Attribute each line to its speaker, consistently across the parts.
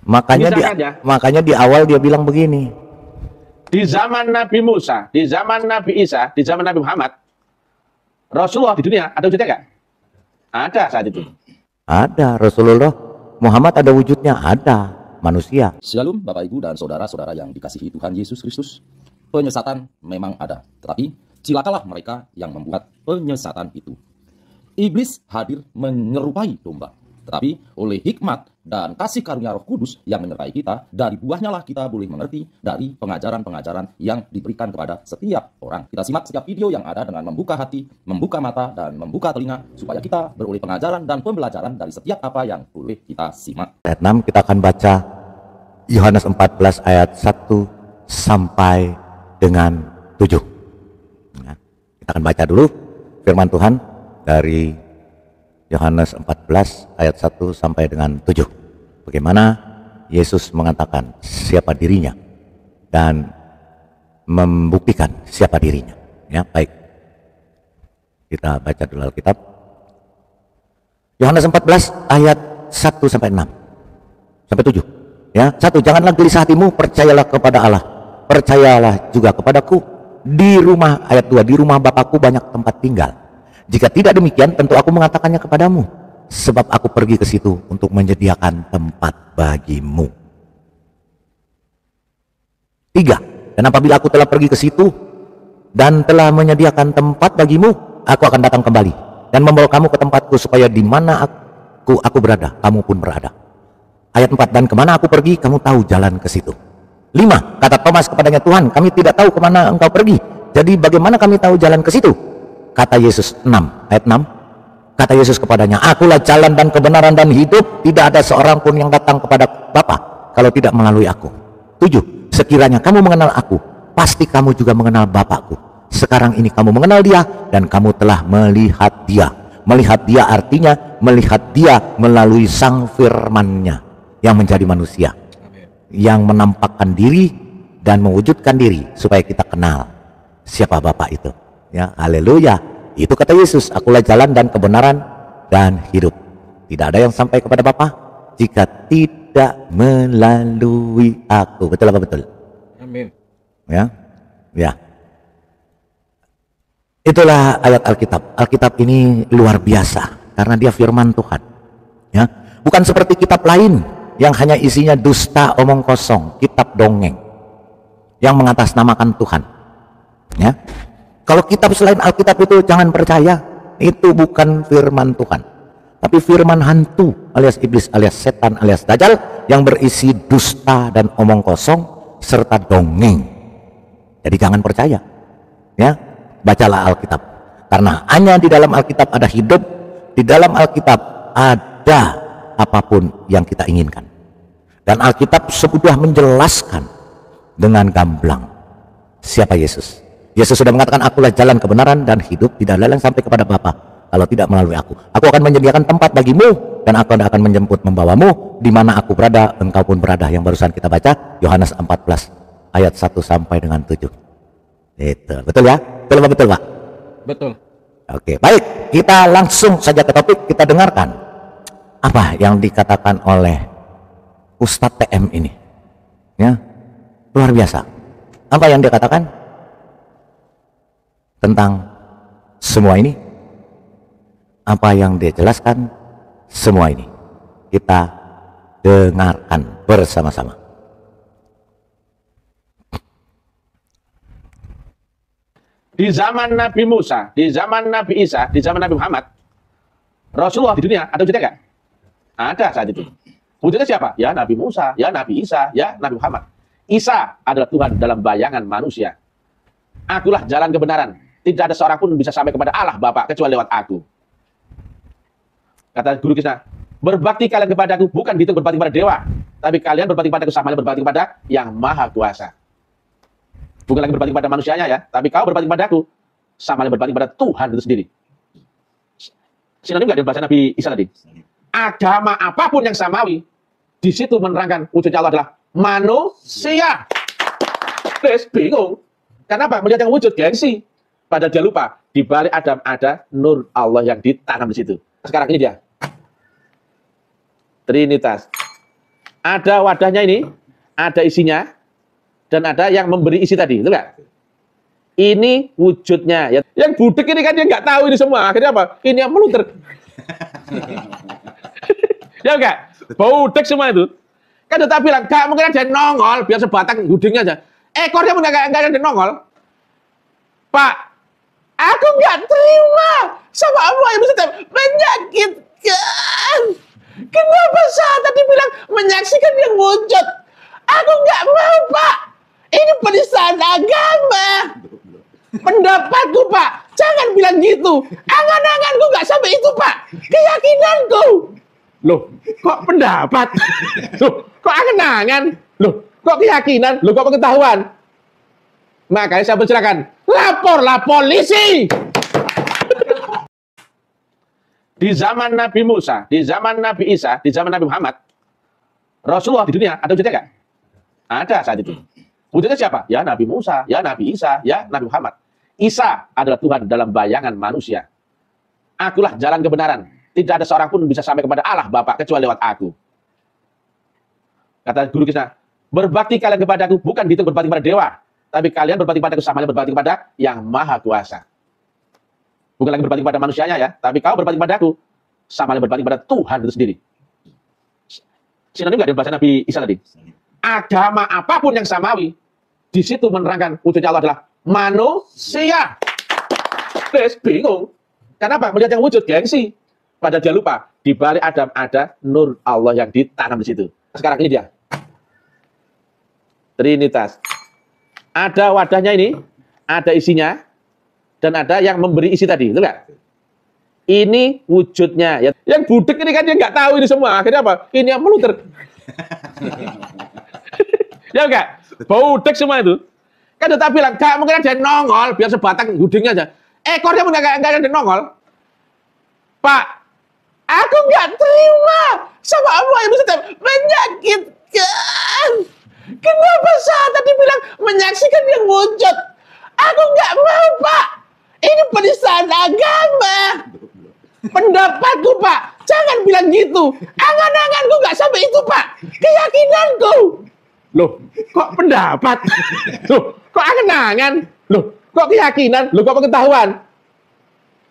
Speaker 1: Makanya di awal dia bilang begini.
Speaker 2: Di zaman Nabi Musa, di zaman Nabi Isa, di zaman Nabi Muhammad, Rasulullah di dunia ada wujudnya nggak? Ada saat itu.
Speaker 1: Ada Rasulullah Muhammad, ada wujudnya, ada manusia.
Speaker 3: Shalom Bapak Ibu dan Saudara-saudara yang dikasihi Tuhan Yesus Kristus. Penyesatan memang ada, tetapi cilakalah mereka yang membuat penyesatan itu. Iblis hadir menyerupai domba, tetapi oleh hikmat dan kasih karunia Roh Kudus yang menyertai kita, dari buahnya lah kita boleh mengerti dari pengajaran-pengajaran yang diberikan kepada setiap orang. Kita simak setiap video yang ada dengan membuka hati, membuka mata, dan membuka telinga, supaya kita beroleh pengajaran dan pembelajaran dari setiap apa yang boleh kita simak.
Speaker 1: Ayat 6 kita akan baca Yohanes 14 ayat 1 sampai dengan 7. Nah, kita akan baca dulu firman Tuhan dari Yohanes 14 ayat 1 sampai dengan 7. Bagaimana Yesus mengatakan siapa dirinya dan membuktikan siapa dirinya. Ya, baik. Kita baca dulu Alkitab. Yohanes 14 ayat 1 sampai 6 sampai 7. Ya, 1, janganlah gelisah hatimu, percayalah kepada Allah. Percayalah juga kepadaku. Di rumah, ayat 2, di rumah Bapakku banyak tempat tinggal. Jika tidak demikian, tentu aku mengatakannya kepadamu, sebab aku pergi ke situ untuk menyediakan tempat bagimu. 3, dan apabila aku telah pergi ke situ dan telah menyediakan tempat bagimu, aku akan datang kembali dan membawa kamu ke tempatku, supaya di mana aku berada, kamu pun berada. Ayat 4, dan kemana aku pergi, kamu tahu jalan ke situ. 5, kata Thomas kepadanya, Tuhan, kami tidak tahu kemana engkau pergi, jadi bagaimana kami tahu jalan ke situ? Kata Yesus, 6, ayat 6, kata Yesus kepadanya, akulah jalan dan kebenaran dan hidup, tidak ada seorang pun yang datang kepada Bapa kalau tidak melalui aku. 7, sekiranya kamu mengenal aku, pasti kamu juga mengenal Bapakku. Sekarang ini kamu mengenal dia dan kamu telah melihat dia. Melihat dia artinya melihat dia melalui sang firman-Nya yang menjadi manusia, yang menampakkan diri dan mewujudkan diri supaya kita kenal siapa Bapa itu. Ya, haleluya. Itu kata Yesus, akulah jalan dan kebenaran dan hidup. Tidak ada yang sampai kepada Bapa jika tidak melalui aku. Betul apa betul?
Speaker 2: Amin.
Speaker 1: Ya. Ya. Itulah ayat Alkitab. Alkitab ini luar biasa karena dia firman Tuhan. Ya. Bukan seperti kitab lain yang hanya isinya dusta, omong kosong, kitab dongeng yang mengatasnamakan Tuhan. Ya. Kalau kitab selain Alkitab itu jangan percaya, itu bukan firman Tuhan, tapi firman hantu alias iblis alias setan alias dajjal yang berisi dusta dan omong kosong serta dongeng. Jadi jangan percaya. Ya, bacalah Alkitab, karena hanya di dalam Alkitab ada hidup, di dalam Alkitab ada apapun yang kita inginkan. Dan Alkitab sudah menjelaskan dengan gamblang siapa Yesus. Yesus sudah mengatakan, akulah jalan kebenaran dan hidup, tidak ada yang sampai kepada Bapa kalau tidak melalui aku. Aku akan menyediakan tempat bagimu dan aku akan menjemput membawamu, di mana aku berada engkau pun berada. Yang barusan kita baca Yohanes 14 ayat 1 sampai dengan 7. Itu betul ya? Betul apa betul Pak?
Speaker 2: Betul.
Speaker 1: Oke, baik, kita langsung saja ke topik. Kita dengarkan apa yang dikatakan oleh Ustadz TM ini. Ya, luar biasa. Apa yang dia katakan tentang semua ini? Apa yang dia jelaskan semua ini? Kita dengarkan bersama-sama.
Speaker 2: Di zaman Nabi Musa, di zaman Nabi Isa, di zaman Nabi Muhammad, Rasulullah di dunia ada wujudnya nggak? Ada saat itu. Wujudnya siapa? Ya Nabi Musa, ya Nabi Isa, ya Nabi Muhammad. Isa adalah Tuhan dalam bayangan manusia. Akulah jalan kebenaran. Tidak ada seorang pun bisa sampai kepada Allah Bapa kecuali lewat aku. Kata Guru Krishna, berbakti kalian kepadaku bukan gitu berbakti kepada dewa, tapi kalian berbakti kepadaku sama halnya berbakti kepada Yang Maha Kuasa. Bukan lagi berbakti kepada manusianya ya, tapi kau berbakti kepadaku sama halnya berbakti kepada Tuhan itu sendiri. Sinonim nggak dengan bahasa Nabi Isa tadi? Agama apapun yang samawi, di situ menerangkan wujudnya Allah adalah manusia. Terus bingung, kenapa melihat yang wujud gengsi? Padahal dia lupa, di balik Adam ada nur Allah yang ditanam di situ. Sekarang ini dia Trinitas. Ada wadahnya ini, ada isinya, dan ada yang memberi isi tadi, betul nggak? Ini wujudnya. Ya. Yang budek ini kan dia nggak tahu ini semua. Akhirnya apa? Ini yang meluter. Ya enggak? Budek semua itu. Kan tetap bilang, gak mungkin ada yang nongol, biar sebatang hudingnya aja. Ekornya pun nggak ada yang nongol. Pak, aku nggak terima sama Allah yang bisa menyakitkan. Kenapa saat tadi bilang menyaksikan yang wujud? Aku nggak mau, Pak. Ini penistaan agama. Pendapatku, Pak. Jangan bilang gitu. Angan-anganku nggak sampai itu, Pak. Keyakinanku. Loh, kok pendapat? Loh, kok angan-angan? Loh, kok keyakinan? Loh, kok pengetahuan? Makanya saya persilakan, laporlah polisi. Di zaman Nabi Musa, di zaman Nabi Isa, di zaman Nabi Muhammad, Rasulullah di dunia ada wujudnya nggak? Ada saat itu. Wujudnya siapa? Ya Nabi Musa, ya Nabi Isa, ya Nabi Muhammad. Isa adalah Tuhan dalam bayangan manusia. Akulah jalan kebenaran. Tidak ada seorang pun bisa sampai kepada Allah Bapa kecuali lewat aku. Kata Guru Krishna, berbakti kalian kepadaku bukan gitu berbakti kepada dewa, tapi kalian berbakti kepadaku sama halnya berbakti kepada Yang Maha Kuasa. Bukan lagi berbakti kepada manusianya ya, tapi kau berbakti kepadaku sama halnya berbakti kepada Tuhan itu sendiri. Sinonim nggak di bahasa Nabi Isa tadi? Agama apapun yang samawi, di situ menerangkan wujudnya Allah adalah manusia. Terus bingung. Kenapa? Melihat yang wujud gengsi. Padahal dia lupa, di balik Adam ada nur Allah yang ditanam di situ. Sekarang ini dia. Trinitas. Ada wadahnya ini, ada isinya, dan ada yang memberi isi tadi, betul nggak? Ini wujudnya. Yang budek ini kan dia nggak tahu ini semua. Akhirnya apa? Ini yang meluter. Ya enggak? Budek semua itu. Kan tetap bilang, gak mungkin ada yang nongol, biar sebatang hudingnya aja. Ekornya pun nggak ada yang nongol. Pak, aku nggak terima sama Allah yang bisa menyakitkan. Kenapa saat tadi bilang menyaksikan yang wujud? Aku nggak mau, Pak. Ini penistaan agama. Pendapatku, Pak. Jangan bilang gitu. Angan-anganku nggak sampai itu, Pak. Keyakinanku. Loh, kok pendapat? Loh, kok angan-angan? Loh, kok keyakinan? Loh, kok pengetahuan?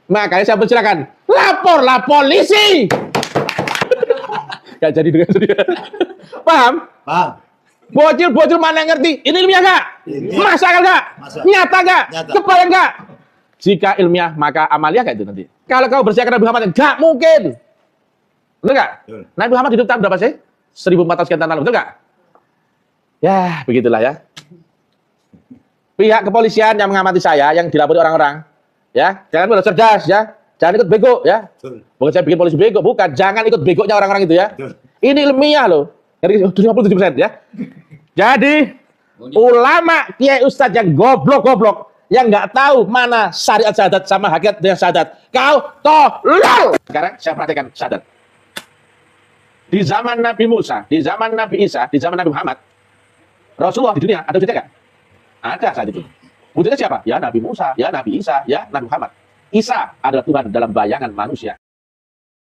Speaker 2: Makanya saya persilakan, laporlah polisi. Gak jadi dengan dia. Paham?
Speaker 4: Paham.
Speaker 2: Bocil-bocil mana yang ngerti? Ini ilmiah gak? Masa gak? Nyata gak? Kebayang gak? Jika ilmiah, maka amalia gak itu nanti? Kalau kau bersiakan Nabi Muhammad, gak mungkin. Betul gak? Nabi Muhammad hidup tahun berapa sih? 1400 sekian tahun lalu, betul gak? Ya, begitulah ya. Pihak kepolisian yang mengamati saya, yang dilapori orang-orang, ya, jangan boleh cerdas ya, jangan ikut bego ya. Bukan saya bikin polisi bego, bukan. Jangan ikut begonya orang-orang itu ya. Ini ilmiah loh. Jadi 57% ya. Jadi ulama, kiai, ustadz yang goblok-goblok, yang nggak tahu mana syariat syahadat sama hakikat dengan syahadat, kau tolol. Sekarang saya perhatikan syahadat. Di zaman Nabi Musa, di zaman Nabi Isa, di zaman Nabi Muhammad, Rasulullah di dunia ada wujudnya nggak? Ada saat itu. Wujudnya siapa? Ya Nabi Musa, ya Nabi Isa, ya Nabi Muhammad. Isa adalah Tuhan dalam bayangan manusia.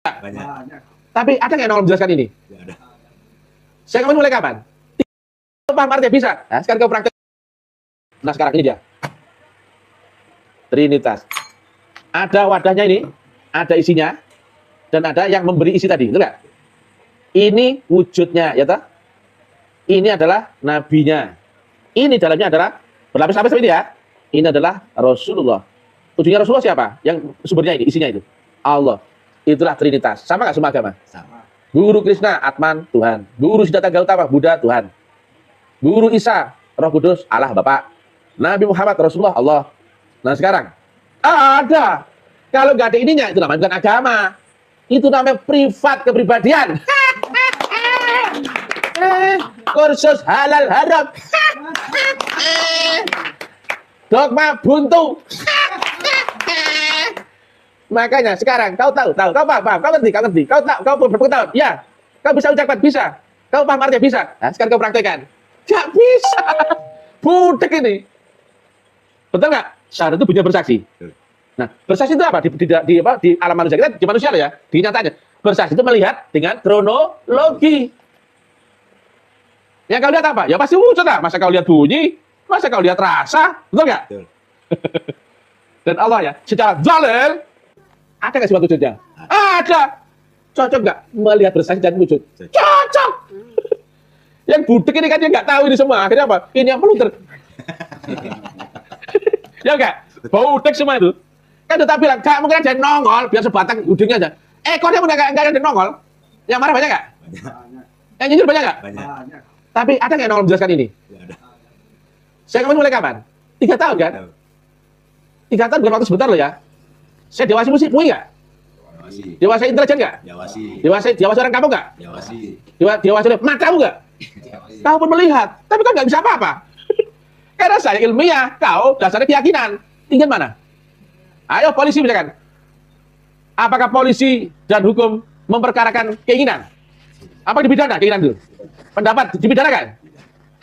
Speaker 4: Banyak.
Speaker 2: Tapi ada nggak yang nongol menjelaskan ini?
Speaker 4: Nggak ada.
Speaker 2: Saya ngomong mulai kapan? Paham artinya bisa. Nah, sekarang kau praktek. Nah, sekarang ini dia. Trinitas. Ada wadahnya ini, ada isinya, dan ada yang memberi isi tadi, betul nggak? Ini wujudnya, ya tak? Ini adalah nabinya. Ini dalamnya adalah berlapis-lapis ini ya. Ini adalah Rasulullah. Ujungnya Rasulullah siapa? Yang sumbernya ini, isinya itu. Allah. Itulah Trinitas. Sama nggak semua agama?
Speaker 4: Sama.
Speaker 2: Guru Krishna, Atman, Tuhan. Guru Siddhartha Gautama, Buddha, Tuhan. Guru Isa, Roh Kudus, Allah, Bapak. Nabi Muhammad, Rasulullah, Allah. Nah sekarang, ada. Kalau nggak ada ininya, itu namanya bukan agama. Itu namanya privat kepribadian. Kursus halal haram. Dogma buntu. Makanya sekarang kau tahu, kau paham, kau ngerti, kau tahu, kau berpengetahuan, ya, kau bisa ucapkan, bisa, kau paham artinya, bisa. Nah, sekarang kau praktekkan, gak bisa, budek ini, betul nggak? Syahadat itu punya bersaksi. Nah, bersaksi itu apa? Di alam manusia kita, di manusia ya, di nyatanya, bersaksi itu melihat dengan kronologi. Yang kau lihat apa? Ya pasti wujud lah. Masa kau lihat bunyi? Masa kau lihat rasa? Betul nggak?
Speaker 4: Betul.
Speaker 2: Dan Allah ya, secara zalil, ada nggak sifat wujudnya? Ada. Cocok nggak melihat bersaksi dan wujud? Cocok. Yang budek ini kan dia nggak tahu ini semua. Akhirnya apa? Ini yang meluter. Ya nggak? Budek semua itu. Kan udah bilang, gak mungkin ada yang nongol, biar sebatang hidungnya aja. Ekornya pun nggak ada yang nongol. Yang marah banyak nggak?
Speaker 4: Banyak.
Speaker 2: Yang nyinyir banyak nggak?
Speaker 4: Banyak.
Speaker 2: Tapi ada nggak yang nongol menjelaskan ini?
Speaker 4: Nggak ada.
Speaker 2: Saya kemarin mulai kapan? 3 tahun kan?
Speaker 4: Tahu.
Speaker 2: 3 tahun bukan waktu sebentar loh ya. Saya dewasa musik, punya nggak?
Speaker 4: Jawasi.
Speaker 2: Dewasa intelijen nggak?
Speaker 4: Jawasi.
Speaker 2: Dewasa orang kampung nggak?
Speaker 4: Jawasi.
Speaker 2: Dewasa matamu nggak? Kau pun melihat, tapi kan nggak bisa apa-apa. Karena saya ilmiah, kau dasarnya keyakinan. Tinggal mana? Ayo polisi misalkan. Apakah polisi dan hukum memperkarakan keinginan? Apa dipidana keinginan itu? Pendapat dipidana kan?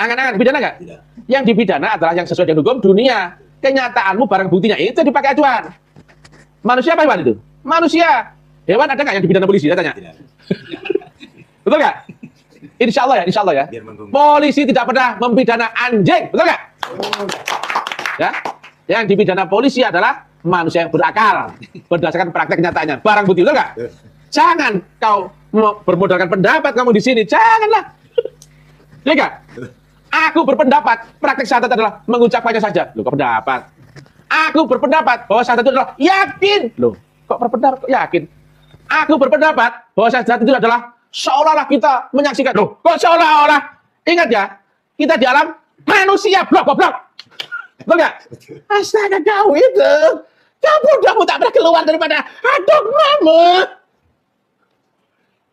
Speaker 2: Angan-angan dipidana kan?
Speaker 4: Tidak.
Speaker 2: Yang dipidana adalah yang sesuai dengan hukum dunia. Kenyataanmu barang buktinya itu dipakai acuan. Manusia apa hewan itu? Manusia. Hewan ada nggak yang dipidana polisi? Saya tanya.
Speaker 4: Tidak.
Speaker 2: Betul nggak? Insya Allah ya.
Speaker 4: Biar menghukum.
Speaker 2: Polisi tidak pernah mempidana anjing, betul nggak? Ya, yang dipidana polisi adalah manusia yang berakal berdasarkan praktek nyatanya. Barang bukti, betul nggak? Jangan kau bermodalkan pendapat kamu di sini, janganlah. Ya nggak? Aku berpendapat praktek syahadat adalah mengucapkannya saja. Loh, kok pendapat? Aku berpendapat bahwa syahadat itu adalah yakin. Loh, kok berpendapat kok yakin? Aku berpendapat bahwa syahadat itu adalah seolah-olah kita menyaksikan. Loh, kok seolah-olah? Ingat ya, kita di alam manusia, blok. Betul nggak? Astaga kau itu. Kamu tak pernah keluar daripada dogmamu.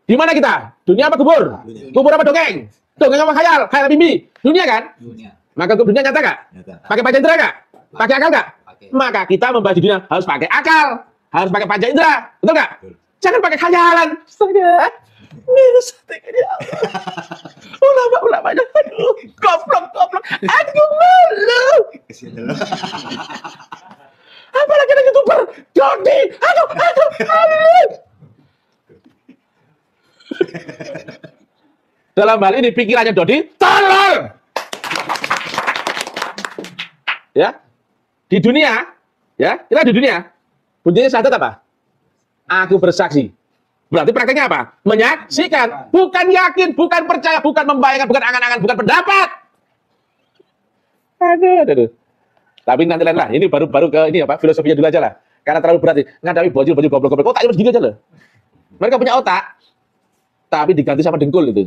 Speaker 2: Di mana kita? Dunia apa kubur?
Speaker 4: Dunia.
Speaker 2: Kubur apa dongeng? Dongeng apa khayal? Khayal mimpi? Dunia kan?
Speaker 4: Dunia.
Speaker 2: Maka dunia nyata nggak?
Speaker 4: Nyata.
Speaker 2: Pakai panca indera nggak? Pakai akal nggak?
Speaker 4: Pakai.
Speaker 2: Maka kita membahas di dunia harus pakai akal, harus pakai panca indera, betul nggak?
Speaker 4: Betul.
Speaker 2: Jangan pakai khayalan. Astaga, minus ya Allah. Ulama-ulamanya, aduh, goblok. Aku malu.
Speaker 4: Kesian dulu.
Speaker 2: Apalagi ada YouTuber, Dodi. Aduh. Dalam hal ini pikirannya Dodi tolol. Ya, di dunia, ya kita di dunia. Bunyinya syahadat apa? Aku bersaksi. Berarti prakteknya apa? Menyaksikan, bukan yakin, bukan percaya, bukan membayangkan, bukan angan-angan, bukan pendapat. Aduh. Tapi nanti lain lah. Ini baru ke ini apa? Filosofinya dulu aja lah. Karena terlalu berat. Ngadapi bocil goblok. Otaknya segini aja loh. Mereka punya otak, tapi diganti sama dengkul itu.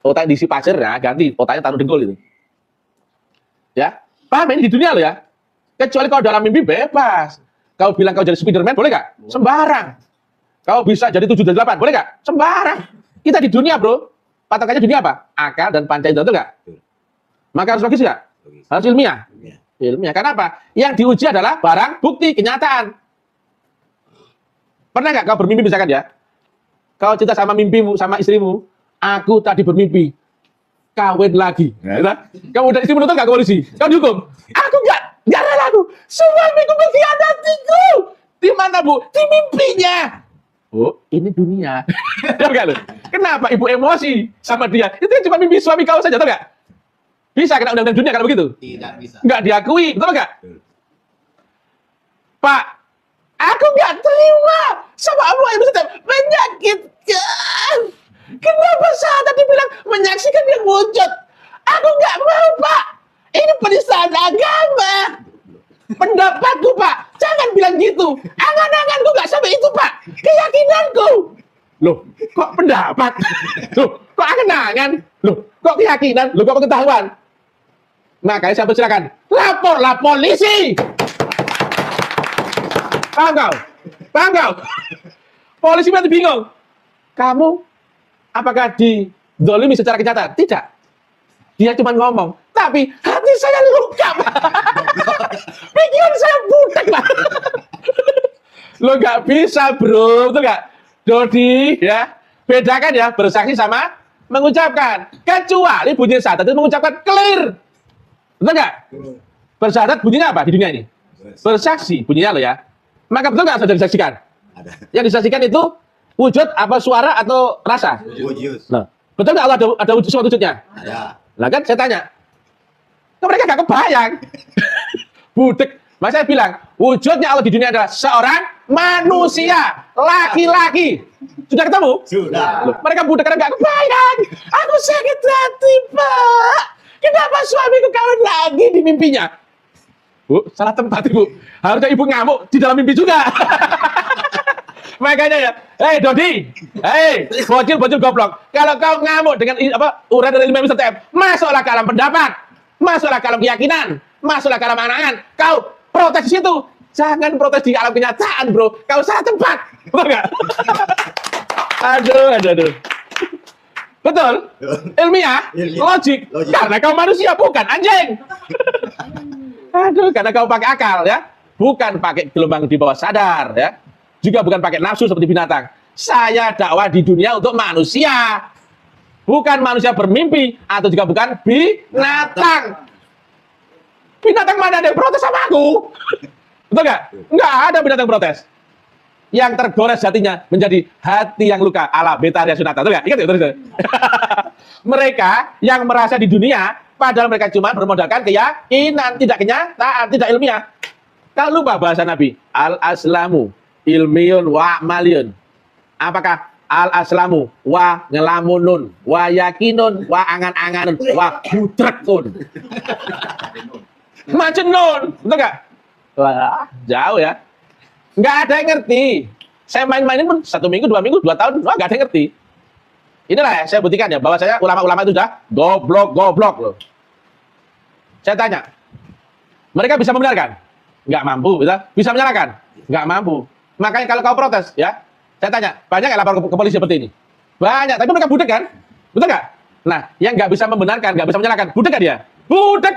Speaker 2: Otak diisi pasir ya, ganti otaknya taruh dengkul itu. Ya, paham ini di dunia loh ya. Kecuali kalau dalam mimpi bebas. Kau bilang kau jadi Spiderman, boleh nggak? Sembarang. Kau bisa jadi 7 dari 8, boleh nggak? Sembarang. Kita di dunia bro. Patokannya dunia apa? Akal dan panca indera, betul nggak? Maka harus logis nggak? Harus ilmiah.
Speaker 4: Ilmiah.
Speaker 2: Ilmiah. Karena apa? Yang diuji adalah barang bukti kenyataan. Pernah nggak kau bermimpi misalkan ya? Kau cerita sama mimpimu, sama istrimu, aku tadi bermimpi kawin lagi. Ya, kamu udah istri menuntut nggak ke polisi? Kau dihukum? Aku nggak rela aku. Suamiku mengkhianatiku. Di mana bu? Di mimpinya. Oh, ini dunia. Ya enggak loh? Kenapa ibu emosi sama dia? Itu kan cuma mimpi suami kau saja, tahu nggak? Bisa kena undang-undang dunia kalau begitu?
Speaker 4: Tidak bisa.
Speaker 2: Nggak diakui, betul nggak?
Speaker 4: Betul.
Speaker 2: Pak, aku nggak terima sama Allah yang bisa menyakitkan. Kenapa saat tadi bilang menyaksikan yang wujud? Aku nggak mau, Pak. Ini penistaan agama. Pendapatku, Pak. Jangan bilang gitu. Angan-anganku nggak sampai itu, Pak. Keyakinanku. Loh, kok pendapat? Loh, kok angan-angan? Loh, kok keyakinan? Loh, kok pengetahuan? Makanya saya persilakan. Laporlah polisi. Paham kau? Polisi nanti bingung. Kamu apakah dizolimi secara kenyataan? Tidak. Dia cuma ngomong, tapi hati saya luka, Pak. Pikiran saya butek, Pak. Lo nggak bisa, bro, betul nggak? Dodi, ya, bedakan ya bersaksi sama mengucapkan. Kecuali bunyi syahadat itu mengucapkan clear, betul nggak? Bersyahadat bunyinya apa di dunia ini? Bersaksi bunyinya lo ya. Maka betul nggak sudah disaksikan?
Speaker 4: Ada.
Speaker 2: Yang disaksikan itu wujud apa suara atau rasa?
Speaker 4: Wujud.
Speaker 2: Nah, Betul nggak Allah ada wujudnya?
Speaker 4: Ada.
Speaker 2: Lah kan saya tanya, kok mereka nggak kebayang? Budek. Mas saya bilang, wujudnya Allah di dunia adalah seorang manusia, laki-laki. Sudah ketemu?
Speaker 4: Sudah.
Speaker 2: Loh, mereka budek karena nggak kebayang. Aku sakit hati, Pak. Kenapa suamiku kawin lagi di mimpinya? Bu, salah tempat Ibu. Harusnya Ibu ngamuk di dalam mimpi juga. Makanya ya, hei Dodi, hei bocil goblok. Kalau kau ngamuk dengan uraian dari ilmu STM, masuklah ke alam pendapat, masuklah ke alam keyakinan, masuklah ke alam angan-angan. Kau protes di situ, jangan protes di alam kenyataan, bro. Kau salah tempat, betul nggak? Aduh. Betul? Ilmiah, logik. Karena kau manusia, bukan anjing. Aduh, karena kau pakai akal ya, bukan pakai gelombang di bawah sadar ya. Juga bukan pakai nafsu seperti binatang. Saya dakwah di dunia untuk manusia. Bukan manusia bermimpi. Atau juga bukan binatang. Binatang mana ada yang protes sama aku? Betul nggak? Nggak ada binatang protes. Yang tergores hatinya menjadi hati yang luka. Ala Betharia Sunata. Betul nggak? Ingat ya? Terus. Mereka yang merasa di dunia, padahal mereka cuma bermodalkan keyakinan. Tidak kenyataan, tidak ilmiah. Kau lupa bahasa Nabi. Al-aslamu ilmiyun wa maliyun. Apakah al-aslamu wa ngelamunun wa yakinun wa angan-anganun wa budrekun. Majenun, betul nggak? Wah, jauh ya. Nggak ada yang ngerti. Saya main-mainin pun 1 minggu, 2 minggu, 2 tahun, wah nggak ada yang ngerti. Inilah ya, saya buktikan ya, bahwa saya ulama-ulama itu sudah goblok loh. Saya tanya, mereka bisa membenarkan? Nggak mampu, bisa menyalahkan? Nggak mampu. Makanya kalau kau protes, ya, saya tanya, banyak nggak lapor ke polisi seperti ini? Banyak, tapi mereka budek kan? Betul nggak? Nah, yang nggak bisa membenarkan, nggak bisa menyalahkan, budek nggak dia? Budek!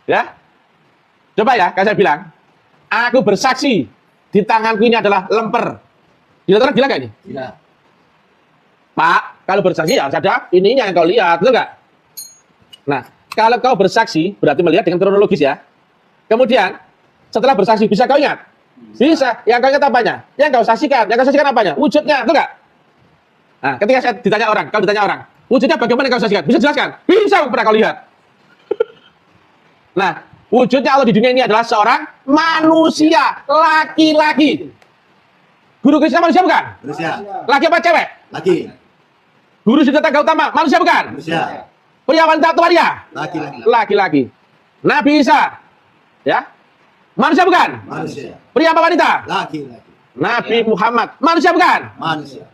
Speaker 2: Ya, coba ya, kan saya bilang, aku bersaksi, di tanganku ini adalah lemper. Gila orang gila nggak ini?
Speaker 4: Gila.
Speaker 2: Pak, kalau bersaksi ya harus ada ininya yang kau lihat, betul nggak? Nah, kalau kau bersaksi, berarti melihat dengan kronologis ya. Kemudian, setelah bersaksi, bisa kau ingat? Bisa. Yang kau ingat apanya? Yang kau saksikan. Yang kau saksikan apanya? Wujudnya, betul nggak? Nah, ketika saya ditanya orang, kau ditanya orang, wujudnya bagaimana yang kau saksikan? Bisa jelaskan? Bisa, pernah kau lihat. Nah, wujudnya Allah di dunia ini adalah seorang manusia, laki-laki. Guru Krishna manusia bukan?
Speaker 4: Manusia.
Speaker 2: Laki apa cewek?
Speaker 4: Laki.
Speaker 2: Guru Siddhartha Gautama manusia bukan?
Speaker 4: Manusia.
Speaker 2: Pria wanita atau waria?
Speaker 4: Laki-laki.
Speaker 2: Laki-laki. Nabi Isa, ya, manusia bukan?
Speaker 4: Manusia.
Speaker 2: Pria apa wanita?
Speaker 4: Laki-laki.
Speaker 2: Nabi Muhammad, manusia bukan?
Speaker 4: Manusia.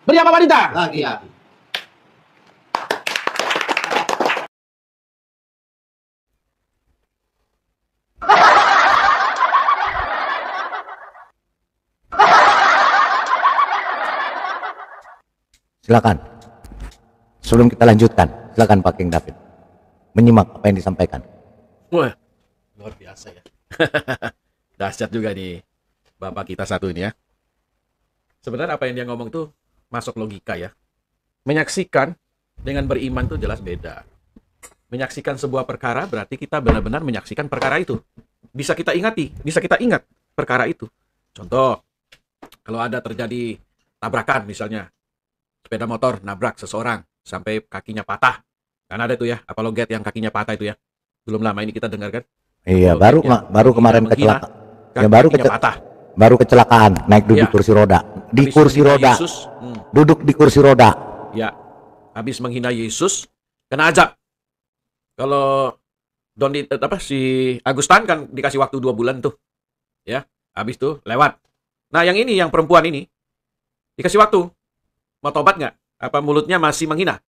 Speaker 2: Pria apa wanita?
Speaker 4: Laki-laki.
Speaker 1: Silakan. Sebelum kita lanjutkan, silakan Pak King David menyimak apa yang disampaikan.
Speaker 5: Wah, luar biasa ya. Dahsyat juga nih Bapak kita satu ini ya. Sebenarnya apa yang dia ngomong tuh masuk logika ya. Menyaksikan dengan beriman tuh jelas beda. Menyaksikan sebuah perkara berarti kita benar-benar menyaksikan perkara itu. Bisa kita ingati, bisa kita ingat perkara itu. Contoh, kalau ada terjadi tabrakan misalnya, sepeda motor nabrak seseorang sampai kakinya patah. Kan ada itu ya, apologet yang kakinya patah itu ya. Belum lama ini kita dengarkan.
Speaker 1: Iya, baru kemarin kecelakaan. Ya,
Speaker 5: patah.
Speaker 1: Baru kecelakaan naik duduk
Speaker 5: Ya.
Speaker 1: kursi roda. Di
Speaker 5: Habis
Speaker 1: kursi
Speaker 5: menghina
Speaker 1: roda.
Speaker 5: Yesus,
Speaker 1: Duduk di kursi roda.
Speaker 5: ya, habis menghina Yesus, kena azab. Kalau si Agustan kan dikasih waktu 2 bulan tuh. Ya, habis tuh lewat. Nah, yang ini, yang perempuan ini dikasih waktu. Mau tobat nggak? Apa mulutnya masih menghina?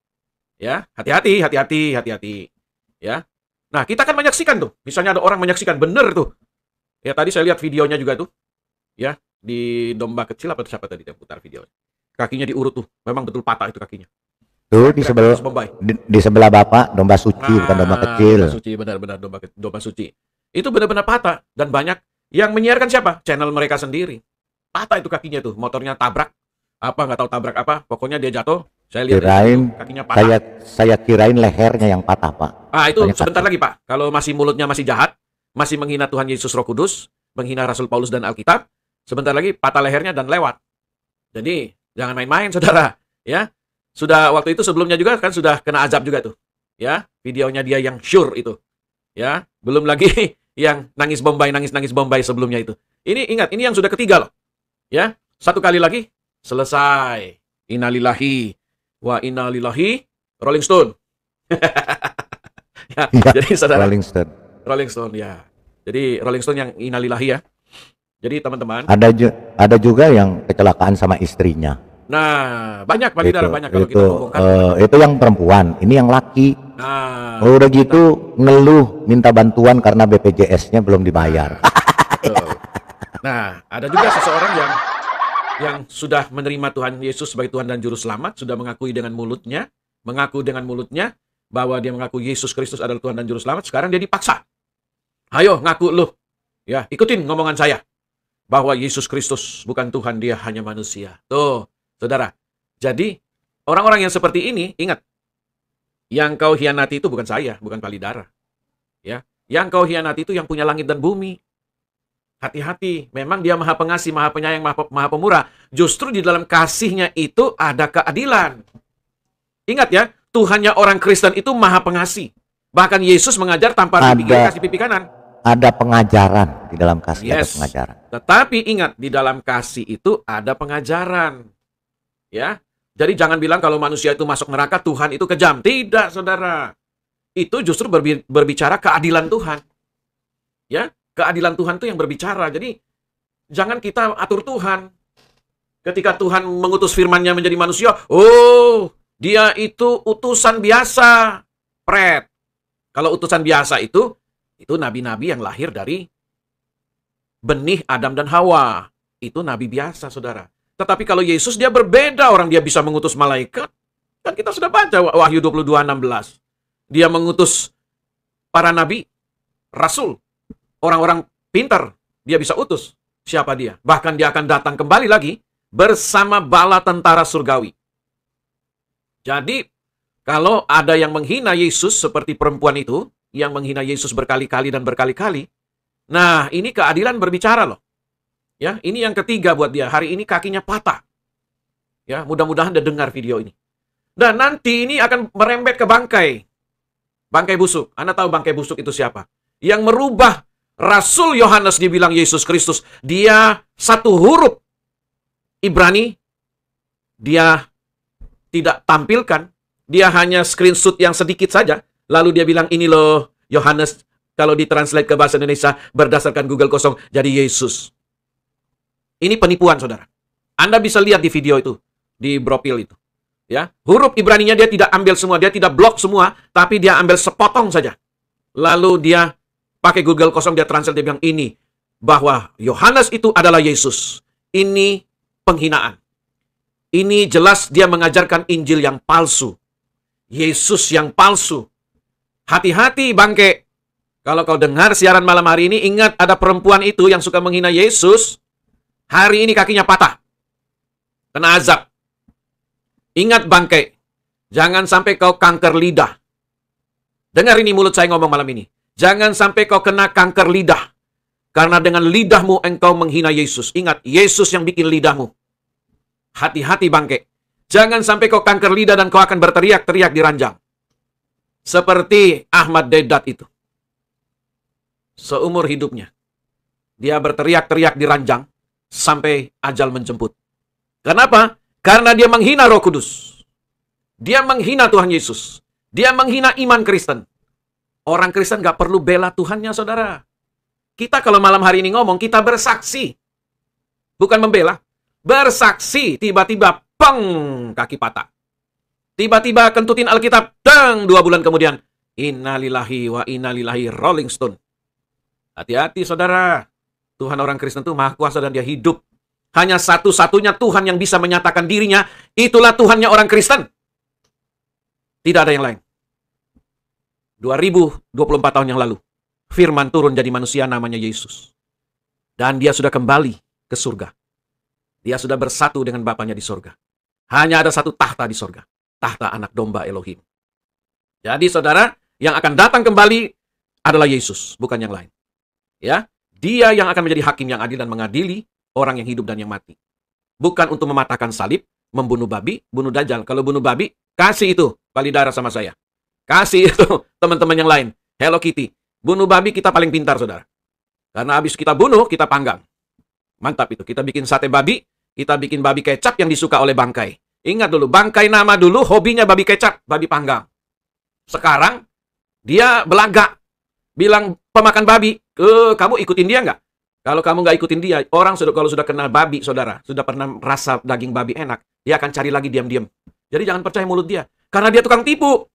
Speaker 5: Ya, hati-hati. Ya. Nah, kita kan menyaksikan tuh. Misalnya ada orang menyaksikan, bener tuh. Ya, tadi saya lihat videonya juga tuh. Ya, di domba kecil apa siapa tadi yang putar video. Kakinya diurut tuh. Memang betul patah itu kakinya.
Speaker 1: Tuh di sebelah Bapak domba suci, bukan domba kecil.
Speaker 5: Domba suci, benar-benar domba suci. Itu benar-benar patah dan banyak yang menyiarkan siapa? Channel mereka sendiri. Patah itu kakinya tuh, motornya tabrak. Apa nggak tahu tabrak apa, pokoknya dia jatuh. Saya lihat kakinya patah.
Speaker 1: Saya kirain lehernya yang patah, Pak.
Speaker 5: Itu
Speaker 1: Banyak
Speaker 5: sebentar lagi, Pak. Kalau masih mulutnya masih jahat, masih menghina Tuhan Yesus Roh Kudus, menghina Rasul Paulus dan Alkitab, sebentar lagi patah lehernya dan lewat. Jadi Jangan main-main, saudara. Ya, sudah waktu itu sebelumnya juga kan sudah kena azab juga tuh. Ya, videonya dia yang sure itu. Ya, belum lagi yang nangis Bombay sebelumnya itu. Ini ingat, ini yang sudah ketiga loh. Ya, satu kali lagi selesai. Innalillahi wa innalillahi Rolling Stone. Ya,
Speaker 1: Ya,
Speaker 5: jadi saudara
Speaker 1: Rolling
Speaker 5: Rolling Stone
Speaker 1: Stone.
Speaker 5: ya. Jadi Rolling Stone yang innalillahi ya. Jadi teman-teman,
Speaker 1: Ada juga yang kecelakaan sama istrinya.
Speaker 5: nah banyak Pak Lidar, banyak kalau kita
Speaker 1: itu,
Speaker 5: ngomongkan.
Speaker 1: itu yang perempuan, ini yang laki.
Speaker 5: Nah,
Speaker 1: Udah gitu ngeluh minta bantuan karena BPJS-nya belum dibayar.
Speaker 5: betul. Nah, ada juga seseorang yang sudah menerima Tuhan Yesus sebagai Tuhan dan Juru Selamat, sudah mengaku dengan mulutnya bahwa dia mengaku Yesus Kristus adalah Tuhan dan Juru Selamat. Sekarang dia dipaksa. Ayo ngaku lu. Ya, ikutin ngomongan saya. Bahwa Yesus Kristus bukan Tuhan, dia hanya manusia. Tuh, saudara. Jadi, orang-orang yang seperti ini, ingat. Yang kau hianati itu bukan saya, bukan Palidara. Ya, yang kau hianati itu yang punya langit dan bumi. Hati-hati, memang dia maha pengasih, maha penyayang, maha pemurah. Justru di dalam kasihnya itu ada keadilan. Ingat ya, Tuhannya orang Kristen itu maha pengasih. Bahkan Yesus mengajar tanpa pipi kiri kasih pipi kanan.
Speaker 1: Ada pengajaran di dalam kasih, ada
Speaker 5: Yes.
Speaker 1: pengajaran.
Speaker 5: Tetapi ingat, di dalam kasih itu ada pengajaran. Ya. Jadi jangan bilang kalau manusia itu masuk neraka, Tuhan itu kejam. Tidak, saudara. Itu justru berbicara keadilan Tuhan. Ya, keadilan Tuhan itu yang berbicara. Jadi jangan kita atur Tuhan. Ketika Tuhan mengutus firman-Nya menjadi manusia, oh, dia itu utusan biasa. Pret. Kalau utusan biasa itu nabi-nabi yang lahir dari benih Adam dan Hawa. Itu nabi biasa, saudara. Tetapi kalau Yesus, dia berbeda. Orang dia bisa mengutus malaikat. Kan kita sudah baca Wahyu 22:16. Dia mengutus para nabi, rasul, orang-orang pintar. Dia bisa utus. Siapa dia? Bahkan dia akan datang kembali lagi bersama bala tentara surgawi. Jadi, kalau ada yang menghina Yesus seperti perempuan itu, yang menghina Yesus berkali-kali dan berkali-kali, nah ini keadilan berbicara loh. Ya, ini yang ketiga buat dia. Hari ini kakinya patah. Ya, mudah-mudahan dia dengar video ini. Dan nanti ini akan merembet ke bangkai. Bangkai busuk. Anda tahu bangkai busuk itu siapa? Yang merubah Rasul Yohanes dibilang Yesus Kristus. Dia satu huruf Ibrani, dia tidak tampilkan. Dia hanya screenshot yang sedikit saja. Lalu dia bilang, ini loh Yohanes. Kalau ditranslate ke bahasa Indonesia berdasarkan Google kosong, jadi Yesus. Ini penipuan, saudara. Anda bisa lihat di video itu, di profil itu. Ya, huruf Ibraninya dia tidak ambil semua, dia tidak blok semua, tapi dia ambil sepotong saja. Lalu dia pakai Google kosong, dia translate, dia bilang ini, bahwa Yohanes itu adalah Yesus. Ini penghinaan. Ini jelas dia mengajarkan Injil yang palsu. Yesus yang palsu. Hati-hati bangke. Kalau kau dengar siaran malam hari ini, ingat ada perempuan itu yang suka menghina Yesus. Hari ini kakinya patah. Kena azab. Ingat bangke. Jangan sampai kau kanker lidah. Dengar ini mulut saya ngomong malam ini. Jangan sampai kau kena kanker lidah. Karena dengan lidahmu engkau menghina Yesus. Ingat, Yesus yang bikin lidahmu. Hati-hati bangke. Jangan sampai kau kanker lidah dan kau akan berteriak-teriak di ranjang. Seperti Ahmad Deedat itu. Seumur hidupnya. Dia berteriak-teriak di ranjang sampai ajal menjemput. Kenapa? Karena dia menghina Roh Kudus. Dia menghina Tuhan Yesus. Dia menghina iman Kristen. Orang Kristen gak perlu bela Tuhannya, saudara. Kita kalau malam hari ini ngomong, kita bersaksi. Bukan membela. Bersaksi. Tiba-tiba, peng, kaki patah. Tiba-tiba kentutin Alkitab, dang, 2 bulan kemudian. Innalillahi wa innalillahi Rolling Stone. Hati-hati, saudara. Tuhan orang Kristen itu maha kuasa dan dia hidup. Hanya satu-satunya Tuhan yang bisa menyatakan dirinya, itulah Tuhannya orang Kristen. Tidak ada yang lain. 2024 tahun yang lalu, Firman turun jadi manusia namanya Yesus. Dan dia sudah kembali ke surga. Dia sudah bersatu dengan Bapanya di surga. Hanya ada satu tahta di surga. Tahta anak domba Elohim. Jadi saudara, yang akan datang kembali adalah Yesus, bukan yang lain. Ya, dia yang akan menjadi hakim yang adil dan mengadili orang yang hidup dan yang mati. Bukan untuk mematahkan salib, membunuh babi, bunuh dajjal. Kalau bunuh babi, kasih itu payudara sama saya. Kasih itu teman-teman yang lain. Hello Kitty. Bunuh babi kita paling pintar, saudara. Karena habis kita bunuh, kita panggang. Mantap itu. Kita bikin sate babi, kita bikin babi kecap yang disuka oleh bangkai. Ingat dulu, bangkai nama dulu, hobinya babi kecap, babi panggang. Sekarang, dia belaga. Bilang pemakan babi, kamu ikutin dia nggak? Kalau kamu nggak ikutin dia, orang kalau sudah kenal babi, saudara, sudah pernah rasa daging babi enak, dia akan cari lagi diam-diam. Jadi jangan percaya mulut dia. Karena dia tukang tipu.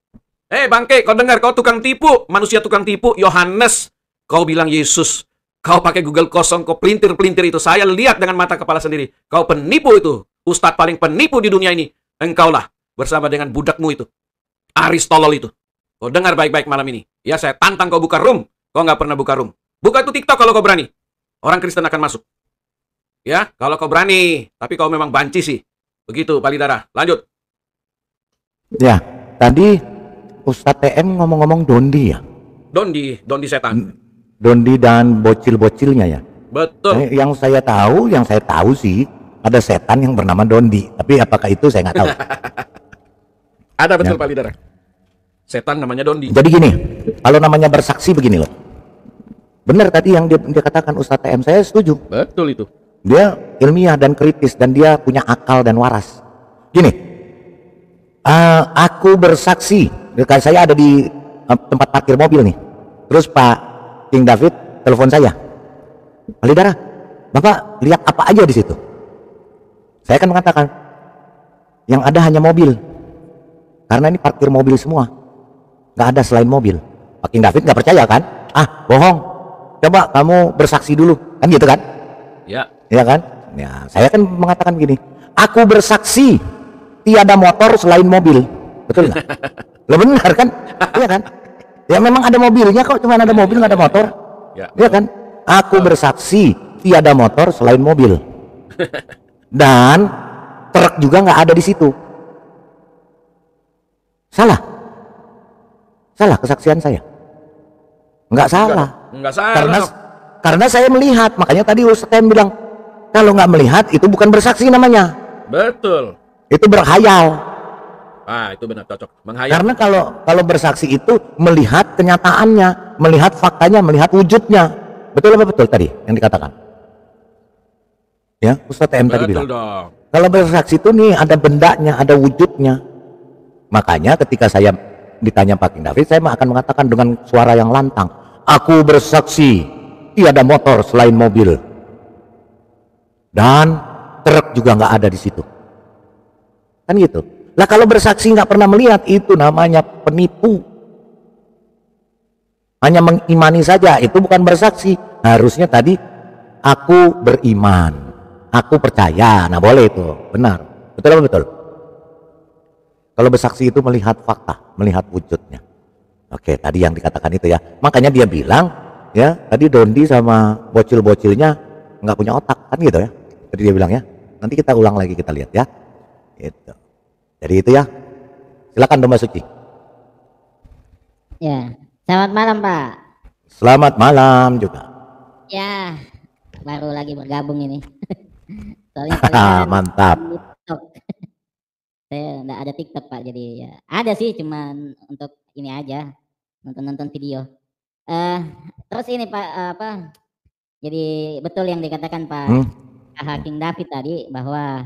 Speaker 5: Bangke, kau dengar, kau tukang tipu. Manusia tukang tipu, Yohanes. Kau bilang Yesus. Kau pakai Google kosong, kau pelintir-pelintir itu. Saya lihat dengan mata kepala sendiri. Kau penipu itu. Ustadz paling penipu di dunia ini. Engkaulah bersama dengan budakmu itu. Aristolol itu. Kau dengar baik-baik malam ini. Ya, saya tantang kau buka room. Kau nggak pernah buka room. Buka itu TikTok kalau kau berani. Orang Kristen akan masuk. Ya, kalau kau berani. Tapi kau memang banci sih. Begitu, Palidara. Lanjut.
Speaker 1: Ya, tadi Ustadz TM ngomong-ngomong Dondi ya?
Speaker 5: Dondi setan.
Speaker 1: Dondi dan bocil-bocilnya ya?
Speaker 5: Betul.
Speaker 1: Yang saya tahu sih, ada setan yang bernama Dondi. Tapi apakah itu saya nggak tahu.
Speaker 5: Ada betul,
Speaker 1: Ya.
Speaker 5: Palidara. Setan namanya Dondi.
Speaker 1: Jadi gini, kalau namanya bersaksi begini loh. Benar tadi yang dia katakan Ustadz TM, saya setuju.
Speaker 5: Betul itu.
Speaker 1: Dia ilmiah dan kritis dan dia punya akal dan waras. Gini, aku bersaksi, saya ada di tempat parkir mobil nih. Terus Pak King David telepon saya, Palidara, Bapak lihat apa aja di situ? Saya kan mengatakan, yang ada hanya mobil, karena ini parkir mobil semua, nggak ada selain mobil. Pak King David nggak percaya kan? Bohong. Coba kamu bersaksi dulu, kan gitu kan?
Speaker 5: Ya.
Speaker 1: Ya kan? Ya, saya kan mengatakan gini, aku bersaksi tiada motor selain mobil, betul nggak? Lo benar kan? Iya kan? Ya memang ada mobilnya kok, cuma ada mobil nggak ada motor.
Speaker 5: Ya.
Speaker 1: Iya kan? Aku bersaksi tiada motor selain mobil, dan truk juga nggak ada di situ. Salah kesaksian saya? Nggak salah.
Speaker 5: Enggak salah.
Speaker 1: Karena saya melihat, makanya tadi Ustaz bilang kalau nggak melihat itu bukan bersaksi namanya.
Speaker 5: Betul.
Speaker 1: Itu berhayal.
Speaker 5: Itu benar, cocok. Menghayal.
Speaker 1: Karena kalau bersaksi itu melihat kenyataannya, melihat faktanya, melihat wujudnya. Betul apa betul tadi yang dikatakan? Ya, Ustaz TM tadi bilang.
Speaker 5: Betul dong.
Speaker 1: Kalau bersaksi itu nih ada bendanya, ada wujudnya. Makanya ketika saya ditanya Pak King David, saya akan mengatakan dengan suara yang lantang, aku bersaksi tiada motor selain mobil, dan truk juga nggak ada di situ. Kan gitu. Lah kalau bersaksi nggak pernah melihat, itu namanya penipu. Hanya mengimani saja, itu bukan bersaksi. Harusnya tadi aku beriman, aku percaya. Nah boleh itu, benar. Betul apa betul? Kalau bersaksi itu melihat fakta, melihat wujudnya. Oke, tadi yang dikatakan itu ya. Makanya dia bilang, ya tadi Dondi sama bocil-bocilnya nggak punya otak, kan gitu ya. Tadi dia bilang ya. Nanti kita ulang lagi, kita lihat ya. Gitu. Jadi itu ya. Silakan Domba Suci.
Speaker 6: Ya, selamat malam Pak.
Speaker 1: Selamat malam juga.
Speaker 6: Ya, baru lagi bergabung ini. Soalnya kalian
Speaker 1: Mantap.
Speaker 6: di TikTok. Saya nggak ada TikTok Pak, jadi ya ada sih, cuman untuk ini aja, nonton video. Terus ini Pak, jadi betul yang dikatakan Pak King David tadi bahwa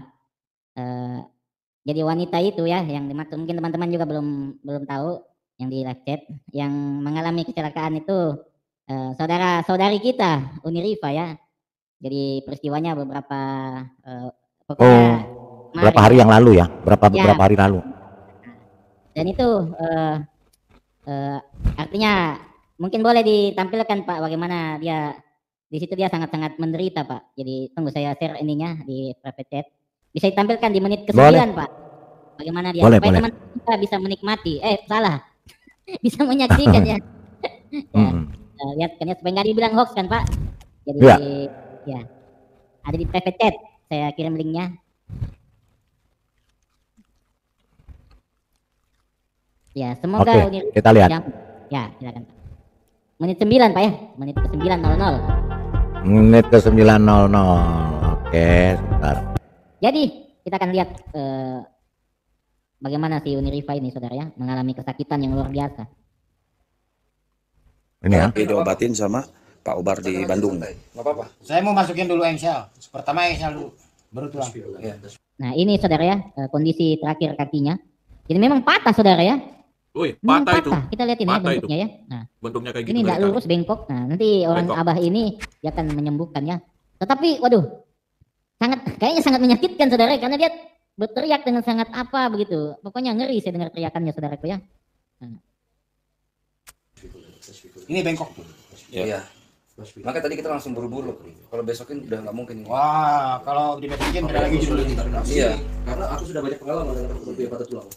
Speaker 6: jadi wanita itu ya yang dimaksud, mungkin teman-teman juga belum tahu yang di live chat, yang mengalami kecelakaan itu saudara-saudari kita Uni Rifa ya. Jadi peristiwanya beberapa pokoknya
Speaker 1: berapa hari yang lalu ya, berapa hari lalu.
Speaker 6: Dan itu artinya mungkin boleh ditampilkan Pak bagaimana dia di situ, dia sangat-sangat menderita Pak. Jadi tunggu saya share ininya di private chat. Bisa ditampilkan di menit ke-9 Pak. Bagaimana dia supaya teman kita bisa menikmati. Bisa menyaksikan ya. Lihat kan ya, supaya nggak dibilang hoax kan Pak. Jadi ya ada di private chat. Saya kirim linknya. Ya, semoga
Speaker 1: kita lihat.
Speaker 6: Ya, silakan Pak. Menit 9 Pak ya. Menit ke 9.00.
Speaker 1: Menit ke 9.00. Oke, sebentar.
Speaker 6: Jadi kita akan lihat bagaimana si Unirifa ini saudara ya mengalami kesakitan yang luar biasa.
Speaker 1: Ini ya.
Speaker 7: Diobatin sama Pak Obar di Bandung.
Speaker 8: Saya mau masukin dulu engsel. Pertama engsel dulu, baru tulang.
Speaker 6: Nah ini saudara ya kondisi terakhir kakinya. Jadi memang patah saudara ya.
Speaker 5: Wih,
Speaker 6: Memang
Speaker 5: patah itu.
Speaker 6: Kita lihat ini ya
Speaker 5: Patah
Speaker 6: bentuknya ya. Nah
Speaker 5: Bentuknya kayak gitu.
Speaker 6: ini tidak
Speaker 5: dari
Speaker 6: lurus bengkok. Nah nanti orang
Speaker 5: Bengkok.
Speaker 6: abah ini dia akan menyembuhkannya. Tetapi waduh kayaknya sangat menyakitkan saudara karena dia berteriak dengan sangat apa begitu. Pokoknya ngeri saya dengar teriakannya saudaraku ya.
Speaker 8: Ini bengkok.
Speaker 7: Iya. Makanya tadi kita langsung buru-buru. Kalau besokin udah nggak mungkin ini.
Speaker 8: Wah, kalau dibesokin beda lagi judulnya.
Speaker 7: Iya.
Speaker 9: Karena aku sudah banyak pengalaman dengan ortopedi patah tulang.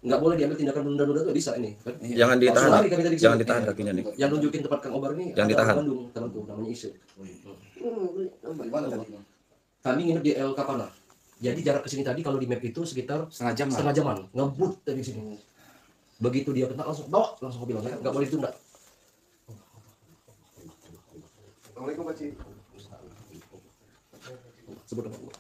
Speaker 9: Nggak boleh diambil tindakan menunda-nunda tuh bisa ini. Kan?
Speaker 7: Jangan ditahan.
Speaker 9: Langsung lari kami tadi
Speaker 7: Jangan
Speaker 9: sini.
Speaker 7: ditahan kakinya nih.
Speaker 9: Yang nunjukin tempat Kang Obar ini
Speaker 7: Jangan
Speaker 9: ada
Speaker 7: ditahan.
Speaker 9: orang Bandung, temanku namanya Isu. Kami nginep di El Capana. Jadi jarak ke sini tadi kalau di map itu sekitar setengah jaman. Ngebut dari sini. Begitu dia kena langsung bawa langsung aku bilang nggak boleh ditunda. Assalamualaikum Pak Ci. Sebut nama gua.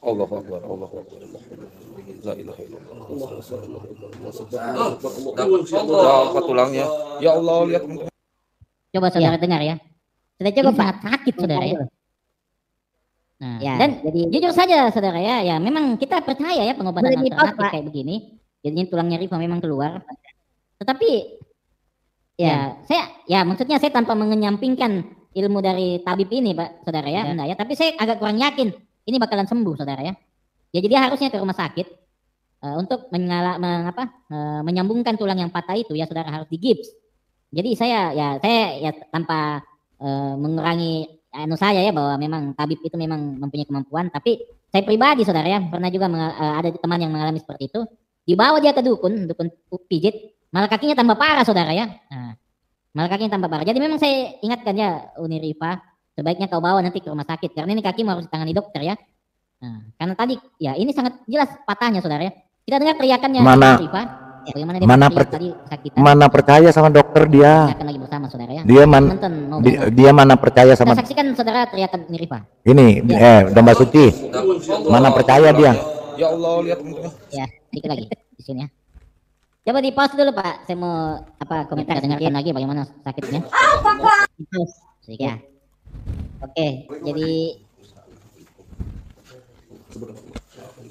Speaker 7: Allahu Akbar. Allahu Akbar. La ilaha illallah. Apa tulangnya? Ya Allah, lihat.
Speaker 6: Coba saudara dengar ya. Sudah cukup sangat sakit saudara ya. Nah,
Speaker 10: Ya,
Speaker 6: dan
Speaker 10: jadi
Speaker 6: jujur saja saudara ya memang kita percaya ya pengobatan
Speaker 10: Boleh di-pause,
Speaker 6: alternatif
Speaker 10: Pak.
Speaker 6: kayak begini. Jadinya tulangnya Rifa memang keluar. Tetapi ya maksudnya saya tanpa mengenyampingkan ilmu dari tabib ini Pak saudara ya, Bunda, ya. Tapi saya agak kurang yakin ini bakalan sembuh saudara ya. Ya jadi dia harusnya ke rumah sakit untuk menyambungkan tulang yang patah itu ya saudara harus digips. Jadi saya tanpa mengurangi saya ya bahwa memang tabib itu memang mempunyai kemampuan, tapi saya pribadi saudara ya pernah juga ada teman yang mengalami seperti itu, dibawa dia ke dukun pijit, malah kakinya tambah parah saudara ya. Nah, malah kakinya tambah parah. Jadi memang saya ingatkan ya Uni Rifa, sebaiknya kau bawa nanti ke rumah sakit karena ini kakimu harus ditangani dokter ya. Nah, karena tadi ya ini sangat jelas patahnya saudara ya. Kita dengar teriakannya
Speaker 1: Mana-
Speaker 6: Uni Rifa. Bagaimana dia
Speaker 1: mana
Speaker 6: berteriak tadi sakitan.
Speaker 1: Mana percaya sama dokter dia?
Speaker 6: Kita akan lagi bersama saudara ya.
Speaker 1: Dia
Speaker 6: Nonton, mau
Speaker 1: dia mana percaya
Speaker 6: kita
Speaker 1: sama
Speaker 6: saksikan saudara teriakan Uni Rifa.
Speaker 1: ini domba suci. Mana percaya dia?
Speaker 7: Ya Allah, lihat.
Speaker 6: Ya, sedikit lagi di sini ya. Coba di pause dulu Pak, saya mau komentar dengarkan lagi bagaimana sakitnya. Sedikit ya. Oke, jadi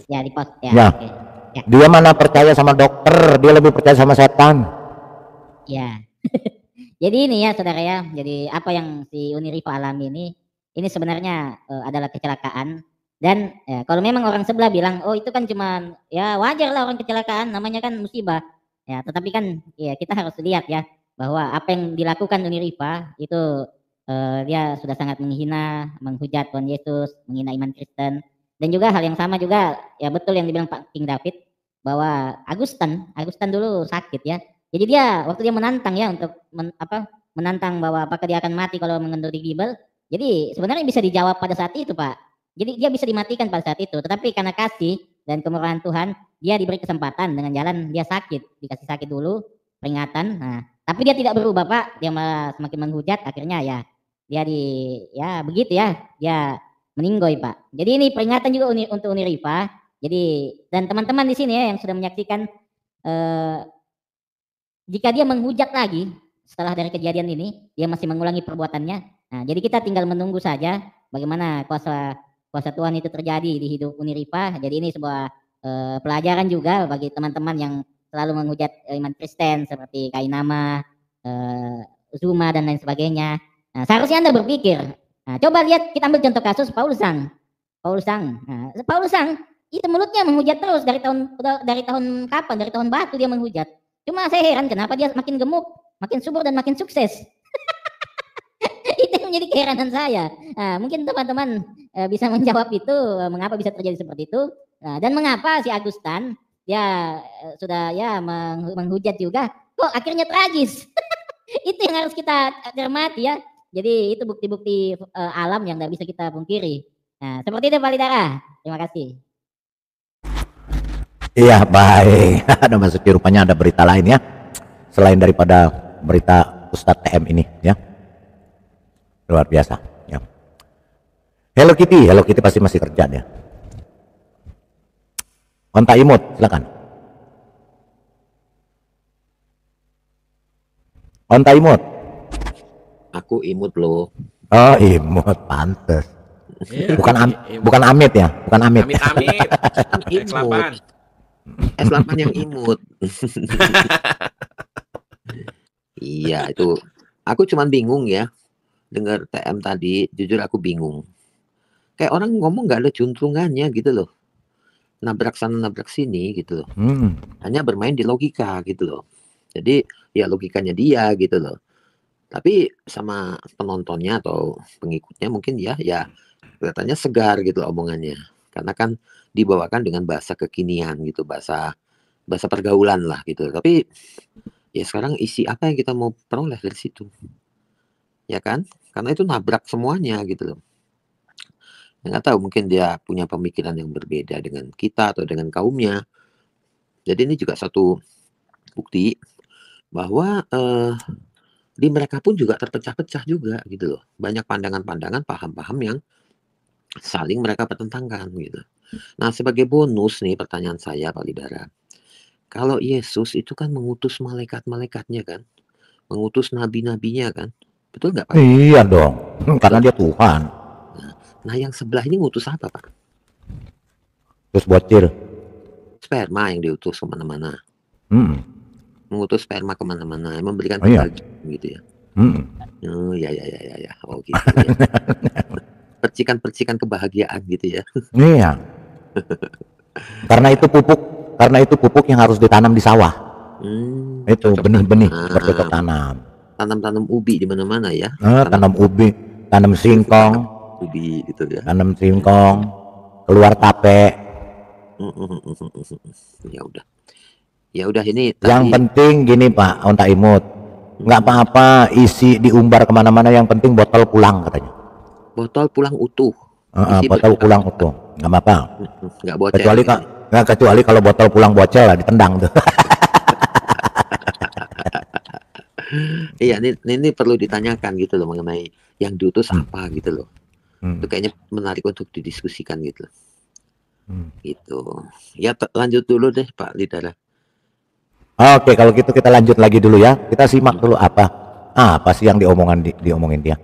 Speaker 6: ya di pause ya.
Speaker 1: Ya.
Speaker 6: Oke.
Speaker 1: Dia mana percaya sama dokter? Dia lebih percaya sama setan.
Speaker 6: Ya. Jadi ini ya saudara ya. Jadi apa yang si Uni Rifa alami ini sebenarnya adalah kecelakaan. Dan kalau memang orang sebelah bilang, oh itu kan cuman ya wajar lah orang kecelakaan, namanya kan musibah. Ya, tetapi kan ya kita harus lihat ya bahwa apa yang dilakukan Uni Rifa itu dia sudah sangat menghina, menghujat Tuhan Yesus, menghina iman Kristen. Dan juga hal yang sama juga ya betul yang dibilang Pak King David bahwa Agustan dulu sakit ya. Jadi dia waktu dia menantang ya untuk menantang bahwa apakah dia akan mati kalau mengenduri Bible. Jadi sebenarnya bisa dijawab pada saat itu Pak. Jadi dia bisa dimatikan pada saat itu. Tetapi karena kasih dan kemurahan Tuhan, dia diberi kesempatan dengan jalan dia sakit, dikasih sakit dulu, peringatan. Nah, tapi dia tidak berubah Pak. Dia malah semakin menghujat. Akhirnya ya dia begitu ya. Dia meninggoy Pak. Jadi ini peringatan juga untuk Uni Rifa. Jadi dan teman-teman di sini ya yang sudah menyaksikan jika dia menghujat lagi setelah dari kejadian ini dia masih mengulangi perbuatannya. Nah, jadi kita tinggal menunggu saja bagaimana kuasa Tuhan itu terjadi di hidup Uni Rifa. Jadi ini sebuah pelajaran juga bagi teman-teman yang selalu menghujat iman Kristen seperti Kainama, Zuma dan lain sebagainya. Nah, seharusnya Anda berpikir. Nah, coba lihat kita ambil contoh kasus Paulus Sang. Nah, Paulus Sang itu mulutnya menghujat terus dari tahun kapan? Dari tahun batu dia menghujat. Cuma saya heran kenapa dia makin gemuk, makin subur dan makin sukses. Itu yang menjadi keheranan saya. Nah, mungkin teman-teman bisa menjawab itu mengapa bisa terjadi seperti itu. Nah, dan mengapa si Agustan dia sudah ya menghujat juga kok akhirnya tragis. Itu yang harus kita cermati ya. Jadi itu bukti-bukti alam yang tidak bisa kita pungkiri. Nah, seperti itu Pak Lidara. Terima kasih.
Speaker 1: Iya, baik. Ada Masuki, rupanya ada berita lain ya. Selain daripada berita Ustadz TM ini ya. Luar biasa ya. Hello Kitty pasti masih kerja ya. Onta Imut, silakan. Onta Imut.
Speaker 10: Aku imut loh.
Speaker 1: Oh, Imut, pantes. Bukan Amit ya, bukan Amit.
Speaker 5: Amit.
Speaker 10: Imut. S8 yang imut. Iya, itu. Aku cuman bingung ya. Dengar TM tadi, jujur aku bingung. Kayak orang ngomong nggak ada juntrungannya gitu loh. Nabrak sana, nabrak sini gitu loh. Hanya bermain di logika gitu loh. Jadi ya logikanya dia gitu loh. Tapi sama penontonnya atau pengikutnya mungkin ya kelihatannya segar gitu omongannya. Karena kan dibawakan dengan bahasa kekinian gitu, bahasa pergaulan lah gitu. Tapi ya sekarang isi apa yang kita mau peroleh dari situ? Ya kan? Karena itu nabrak semuanya gitu loh. Nggak tahu, mungkin dia punya pemikiran yang berbeda dengan kita atau dengan kaumnya. Jadi ini juga satu bukti bahwa di mereka pun juga terpecah-pecah juga gitu loh. Banyak pandangan-pandangan, paham-paham yang saling mereka pertentangkan gitu. Nah, sebagai bonus nih pertanyaan saya Pak Lidara. Kalau Yesus itu kan mengutus malaikat-malaikatnya kan? Mengutus nabi-nabinya kan? Betul nggak Pak?
Speaker 1: Iya dong, karena dia Tuhan.
Speaker 10: Nah, yang sebelah ini ngutus apa Pak?
Speaker 1: Terus bocil.
Speaker 10: Sperma yang diutus kemana-mana. Mengutus sperma kemana-mana, memberikan kebahagiaan gitu ya. Oh ya. Oh gitu ya. Percikan-percikan kebahagiaan gitu ya.
Speaker 1: Iya. Karena itu pupuk yang harus ditanam di sawah. Itu benih-benih bercocok tanam.
Speaker 10: Tanam ubi di mana-mana ya.
Speaker 1: Tanam ubi, tanam singkong,
Speaker 10: ubi gitu ya.
Speaker 1: Tanam singkong, keluar tape.
Speaker 10: Ya udah ini.
Speaker 1: Yang penting gini Pak Onta Imut, nggak apa-apa isi diumbar kemana-mana, yang penting botol pulang katanya.
Speaker 10: Botol pulang utuh.
Speaker 1: Botol pulang utuh, nggak apa-apa.
Speaker 10: Nggak bocor.
Speaker 1: Kecuali kalau botol pulang bocor lah ditendang tuh.
Speaker 10: Iya, ini perlu ditanyakan gitu loh mengenai yang diutus apa gitu loh. Itu kayaknya menarik untuk didiskusikan gitu. Gitu. Ya lanjut dulu deh Pak Lidara.
Speaker 1: Oke, kalau gitu kita lanjut lagi dulu ya. Kita simak dulu apa sih yang diomongin dia.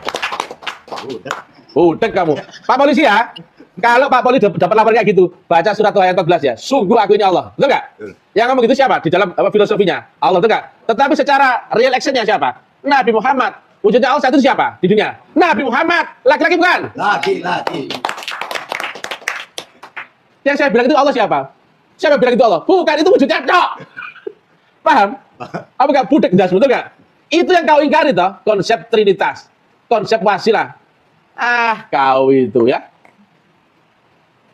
Speaker 2: Udah kamu. Pak Polisi ya. Kalau Pak Polisi dapat laporan kayak gitu, baca surat ayat 14 ya. Sungguh aku ini Allah. Betul nggak? Yang ngomong gitu siapa? Di dalam filosofinya. Allah, betul nggak? Tetapi secara real actionnya siapa? Nabi Muhammad. Wujudnya Allah satu siapa di dunia? Nabi Muhammad. Laki-laki bukan?
Speaker 8: Laki-laki.
Speaker 2: Yang saya bilang itu Allah siapa? Siapa bilang itu Allah? Bukan, itu wujudnya Cok. Paham? Apa nggak budek das, betul nggak? Itu yang kau ingkari toh, konsep trinitas, konsep wasilah. Kau itu ya.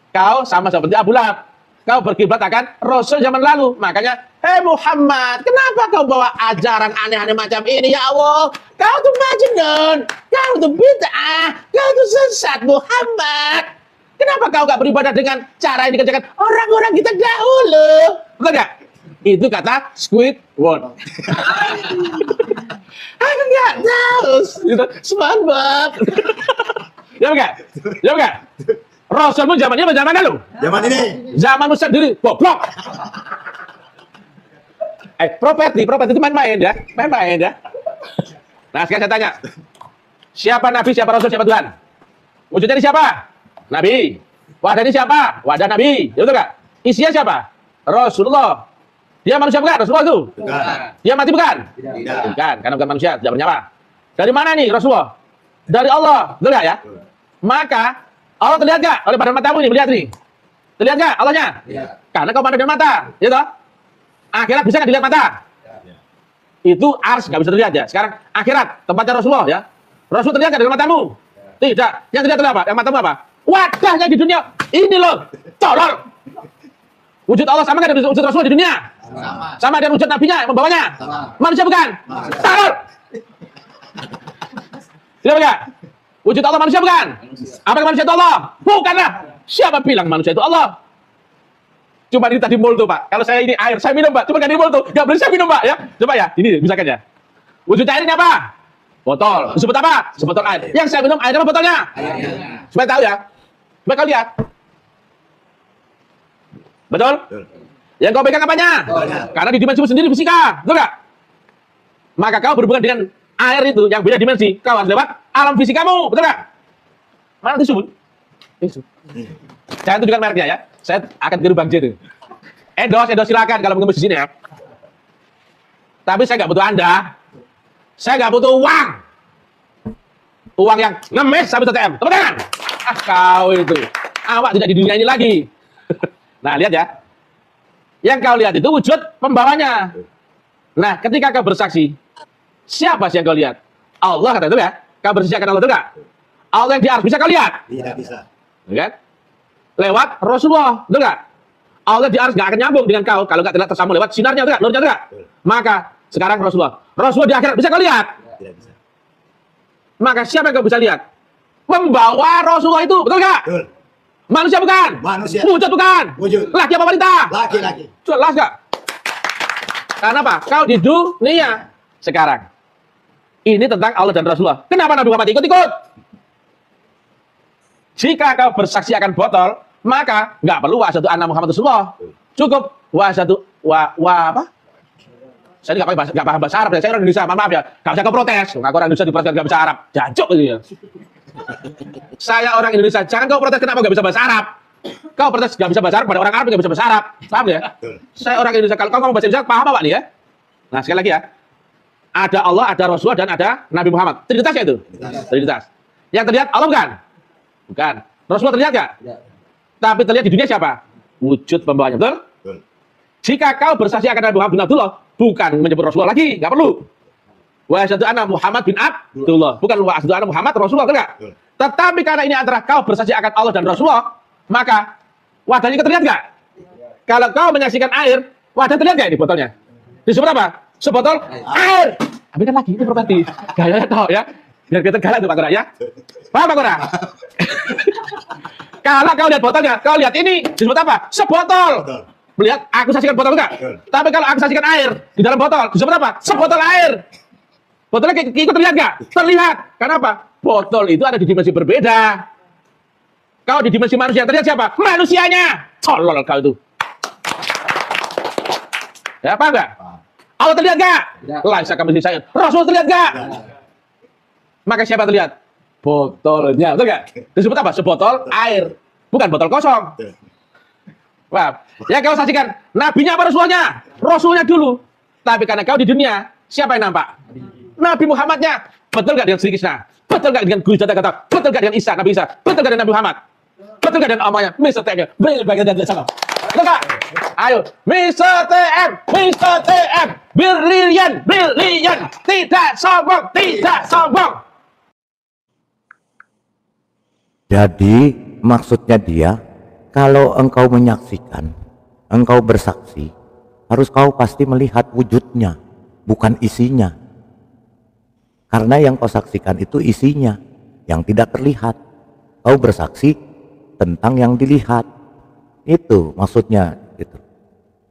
Speaker 2: Kau sama seperti Abu Lahab. Kau berkiblat akan Rasul zaman lalu. Makanya, hei Muhammad, kenapa kau bawa ajaran aneh-aneh macam ini ya Allah? Kau tuh majnun, kau tuh bid'ah, kau tuh sesat Muhammad. Kenapa kau gak beribadah dengan cara yang dikerjakan orang-orang kita dahulu? Betul gak? Itu kata Squidward. Aku gak tahu. SpongeBob. Ya enggak? Ya enggak? Rasulmu zamannya apa zaman lalu?
Speaker 8: Zaman ini.
Speaker 2: Zaman Musa sendiri, goblok. Properti itu main-main ya. Main-main ya. Nah, sekarang saya tanya. Siapa Nabi, siapa Rasul, siapa Tuhan? Wujudnya ini siapa? Nabi. Wadahnya siapa? Wadah Nabi. Ya betul gak? Isinya siapa? Rasulullah. Dia manusia bukan? Rasulullah itu?
Speaker 8: Bukan.
Speaker 2: Dia mati bukan?
Speaker 8: Tidak.
Speaker 2: Bukan, karena bukan manusia, tidak bernyawa. Dari mana nih Rasulullah? Dari Allah. Betul gak ya? Maka Allah terlihat gak oleh badan matamu ini? Melihat nih. Terlihat gak Allahnya?
Speaker 8: Iya.
Speaker 2: Karena kau pandang dengan mata. Ya toh? Akhirat bisa gak dilihat mata? Ya. Itu ars gak bisa terlihat ya. Sekarang akhirat, tempatnya Rasulullah ya. Rasul terlihat gak dengan matamu? Tidak. Yang terlihat adalah apa? Yang matamu apa? Wadahnya di dunia. Ini loh. Tolol. Wujud Allah sama gak dengan wujud Rasulullah di dunia? Sama dengan wujud nabinya yang membawanya? Manusia bukan? Tolol. Tidak bukan? Wujud Allah manusia bukan? Apakah manusia itu Allah? Bukanlah. Siapa bilang manusia itu Allah? Cuma ini tadi mall tuh, Pak. Kalau saya ini air, saya minum, Pak. Cuma nggak di mall tuh. Nggak boleh saya minum, Pak. Ya, coba ya. Ini misalkan ya. Wujud airnya apa? Botol. Disebut apa? Sebotol air. Yang saya minum air apa botolnya? Airnya. Supaya tahu ya. Supaya kau lihat. Betul? Yang kau pegang apanya? Karena di dimensi sendiri fisika. Betul nggak? Maka kau berhubungan dengan air itu yang beda dimensi. Kau harus lewat alam fisikamu. Betul nggak? Mana tisu, Bun? Tisu. Jangan tunjukkan mereknya ya. Saya akan tiru Bang J itu. Endos silakan kalau mengemis di sini ya. Tapi saya nggak butuh Anda. Saya nggak butuh uang. Uang yang ngemis sampai TTM. Tepuk tangan. Ah, kau itu. Awak tidak di dunia ini lagi. Nah, lihat ya. Yang kau lihat itu wujud pembawanya. Nah, ketika kau bersaksi, siapa sih yang kau lihat? Allah kata itu ya. Kau bersaksi akan Allah itu enggak? Allah yang di arsy bisa kau lihat?
Speaker 8: Tidak bisa.
Speaker 2: Kan? Lewat Rasulullah, betul nggak? Allah di arsy nggak akan nyambung dengan kau kalau nggak tersambung lewat sinarnya, betul nggak? Nurnya, betul nggak? Maka sekarang Rasulullah di akhirat bisa kau lihat?
Speaker 8: Tidak bisa.
Speaker 2: Maka siapa yang kau bisa lihat? Membawa Rasulullah itu, betul nggak?
Speaker 8: Betul.
Speaker 2: Manusia bukan?
Speaker 8: Manusia.
Speaker 2: Wujud bukan?
Speaker 8: Wujud.
Speaker 2: Laki apa wanita?
Speaker 8: Laki-laki.
Speaker 2: Jelas nggak? Karena apa? Kau di dunia sekarang. Ini tentang Allah dan Rasulullah. Kenapa Nabi Muhammad ikut-ikut? Jika kau bersaksi akan botol, maka nggak perlu wa asyhadu anna Muhammad Rasulullah. Cukup wa asyhadu wa apa? Saya nggak paham bahasa Arab. Saya orang Indonesia, maaf ya. Nggak bisa kau protes. Nggak orang Indonesia diprotes nggak bisa Arab. Jancuk gitu ya. Saya orang Indonesia. Jangan kau protes kenapa nggak bisa bahasa Arab. Kau protes nggak bisa bahasa Arab pada orang Arab nggak bisa bahasa Arab. Paham ya? Saya orang Indonesia. Kalau kau ngomong bahasa Indonesia, paham apa nih ya? Nah sekali lagi ya. Ada Allah, ada Rasulullah, dan ada Nabi Muhammad. Trinitas ya itu? Trinitas. Yang terlihat Allah bukan? Bukan. Rasulullah terlihat nggak? Tapi terlihat di dunia siapa? Wujud pembawanya, betul?
Speaker 8: Betul.
Speaker 2: Jika kau bersaksi akan Nabi Muhammad bin Abdullah, bukan menyebut Rasulullah lagi, nggak perlu. Wa asyhadu anna Muhammad bin Abdullah, bukan wa asyhadu anna Muhammad Rasulullah, betul nggak? Tetapi karena ini antara kau bersaksi akan Allah dan Rasulullah, maka wadahnya terlihat nggak? Kalau kau menyaksikan air, wadah terlihat nggak ini botolnya? Disebut apa? Sebotol air. Tapi kan lagi itu properti. Gayanya tahu ya. Biar kita galak tuh Pak Gora ya. Paham Pak Gora? Kalau kau lihat botolnya, kau lihat ini disebut apa? Sebotol. Melihat aku saksikan botol enggak? Tapi kalau aku saksikan air di dalam botol, disebut apa? Sebotol air. Botolnya ikut terlihat nggak? Terlihat. Karena apa? Botol itu ada di dimensi berbeda. Kau di dimensi manusia, terlihat siapa? Manusianya. Tolol kau itu. Ya apa enggak? Allah terlihat nggak? Laisa kamitslihi syai'un. Rasul terlihat nggak? Maka siapa terlihat? Botolnya, betul nggak? Disebut apa? Sebotol air, bukan botol kosong. Wah, ya kau saksikan nabinya apa Rasulnya? Rasulnya dulu. Tapi karena kau di dunia, siapa yang nampak? Nabi Muhammadnya. Betul nggak dengan Sri Krishna? Betul nggak dengan Guru Jata Kata? Betul nggak dengan Isa, Nabi Isa? Betul nggak dengan Nabi Muhammad? Betul nggak dengan omanya? Mr. TM, berbagai dan sama. Betul nggak? Ayo, Mr. TM, brilian, tidak sombong, tidak sombong.
Speaker 1: Jadi maksudnya dia, kalau engkau menyaksikan, engkau bersaksi, harus kau pasti melihat wujudnya, bukan isinya. Karena yang kau saksikan itu isinya, yang tidak terlihat. Kau bersaksi tentang yang dilihat. Itu maksudnya, itu.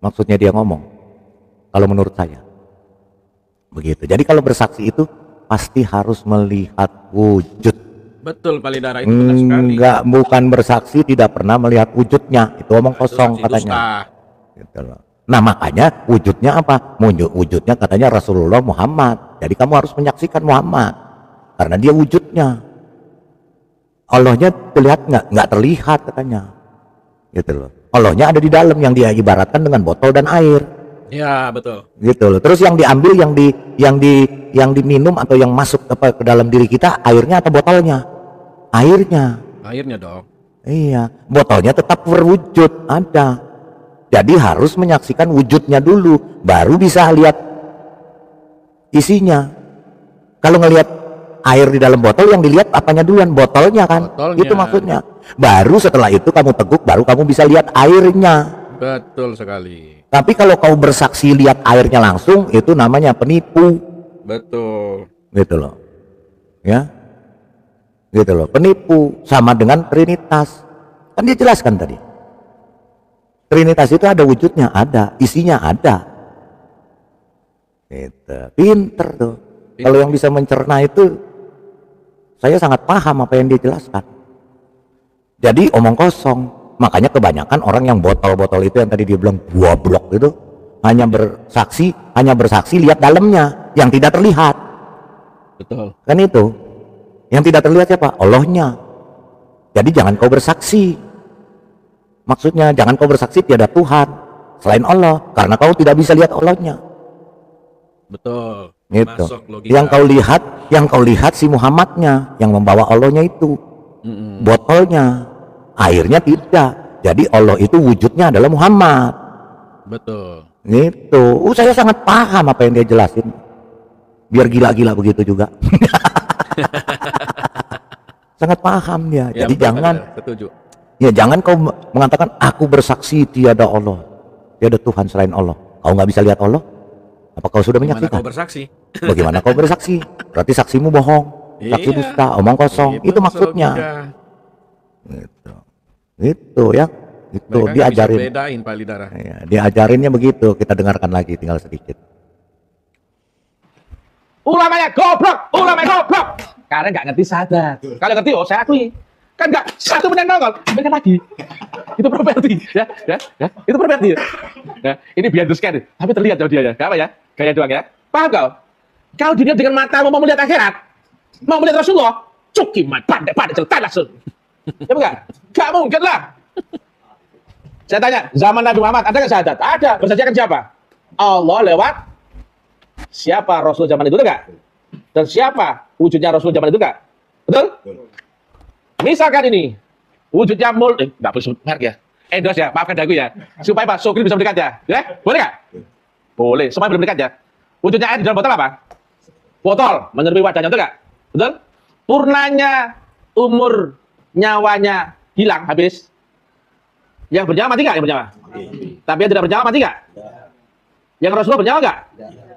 Speaker 1: Maksudnya dia ngomong. Kalau menurut saya. Begitu. Jadi kalau bersaksi itu pasti harus melihat wujud.
Speaker 5: Betul, Pak Lidara, itu benar sekali.
Speaker 1: Enggak, bukan bersaksi tidak pernah melihat wujudnya. Itu omong kosong katanya. Gitu loh. Nah makanya wujudnya apa? Wujudnya katanya Rasulullah Muhammad. Jadi kamu harus menyaksikan Muhammad. Karena dia wujudnya. Allahnya terlihat nggak? Nggak terlihat katanya. Gitu loh. Allahnya ada di dalam yang dia ibaratkan dengan botol dan air.
Speaker 5: Ya betul.
Speaker 1: Gitu loh. Terus yang diambil, yang diminum atau yang masuk ke dalam diri kita, airnya atau botolnya? Airnya.
Speaker 5: Airnya dong.
Speaker 1: Iya. Botolnya tetap berwujud ada. Jadi harus menyaksikan wujudnya dulu, baru bisa lihat isinya. Kalau ngelihat air di dalam botol, yang dilihat apanya duluan? Botolnya kan? Botolnya. Itu maksudnya. Baru setelah itu kamu teguk, baru kamu bisa lihat airnya.
Speaker 5: Betul sekali.
Speaker 1: Tapi kalau kau bersaksi lihat airnya langsung, itu namanya penipu.
Speaker 5: Betul.
Speaker 1: Gitu loh. Ya. Gitu loh. Penipu sama dengan Trinitas. Kan dia jelaskan tadi. Trinitas itu ada wujudnya, ada, isinya ada. Gitu. Pinter tuh. Kalau yang bisa mencerna itu, saya sangat paham apa yang dia jelaskan. Jadi omong kosong. Makanya kebanyakan orang yang botol-botol itu yang tadi dia bilang blok itu hanya bersaksi lihat dalamnya yang tidak terlihat.
Speaker 5: Betul.
Speaker 1: Kan itu. Yang tidak terlihat siapa? Allahnya. Jadi jangan kau bersaksi. Maksudnya jangan kau bersaksi tiada Tuhan selain Allah, karena kau tidak bisa lihat Allahnya.
Speaker 5: Betul.
Speaker 1: Gitu.
Speaker 5: Masuk logika.
Speaker 1: Yang kau lihat si Muhammadnya yang membawa Allahnya itu. Botolnya, airnya tidak. Jadi Allah itu wujudnya adalah Muhammad.
Speaker 5: Betul.
Speaker 1: Gitu. Saya sangat paham apa yang dia jelasin. Biar gila-gila begitu juga. Sangat paham dia.
Speaker 5: Ya,
Speaker 1: jadi
Speaker 5: betul,
Speaker 1: jangan.
Speaker 5: Setuju.
Speaker 1: Ya jangan kau mengatakan aku bersaksi tiada Allah, tiada Tuhan selain Allah. Kau nggak bisa lihat Allah? Apa kau sudah menyaksikan?
Speaker 5: Bagaimana kau bersaksi?
Speaker 1: Bagaimana kau bersaksi? Berarti saksimu bohong, saksi
Speaker 5: Iya.
Speaker 1: dusta, omong kosong. Itu maksudnya. Gitu. Itu ya. Itu
Speaker 5: Mereka nggak
Speaker 1: diajarin.
Speaker 5: bisa bedain Pak Lidara.
Speaker 1: Ya, diajarinnya begitu. Kita dengarkan lagi, tinggal sedikit.
Speaker 2: Ulamanya goblok. Karena nggak ngerti syahadat. Kalau ngerti, oh saya akui. Kan nggak satu menang nongol, bener lagi. Itu properti, ya. Itu properti. Ya, ini behind the scan, tapi terlihat sama dia ya. Gak apa ya? Gaya doang ya. Paham kau? Kau dilihat dengan mata mau melihat akhirat, mau melihat Rasulullah, cukimat, pandai celutan langsung. Ya bukan? Gak mungkin lah. Saya tanya, zaman Nabi Muhammad ada nggak syahadat? Ada. Bersaksikan siapa? Allah lewat siapa Rasul zaman itu enggak? Dan siapa wujudnya Rasul zaman itu enggak? Betul? Misalkan ini wujudnya nggak boleh sebut merek ya. Endorse ya, maafkan dagu ya. Supaya Pak Sukri bisa mendekat ya. Ya, boleh nggak? Boleh, semua belum dekat ya. Wujudnya air di dalam botol apa? Botol, menyerupai wadahnya, betul nggak? Betul? Purnanya umur nyawanya hilang, habis. Yang bernyawa mati nggak? Yang bernyawa? Tapi yang tidak bernyawa mati nggak? Yang Rasulullah bernyawa nggak?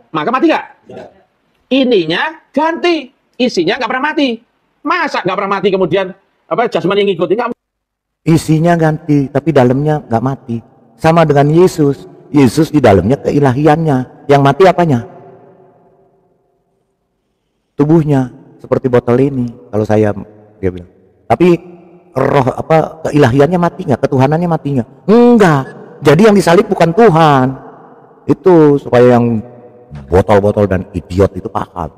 Speaker 2: Maka mati nggak? Ininya ganti, isinya nggak pernah mati. Masa nggak pernah mati kemudian apa jasmani yang ngikutin?
Speaker 1: Isinya ganti, tapi dalamnya nggak mati. Sama dengan Yesus. Yesus di dalamnya keilahiannya. Yang mati apanya? Tubuhnya. Seperti botol ini. Kalau saya, dia bilang. Tapi roh apa keilahiannya mati nggak? Ketuhanannya mati nggak? Enggak. Jadi yang disalib bukan Tuhan. Itu supaya yang botol-botol dan idiot itu paham.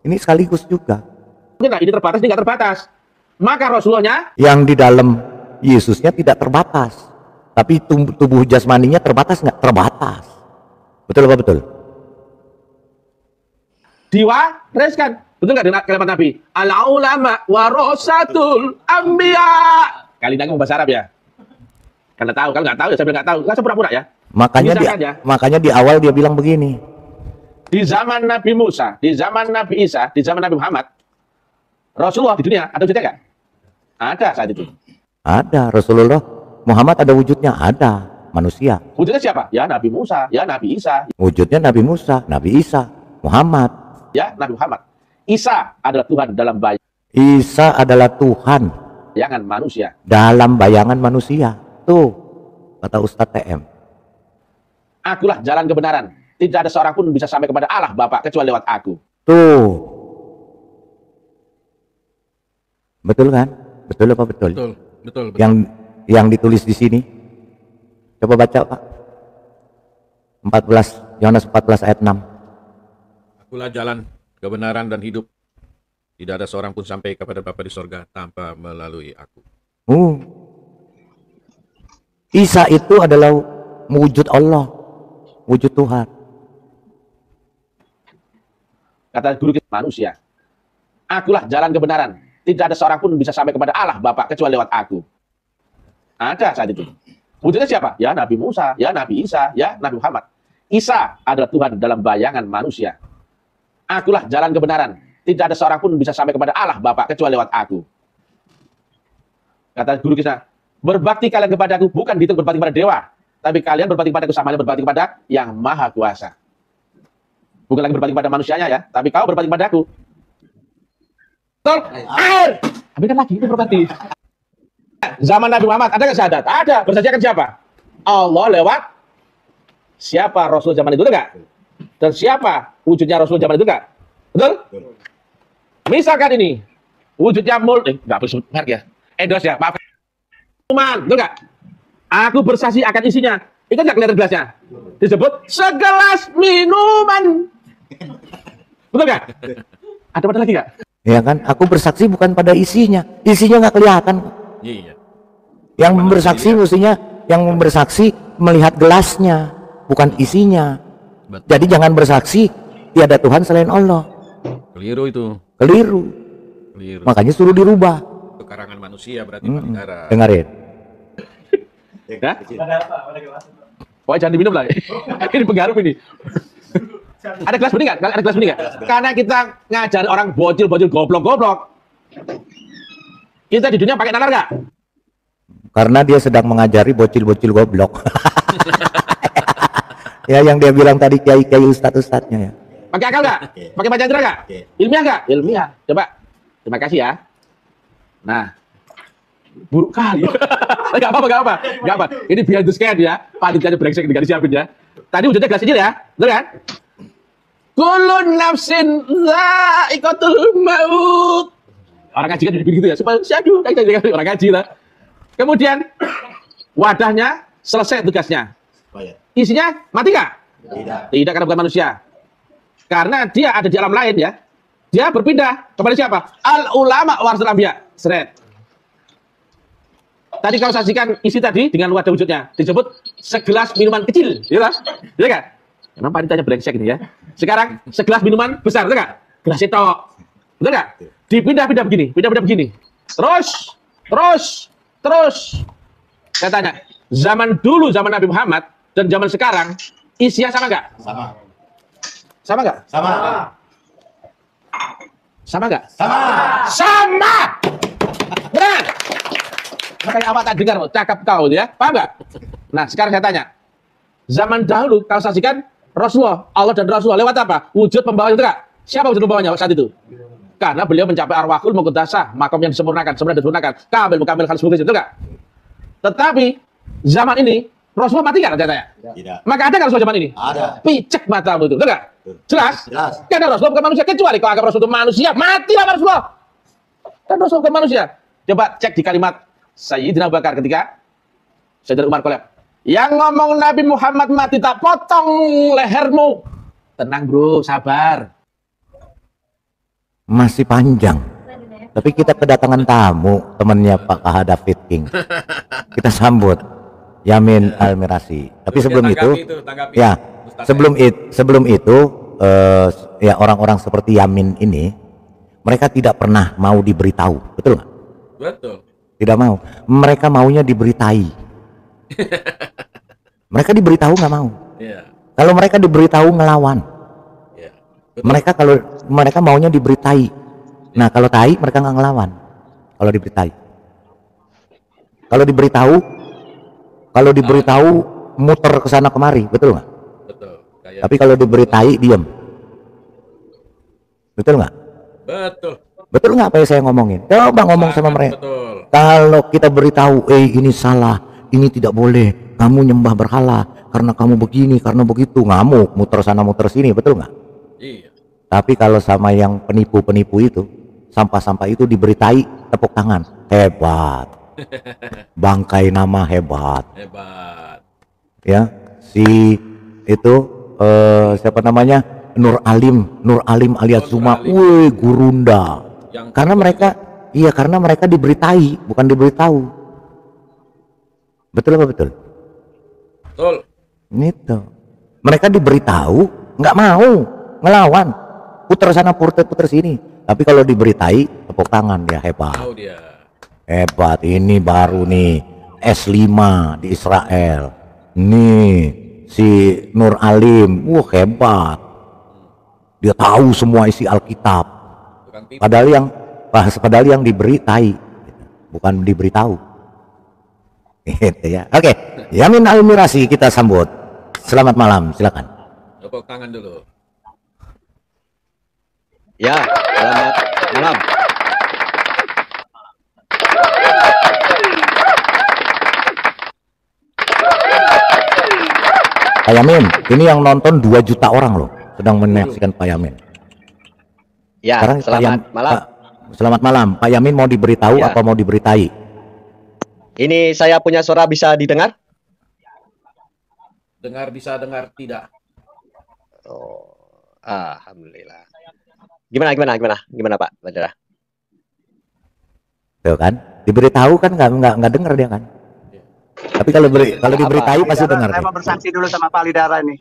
Speaker 1: Ini sekaligus juga.
Speaker 2: Nah, ini terbatas, ini nggak terbatas. Maka Rasulullahnya
Speaker 1: yang di dalam Yesusnya tidak terbatas, tapi tubuh jasmaninya terbatas nggak? Terbatas. Betul apa betul?
Speaker 2: diwariskan. Betul nggak dengan kalimat Nabi? Al ulama warasatul anbiya. Kali ini ngomong bahasa Arab ya. Karena tahu, kalau nggak tahu ya saya bilang nggak tahu. Nggak sepura-pura ya.
Speaker 1: Makanya di awal dia bilang begini.
Speaker 2: Di zaman Nabi Musa, di zaman Nabi Isa, di zaman Nabi Muhammad, Rasulullah di dunia ada wujudnya nggak? Ada saat itu.
Speaker 1: Ada Rasulullah Muhammad ada wujudnya, ada manusia.
Speaker 2: Wujudnya siapa? Ya Nabi Musa, ya Nabi Isa.
Speaker 1: Wujudnya Nabi Musa, Nabi Isa, Muhammad.
Speaker 2: Ya Nabi Muhammad. Isa adalah Tuhan dalam
Speaker 1: Isa adalah Tuhan
Speaker 2: bayangan manusia.
Speaker 1: Dalam bayangan manusia. Tuh kata Ustadz TM.
Speaker 2: Akulah jalan kebenaran. Tidak ada seorang pun bisa sampai kepada Allah Bapa kecuali lewat aku.
Speaker 1: Tuh. Betul kan? Betul apa betul?
Speaker 5: Betul.
Speaker 1: Yang ditulis di sini. Coba baca, Pak. 14 Yohanes 14 ayat 6.
Speaker 5: Akulah jalan, kebenaran dan hidup. Tidak ada seorang pun sampai kepada Bapa di sorga tanpa melalui aku.
Speaker 1: Isa itu adalah wujud Allah, wujud Tuhan.
Speaker 2: Kata guru kita manusia. Akulah jalan kebenaran. Tidak ada seorang pun bisa sampai kepada Allah Bapa kecuali lewat aku. Ada saat itu. Wujudnya siapa? Ya Nabi Musa, ya Nabi Isa, ya Nabi Muhammad. Isa adalah Tuhan dalam bayangan manusia. Akulah jalan kebenaran. Tidak ada seorang pun bisa sampai kepada Allah Bapa kecuali lewat aku. Kata guru kita, berbakti kalian kepadaku bukan dihitung berbakti kepada dewa, tapi kalian berbakti kepadaku sama halnya berbakti kepada Yang Maha Kuasa. Bukan lagi berbakti kepada manusianya ya, tapi kau berbakti kepadaku. Betul? Air. Ambilkan lagi itu berbakti. Zaman Nabi Muhammad ada nggak syahadat? Ada. Bersaksikan siapa? Allah lewat siapa Rasul zaman itu, enggak? Dan siapa wujudnya Rasul zaman itu, enggak? Betul? Misalkan ini wujudnya enggak boleh sebut merek ya. Endos ya, maaf. Minuman, betul enggak? Aku bersaksi akan isinya. Ingat enggak kelihatan gelasnya? Disebut segelas minuman. Betul enggak? Ada lagi enggak?
Speaker 1: Ya kan? Aku bersaksi bukan pada isinya. Isinya nggak kelihatan.
Speaker 5: Iya.
Speaker 1: Yang bersaksi mestinya yang bersaksi melihat gelasnya, bukan isinya.
Speaker 5: Betul.
Speaker 1: Jadi jangan bersaksi tiada Tuhan selain Allah.
Speaker 5: Keliru itu.
Speaker 1: Keliru.
Speaker 5: Keliru.
Speaker 1: Makanya suruh dirubah.
Speaker 5: Itu karangan manusia berarti Pak Negara.
Speaker 1: Dengarin.
Speaker 2: Ya? Pokoknya jangan diminum lah. Ini penggaruk ini. Ada kelas bening nggak? Ada kelas bening nggak? Karena kita ngajar orang bocil-bocil goblok-goblok. Kita di dunia pakai nalar nggak?
Speaker 1: Karena dia sedang mengajari bocil-bocil goblok. Ya yang dia bilang tadi kiai-kiai ustadz-ustadznya ya.
Speaker 2: Pakai akal nggak? Pakai pancandra nggak? Ilmiah nggak? Ilmiah. Coba. Terima kasih ya. Nah, buruk kali. Nggak apa-apa. Ini behind the scan ya. Panitianya brengsek nggak disiapin ya. Tadi wujudnya gelas kecil ya, betul kan? Kulun nafsin za'iqatul maut. Orang ngaji kan begitu ya, supaya syadu, orang ngaji lah. Kemudian wadahnya selesai tugasnya. Isinya mati nggak? Tidak, karena bukan manusia. Karena dia ada di alam lain ya. Dia berpindah kepada siapa? Al ulama warasatul anbiya. Seret. Tadi kau saksikan isi tadi dengan wadah wujudnya. Disebut segelas minuman kecil. Iya kan? Memang panitanya brengsek ini ya. Sekarang segelas minuman besar, betul nggak? Gelas itu, betul nggak? Dipindah-pindah begini. Terus. Saya tanya, zaman dulu, zaman Nabi Muhammad dan zaman sekarang, isinya sama nggak? Sama nggak? Sama nggak? Sama. Benar. Makanya awak tak dengar, cakap kau ya, paham nggak? Nah, sekarang saya tanya, zaman dahulu kau saksikan Rasulullah, Allah dan Rasulullah lewat apa? Wujud pembawanya, betul nggak? Siapa wujud pembawanya saat itu? Karena beliau mencapai arwahul muqaddasah, makom yang disempurnakan, kamil mukamil khalis mukhlis, betul nggak? Tetapi zaman ini Rasulullah mati nggak? Saya tanya.
Speaker 11: Tidak.
Speaker 2: Maka ada nggak Rasulullah zaman ini?
Speaker 11: Ada.
Speaker 2: Picek matamu itu, betul nggak? Jelas?
Speaker 11: Jelas.
Speaker 2: Karena Rasulullah bukan manusia, kecuali kalau anggap Rasul itu manusia, matilah Rasulullah. Kan Rasul bukan manusia. Coba cek di kalimat Sayyidina Abu Bakar ketika Sayyidina Umar kolab. Yang ngomong Nabi Muhammad mati tak potong lehermu. Tenang bro, sabar.
Speaker 1: Masih panjang. Tapi kita kedatangan tamu, temannya Pak KH David King. Kita sambut Yamin Al-Mirasi. Tapi sebelum itu, ya sebelum itu ya orang-orang seperti Yamin ini, mereka tidak pernah mau diberitahu, betul nggak?
Speaker 5: Betul.
Speaker 1: Tidak mau. Mereka maunya diberitai. Mereka diberitahu nggak mau.
Speaker 5: Yeah.
Speaker 1: Kalau mereka diberitahu ngelawan.
Speaker 5: Yeah.
Speaker 1: Mereka maunya diberitai. Nah kalau tai mereka nggak ngelawan. Kalau diberitai. Kalau diberitahu muter ke sana kemari, betul nggak?
Speaker 5: Betul.
Speaker 1: Tapi kalau diberitai diam. Betul nggak?
Speaker 5: Betul.
Speaker 1: Betul nggak apa yang saya ngomongin? Coba ngomong sama mereka.
Speaker 5: Betul.
Speaker 1: Kalau kita beritahu, ini salah, ini tidak boleh, kamu nyembah berhala karena kamu begini, karena begitu, ngamuk, muter sana muter sini, betul nggak?
Speaker 5: Iya.
Speaker 1: Tapi kalau sama yang penipu-penipu itu, sampah-sampah itu diberitai, tepuk tangan, hebat. Bangkai nama hebat.
Speaker 5: Hebat.
Speaker 1: Ya, si itu siapa namanya? Nur Alim alias Zuma, wih gurunda. Karena mereka diberitai, bukan diberitahu. Betul apa betul?
Speaker 5: Betul.
Speaker 1: Gitu. Mereka diberitahu, nggak mau ngelawan, puter sana puter sini. Tapi kalau diberitai, tepuk tangan, dia hebat.
Speaker 5: Tahu dia.
Speaker 1: Hebat, ini baru nih S5 di Israel. Nih si Nur Alim, hebat. Dia tahu semua isi Alkitab. Padahal yang diberitai, bukan diberitahu. Gitu ya. Oke, Yamin Al-Mirasi kita sambut. Selamat malam, silakan.
Speaker 5: Tepuk tangan dulu.
Speaker 11: Ya, selamat malam.
Speaker 1: Pak Yamin, ini yang nonton 2 juta orang loh, sedang menyaksikan Pak Yamin.
Speaker 11: Ya,
Speaker 1: Sekarang
Speaker 11: selamat malam.
Speaker 1: Selamat malam. Pak Yamin mau diberitahu
Speaker 11: Ya.
Speaker 1: apa mau diberitai?
Speaker 11: Ini saya punya suara bisa didengar?
Speaker 5: Dengar bisa, dengar tidak.
Speaker 11: Oh, alhamdulillah. Gimana Pak Badara?
Speaker 1: Tuh kan, diberitahu kan nggak dengar dia kan. Tapi kalau diberitahu pasti dengar.
Speaker 12: Saya mau bersaksi dulu sama Pak Lidara nih.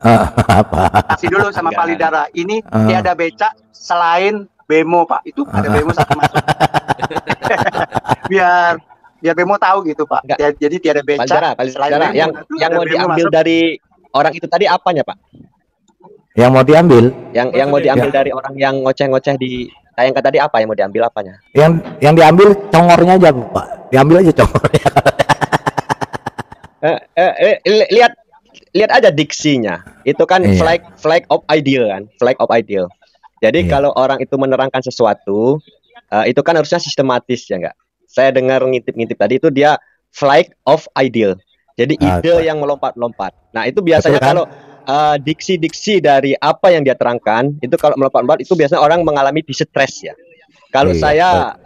Speaker 1: Apa?
Speaker 12: Saksi dulu sama Pak Lidara. Ini tiada becak selain bemo Pak. Itu ada bemo satu masuk. biar bemo tahu gitu Pak. Jadi tiada becak.
Speaker 11: Pak Lidara, yang mau diambil dari orang itu tadi apanya Pak?
Speaker 1: Yang mau diambil?
Speaker 11: Yang mau diambil dari orang yang ngoceh-ngoceh di tayangkan tadi apa yang mau diambil apanya?
Speaker 1: Yang diambil congornya aja Pak. Diambil aja congornya.
Speaker 11: Lihat aja diksinya. Itu kan flag of ideal kan, flag of ideal. Jadi kalau orang itu menerangkan sesuatu, itu kan harusnya sistematis ya enggak? Saya dengar ngintip-ngintip tadi itu dia flag of ideal. Jadi ide yang melompat-lompat. Nah, itu biasanya kalau diksi-diksi dari apa yang dia terangkan, itu kalau melompat-lompat itu biasanya orang mengalami distress ya. Kalau saya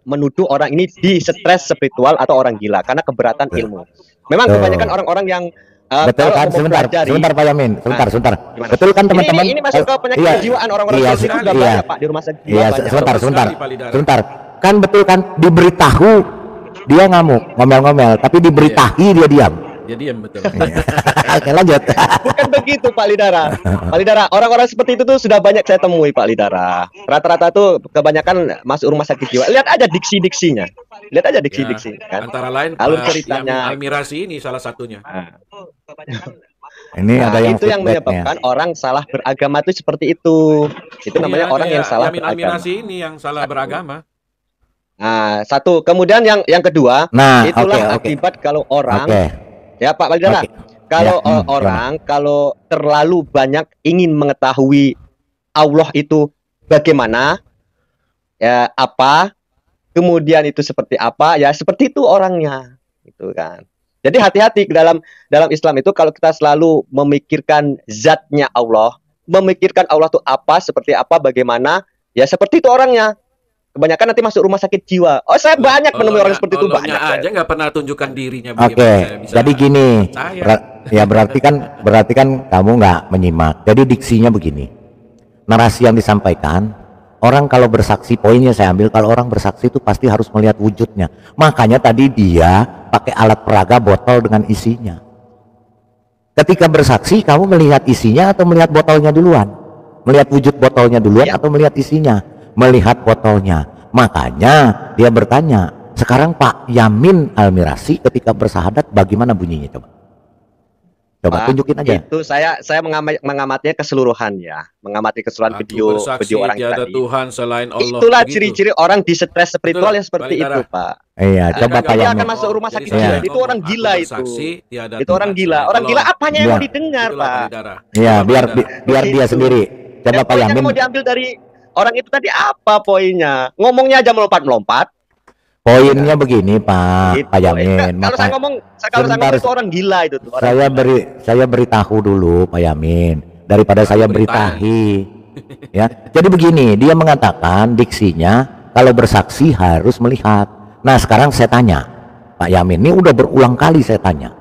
Speaker 11: menuduh orang ini distress spiritual atau orang gila karena keberatan ilmu. Memang kebanyakan orang-orang yang
Speaker 1: betul kan, sebentar Pak Yamin, sebentar. Betul kan teman-teman?
Speaker 11: Ini masuk ke penyakit kejiwaan orang-orang seperti itu sudah banyak Pak di rumah sakit.
Speaker 1: Iya, sebentar. Kan betul kan, diberitahu dia ngamuk, ngomel-ngomel, tapi diberitahi dia diam.
Speaker 5: Dia diam betul.
Speaker 1: Oke, lanjut.
Speaker 11: Bukan begitu Pak Lidara. Pak Lidara, orang-orang seperti itu tuh sudah banyak saya temui Pak Lidara. Rata-rata tuh kebanyakan masuk rumah sakit jiwa. Lihat aja diksi-diksinya. Lihat aja diksi-diksi kan.
Speaker 5: Antara lain
Speaker 11: alur ceritanya
Speaker 5: Almirasi ini salah satunya.
Speaker 1: Ini ada yang
Speaker 11: itu yang menyebabkan orang salah beragama itu seperti itu. Itu namanya orang yang salah beragama.
Speaker 5: Almirasi ini yang salah beragama.
Speaker 11: Nah, satu. Kemudian yang kedua, itulah akibat kalau orang ya Pak Badara, kalau orang kalau terlalu banyak ingin mengetahui Allah itu bagaimana, ya apa, kemudian itu seperti apa, ya seperti itu orangnya, gitu kan. Jadi hati-hati dalam Islam itu kalau kita selalu memikirkan zatnya Allah, memikirkan Allah itu apa, seperti apa, bagaimana, ya seperti itu orangnya. Kebanyakan nanti masuk rumah sakit jiwa. Oh, saya banyak menemui orang seperti itu banyak.
Speaker 5: Aja nggak pernah tunjukkan dirinya.
Speaker 1: Jadi gini, ya berarti kan kamu nggak menyimak. Jadi diksinya begini, narasi yang disampaikan, orang kalau bersaksi, poinnya saya ambil, kalau orang bersaksi itu pasti harus melihat wujudnya. Makanya tadi dia pakai alat peraga botol dengan isinya. Ketika bersaksi, kamu melihat isinya atau melihat botolnya duluan? Melihat wujud botolnya duluan atau melihat isinya? Melihat botolnya. Makanya dia bertanya, sekarang Pak Yamin Almirasi ketika bersahadat bagaimana bunyinya, coba tunjukin aja.
Speaker 11: Itu saya mengamatinya keseluruhan ya, mengamati keseluruhan video orang tadi.
Speaker 5: Tuhan selain Allah.
Speaker 11: Itulah ciri-ciri orang di stres spiritual yang seperti itu Pak.
Speaker 1: Iya, coba Pak Yamin.
Speaker 11: Dia akan masuk rumah sakit jiwa. Itu orang gila itu. Itu orang gila. Orang gila apanya yang mau didengar Pak?
Speaker 1: Iya, biar dia sendiri. Coba Pak Yamin.
Speaker 11: Mau diambil dari orang itu tadi apa poinnya? Ngomongnya aja melompat-melompat.
Speaker 1: Poinnya begini Pak Yamin.
Speaker 11: Kalau saya ngomong itu orang gila itu tuh.
Speaker 1: Saya beritahu dulu Pak Yamin daripada saya beritahi. Ya. Jadi begini, dia mengatakan diksinya kalau bersaksi harus melihat. Nah, sekarang saya tanya Pak Yamin, ini udah berulang kali saya tanya.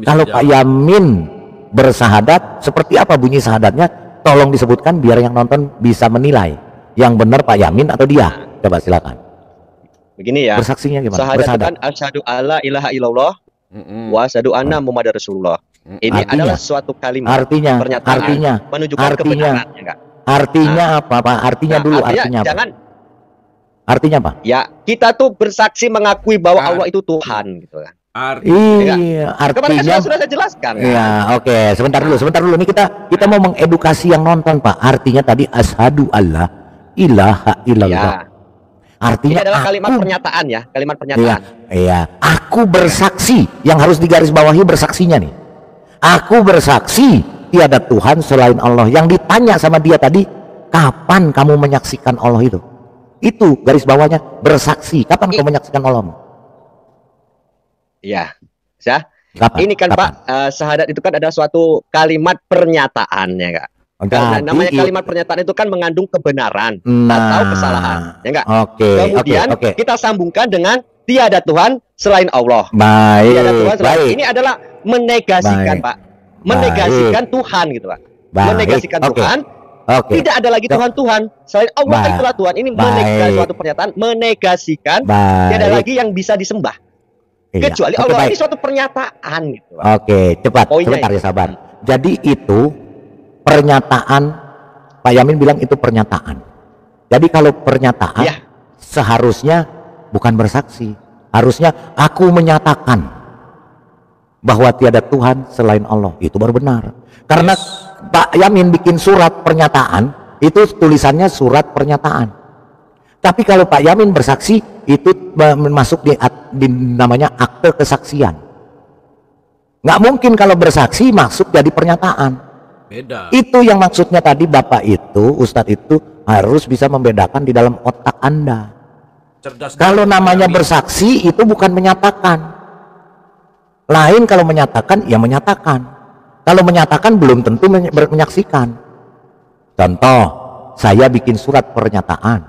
Speaker 1: Kalau Pak Yamin bersahadat, seperti apa bunyi sahadatnya? Tolong disebutkan biar yang nonton bisa menilai yang benar Pak Yamin atau dia. Coba silakan.
Speaker 11: Begini ya.
Speaker 1: Bersaksinya gimana?
Speaker 11: Sahadat kan asyhadu alla ilaha illallah wa asyhadu anna muhammadar rasulullah. Ini adalah suatu kalimat pernyataan menunjukkan kebenaran.
Speaker 1: Artinya apa Pak? Artinya dulu artinya apa? Artinya apa?
Speaker 11: Ya, kita tuh bersaksi mengakui bahwa Allah itu Tuhan gitu kan.
Speaker 1: Iya, artinya
Speaker 11: sudah saya jelaskan.
Speaker 1: Iya, oke. Sebentar dulu. Ini kita mau mengedukasi yang nonton, Pak. Artinya tadi asyhadu alla ilaha illallah. Artinya
Speaker 11: ini adalah kalimat pernyataan ya, kalimat pernyataan.
Speaker 1: Iya. Aku bersaksi, yang harus digarisbawahi bersaksinya nih. Aku bersaksi tiada Tuhan selain Allah. Yang ditanya sama dia tadi, kapan kamu menyaksikan Allah itu? Itu garis bawahnya bersaksi. Kapan kamu menyaksikan Allahmu?
Speaker 11: Iya, ya. Ini kan Pak, syahadat itu kan ada suatu kalimat pernyataan ya Kak. Karena namanya kalimat pernyataan itu kan mengandung kebenaran atau kesalahan, ya enggak? Kemudian kita sambungkan dengan tiada Tuhan selain Allah. Tiada Tuhan selain. Ini adalah menegasikan Pak, menegasikan Tuhan gitu Pak. Menegasikan Tuhan. Tidak ada lagi Tuhan selain Allah kan itulah Tuhan. Ini menegasikan suatu pernyataan, menegasikan tiada lagi yang bisa disembah kecuali Allah. Ini suatu pernyataan gitu Pak.
Speaker 1: Cepat, sebentar ya sabar. Jadi itu pernyataan, Pak Yamin bilang itu pernyataan. Jadi kalau pernyataan seharusnya bukan bersaksi, harusnya aku menyatakan bahwa tiada Tuhan selain Allah. Itu baru benar. Karena Pak Yamin bikin surat pernyataan, itu tulisannya surat pernyataan. Tapi kalau Pak Yamin bersaksi, itu masuk di namanya akte kesaksian. Nggak mungkin kalau bersaksi masuk jadi pernyataan.
Speaker 5: Beda.
Speaker 1: Itu yang maksudnya tadi Bapak itu, Ustadz itu harus bisa membedakan di dalam otak Anda. Kalau namanya bersaksi itu bukan menyatakan. Lain kalau menyatakan, ya menyatakan. Kalau menyatakan belum tentu menyaksikan. Contoh, saya bikin surat pernyataan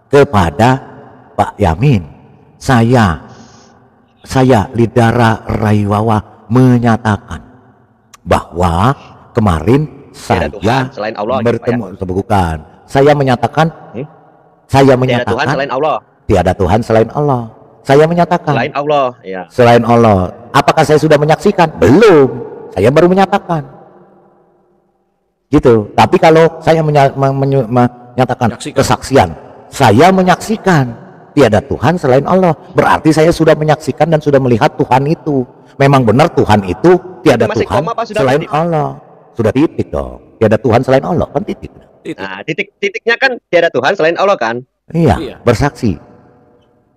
Speaker 1: kepada Pak Yamin. Saya Lidara Raiwawa menyatakan bahwa kemarin saya
Speaker 11: selain Allah
Speaker 1: bertemu gitu, bukan. Saya menyatakan saya menyatakan
Speaker 11: Tuhan selain Allah.
Speaker 1: Tiada Tuhan selain Allah. Saya menyatakan
Speaker 11: selain Allah, ya.
Speaker 1: Selain Allah. Apakah saya sudah menyaksikan? Belum. Saya baru menyatakan. Gitu. Tapi kalau saya menyatakan kesaksian, saya menyaksikan tiada Tuhan selain Allah. Berarti saya sudah menyaksikan dan sudah melihat Tuhan itu. Memang benar Tuhan itu tiada Tuhan selain Allah. Sudah titik dong. Tiada Tuhan selain Allah kan titik.
Speaker 11: Nah, titiknya kan tiada Tuhan selain Allah kan?
Speaker 1: Iya. Bersaksi.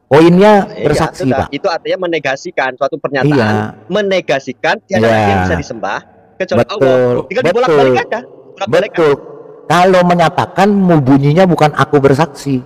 Speaker 1: Poinnya bersaksi, Pak.
Speaker 11: Itu artinya menegasikan suatu pernyataan, menegasikan tiada lagi yang bisa disembah kecuali Allah. Tinggal dibolak-balik aja.
Speaker 1: Betul. Kalau menyatakan bunyinya bukan aku bersaksi.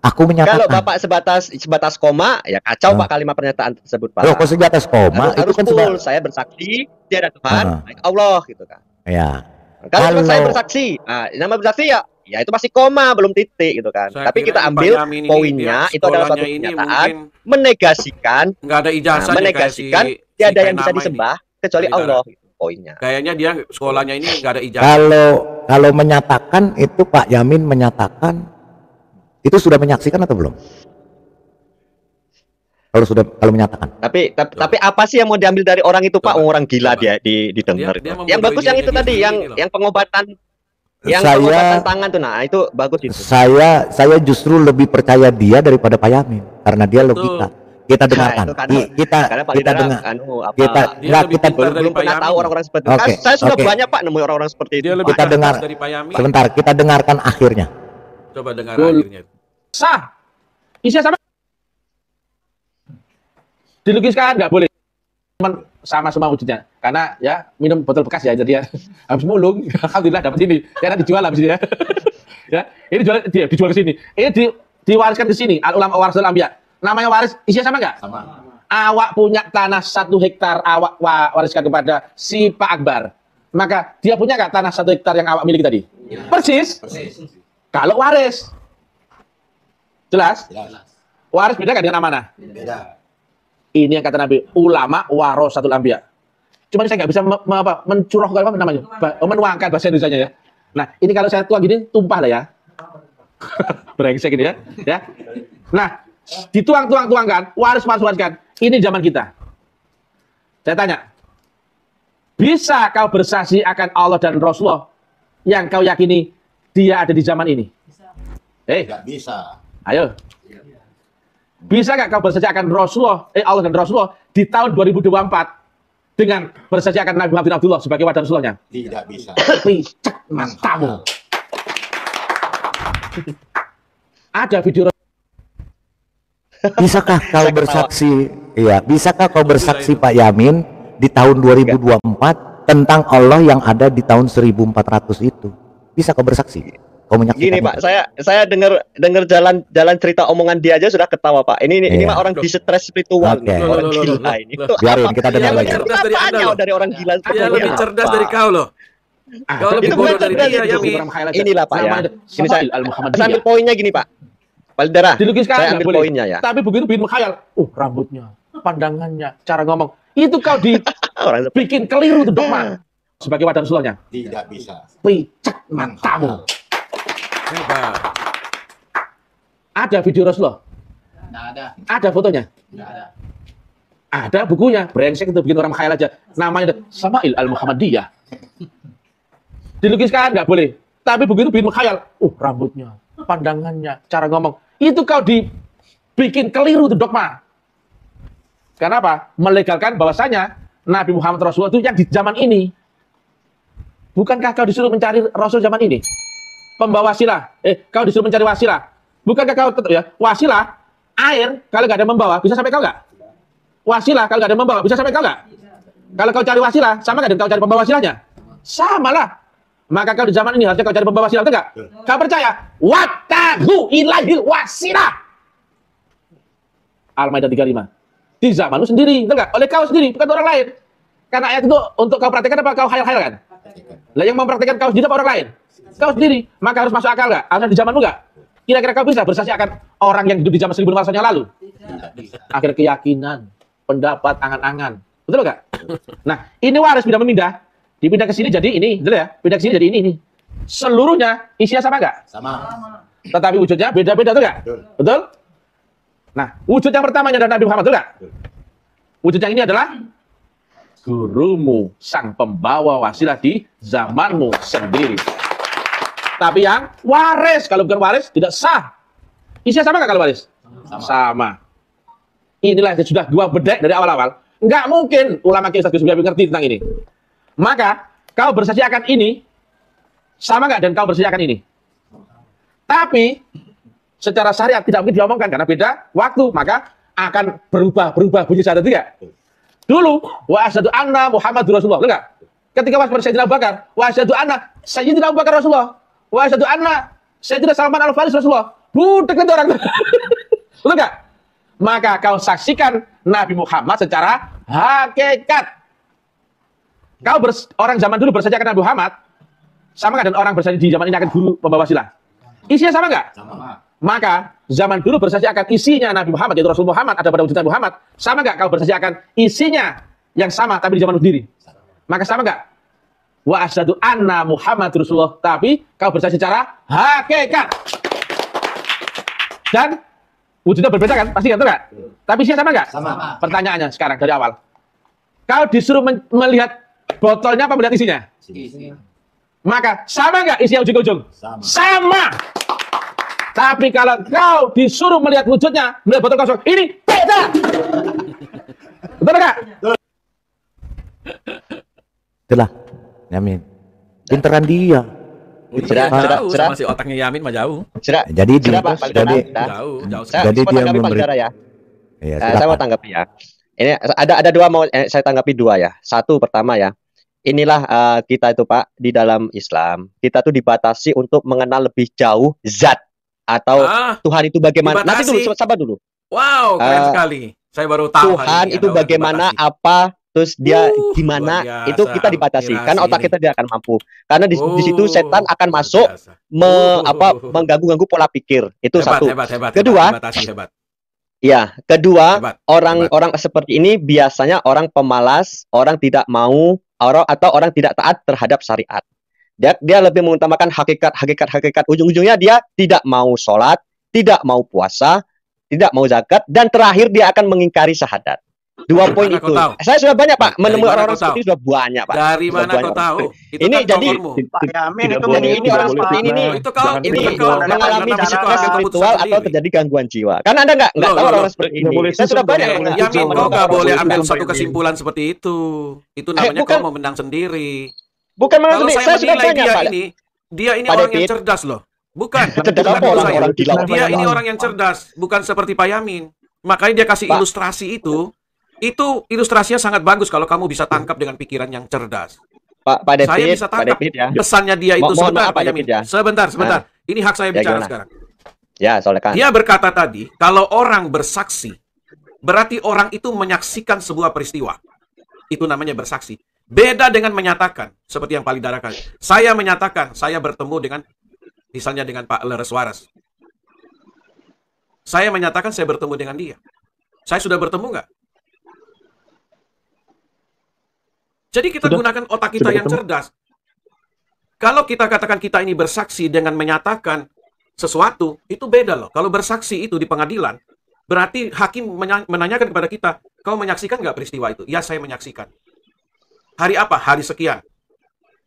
Speaker 1: Aku menyatakan.
Speaker 11: Kalau Bapak sebatas koma, ya kacau Pak kalimat pernyataan tersebut Pak.
Speaker 1: Loh, kok sebatas koma?
Speaker 11: Harus full. Saya bersaksi tiada Tuhan, Allah gitu kan.
Speaker 1: Ya.
Speaker 11: Kalau saya bersaksi, nama bersaksi ya itu masih koma, belum titik gitu kan. Tapi kita ambil poinnya, itu adalah suatu pernyataan menegasikan,
Speaker 5: nggak ada ijazah,
Speaker 11: menegasikan tiada yang bisa disembah kecuali Allah. Gitu, poinnya.
Speaker 5: Kayaknya dia sekolahnya ini nggak ada ijazah.
Speaker 1: Kalau menyatakan itu Pak Yamin menyatakan itu sudah menyaksikan atau belum? Kalau menyatakan.
Speaker 11: Tapi apa sih yang mau diambil dari orang itu Pak? Orang gila dia didengar. Yang bagus yang itu tadi, yang pengobatan. Pengobatan tangan tuh, nah itu bagus itu.
Speaker 1: Saya justru lebih percaya dia daripada Pak Yamin karena dia logika. Kita dengarkan. Kita
Speaker 11: belum pernah tahu orang-orang seperti itu. Saya sudah banyak Pak nemu orang-orang seperti itu.
Speaker 1: Kita dengar. Sebentar, kita dengarkan akhirnya.
Speaker 5: Coba dengar akhirnya.
Speaker 2: Sah. Isinya sama. Dilukiskan nggak boleh. Sama semua wujudnya. Karena ya minum botol bekas ya, jadi ya habis mulung. Alhamdulillah dapat ini. Karena dijual habis ini ya. Ya, ini dijual ke sini. Ini diwariskan ke sini. Al ulama warasatul anbiya. Namanya waris, isinya sama nggak? Sama. Awak punya tanah 1 hektar, awak wariskan kepada si Pak Akbar. Maka dia punya nggak tanah 1 hektar yang awak miliki tadi? Ya. Persis. Kalau waris. Jelas? Waris beda nggak dengan amanah? Beda. Ini yang kata Nabi, ulama warasatul anbiya. Cuman saya nggak bisa mencurahkan apa namanya, menuangkan bahasa Indonesianya ya. Nah, ini kalau saya tuang gini tumpah lah ya. Brengsek ini ya. Nah, dituang-tuangkan, wariskan. Ini zaman kita. Saya tanya, bisa kau bersaksi akan Allah dan Rasulullah yang kau yakini dia ada di zaman ini? Nggak bisa. Ayo. Bisa nggak kau bersaksi akan Rasulullah, Allah dan Rasulullah di tahun 2024 dengan bersaksi akan Nabi Muhammad bin Abdullah sebagai wadah Rasulullah-nya? Tidak bisa. Picek matamu. Ada video.
Speaker 1: Bisakah kau bersaksi? Iya, bisakah kau bersaksi Pak Yamin di tahun 2024 tentang Allah yang ada di tahun 1400 itu? Bisa kau bersaksi? Kau menyaksikan
Speaker 11: Gini Pak, saya dengar jalan cerita omongan dia aja sudah ketawa Pak. Ini mah orang distress spiritual nih, orang gila ini.
Speaker 1: Biarin kita dengar lagi.
Speaker 11: Cerdas dari Anda dari orang gila.
Speaker 5: Dia lebih cerdas dari kau loh. Kau lebih bodoh dari dia, Yamin.
Speaker 11: Inilah Pak ya. Ini saya ambil poinnya gini Pak. Palidara, saya ambil poinnya ya.
Speaker 2: Tapi begitu bikin menghayal, rambutnya, pandangannya, cara ngomong, itu kau dibikin keliru tuh dogma. Sebagai wadah Rasulullah.
Speaker 8: Tidak bisa.
Speaker 2: Picek matamu.
Speaker 5: Hebat.
Speaker 2: Ada video Rasulullah?
Speaker 8: Nggak ada.
Speaker 2: Ada fotonya?
Speaker 8: Nggak ada.
Speaker 2: Ada bukunya, brengsek itu bikin orang khayal aja. Namanya Sama'il Al-Muhammadiyah. Dilukiskan nggak boleh. Tapi begitu bikin menghayal, rambutnya, pandangannya, cara ngomong, itu kau dibikin keliru tuh dogma. Kenapa? Melegalkan bahwasanya Nabi Muhammad Rasulullah itu yang di zaman ini. Bukankah kau disuruh mencari Rasul zaman ini? Pembawa wasilah. Kau disuruh mencari wasilah. Bukankah kau wasilah air kalau nggak ada membawa bisa sampai kau nggak? Wasilah kalau nggak ada membawa bisa sampai kau nggak? Kalau kau cari wasilah sama nggak dengan kau cari pembawa wasilahnya? Sama lah. Maka kau di zaman ini harusnya kau cari pembawa wasilah, betul nggak? Kau percaya? Wattahu ilaihil wasilah. Al-Maidah 35. Di zaman lu sendiri, betul nggak? Oleh kau sendiri, bukan orang lain. Karena ayat itu untuk kau praktekkan apa kau khayal-khayalkan? Lah yang mempraktekkan kau sendiri apa orang lain? Kau sendiri. Maka harus masuk akal nggak? Harus di zamanmu nggak? Kira-kira kau bisa bersaksi akan orang yang hidup di zaman 1500 tahun yang lalu? Akhir keyakinan, pendapat, angan-angan. Betul nggak? Nah, ini waris pindah-memindah. Dipindah ke sini jadi ini, betul ya? Pindah ke sini jadi ini. Seluruhnya isinya sama nggak?
Speaker 8: Sama.
Speaker 2: Tetapi wujudnya beda-beda, betul nggak? Betul? Nah, wujud yang pertamanya adalah Nabi Muhammad, betul nggak? Wujud yang ini adalah gurumu, sang pembawa wasilah di zamanmu sendiri. Tapi yang waris, kalau bukan waris, tidak sah. Isinya sama nggak kalau waris? Sama. Inilah yang sudah gua bedek dari awal-awal. Nggak mungkin ulama kita Gus Biabi ngerti tentang ini. Maka, kau bersaksi akan ini, sama nggak dan kau bersaksi akan ini? Tapi, secara syariat tidak mungkin diomongkan, karena beda waktu, maka akan berubah bunyi syahadat tidak? Dulu, wa asyhadu anna Muhammadur Rasulullah, betul nggak? Ketika waspada Sayyidina Abu Bakar, wa asyhadu anna Sayyidina Abu Bakar Rasulullah, wa asyhadu anna Sayyidina Salman Al-Faris Rasulullah. Budek itu orang. Betul nggak? Maka kau saksikan Nabi Muhammad secara hakikat. Kau orang zaman dulu bersaksi akan Nabi Muhammad, sama nggak dan orang bersaksi di zaman ini akan guru pembawa wasilah? Isinya sama nggak? Sama. Maka zaman dulu bersaksi akan isinya Nabi Muhammad, yaitu Rasul Muhammad, ada pada wujud Nabi Muhammad. Sama nggak kau bersaksi akan isinya yang sama tapi di zaman sendiri? Maka sama nggak? Wa asyhadu anna Muhammad Rasulullah, tapi kau bersaksi secara hakikat. Dan wujudnya berbeda kan? Pasti kan, betul nggak? Tapi isinya sama nggak? Sama. Pertanyaannya sekarang dari awal. Kau disuruh melihat botolnya apa melihat isinya? Maka sama nggak isinya ujung-ujung? Sama. Tapi kalau kau disuruh melihat wujudnya, melihat botol kosong, ini beda. Betul nggak?
Speaker 1: Itulah, Yamin. Pinteran dia.
Speaker 5: Jauh, masih otaknya Yamin mah jauh.
Speaker 1: Jadi dia,
Speaker 5: jauh.
Speaker 1: Jadi dia memberi.
Speaker 11: Ya, saya mau tanggapi ya. Ini ada dua mau saya tanggapi dua ya. Satu pertama ya. Inilah kita itu Pak di dalam Islam kita tuh dibatasi untuk mengenal lebih jauh zat atau Tuhan itu bagaimana. Nanti dulu sabar dulu.
Speaker 5: Wow, keren sekali. Saya baru tahu
Speaker 11: Tuhan itu bagaimana apa terus dia gimana itu kita dibatasi karena otak kita tidak akan mampu. Karena di situ setan akan masuk mengganggu pola pikir. Itu satu. Kedua, ya, kedua orang-orang seperti ini biasanya orang pemalas, orang tidak mau atau orang tidak taat terhadap syariat. Dia lebih mengutamakan hakikat. Ujung-ujungnya dia tidak mau sholat, tidak mau puasa, tidak mau zakat, dan terakhir dia akan mengingkari syahadat. Dua poin itu. Saya sudah banyak Pak menemui orang-orang seperti itu sudah banyak Pak.
Speaker 5: Dari mana kau tahu?
Speaker 11: Ini jadi ini orang seperti ini mengalami distress spiritual atau terjadi gangguan jiwa. Karena Anda nggak tahu orang seperti ini. Saya sudah banyak.
Speaker 5: Yamin, kau nggak boleh ambil satu kesimpulan seperti itu. Itu namanya kau mau menang sendiri.
Speaker 11: Bukan menang sendiri. Saya sudah banyak Pak.
Speaker 5: Dia ini orang yang cerdas loh. Bukan. Dia ini orang yang cerdas, bukan seperti Pak Yamin. Makanya dia kasih ilustrasi itu. Itu ilustrasinya sangat bagus kalau kamu bisa tangkap dengan pikiran yang cerdas.
Speaker 11: Pak David,
Speaker 5: saya bisa tangkap
Speaker 11: ya.
Speaker 5: pesannya dia itu sebentar, Pak Yamin. Sebentar. Ini hak saya bicara sekarang.
Speaker 11: Ya, soalnya kan.
Speaker 5: Dia berkata tadi, kalau orang bersaksi, berarti orang itu menyaksikan sebuah peristiwa. Itu namanya bersaksi. Beda dengan menyatakan, seperti yang Palidara kali. Saya menyatakan, saya bertemu dengan, misalnya dengan Pak Leres Waras. Saya menyatakan saya bertemu dengan dia. Saya sudah bertemu nggak? Jadi kita gunakan otak kita yang cerdas. Kalau kita katakan kita ini bersaksi dengan menyatakan sesuatu, itu beda loh. Kalau bersaksi itu di pengadilan, berarti hakim menanyakan kepada kita, kau menyaksikan nggak peristiwa itu? Ya, saya menyaksikan. Hari apa? Hari sekian.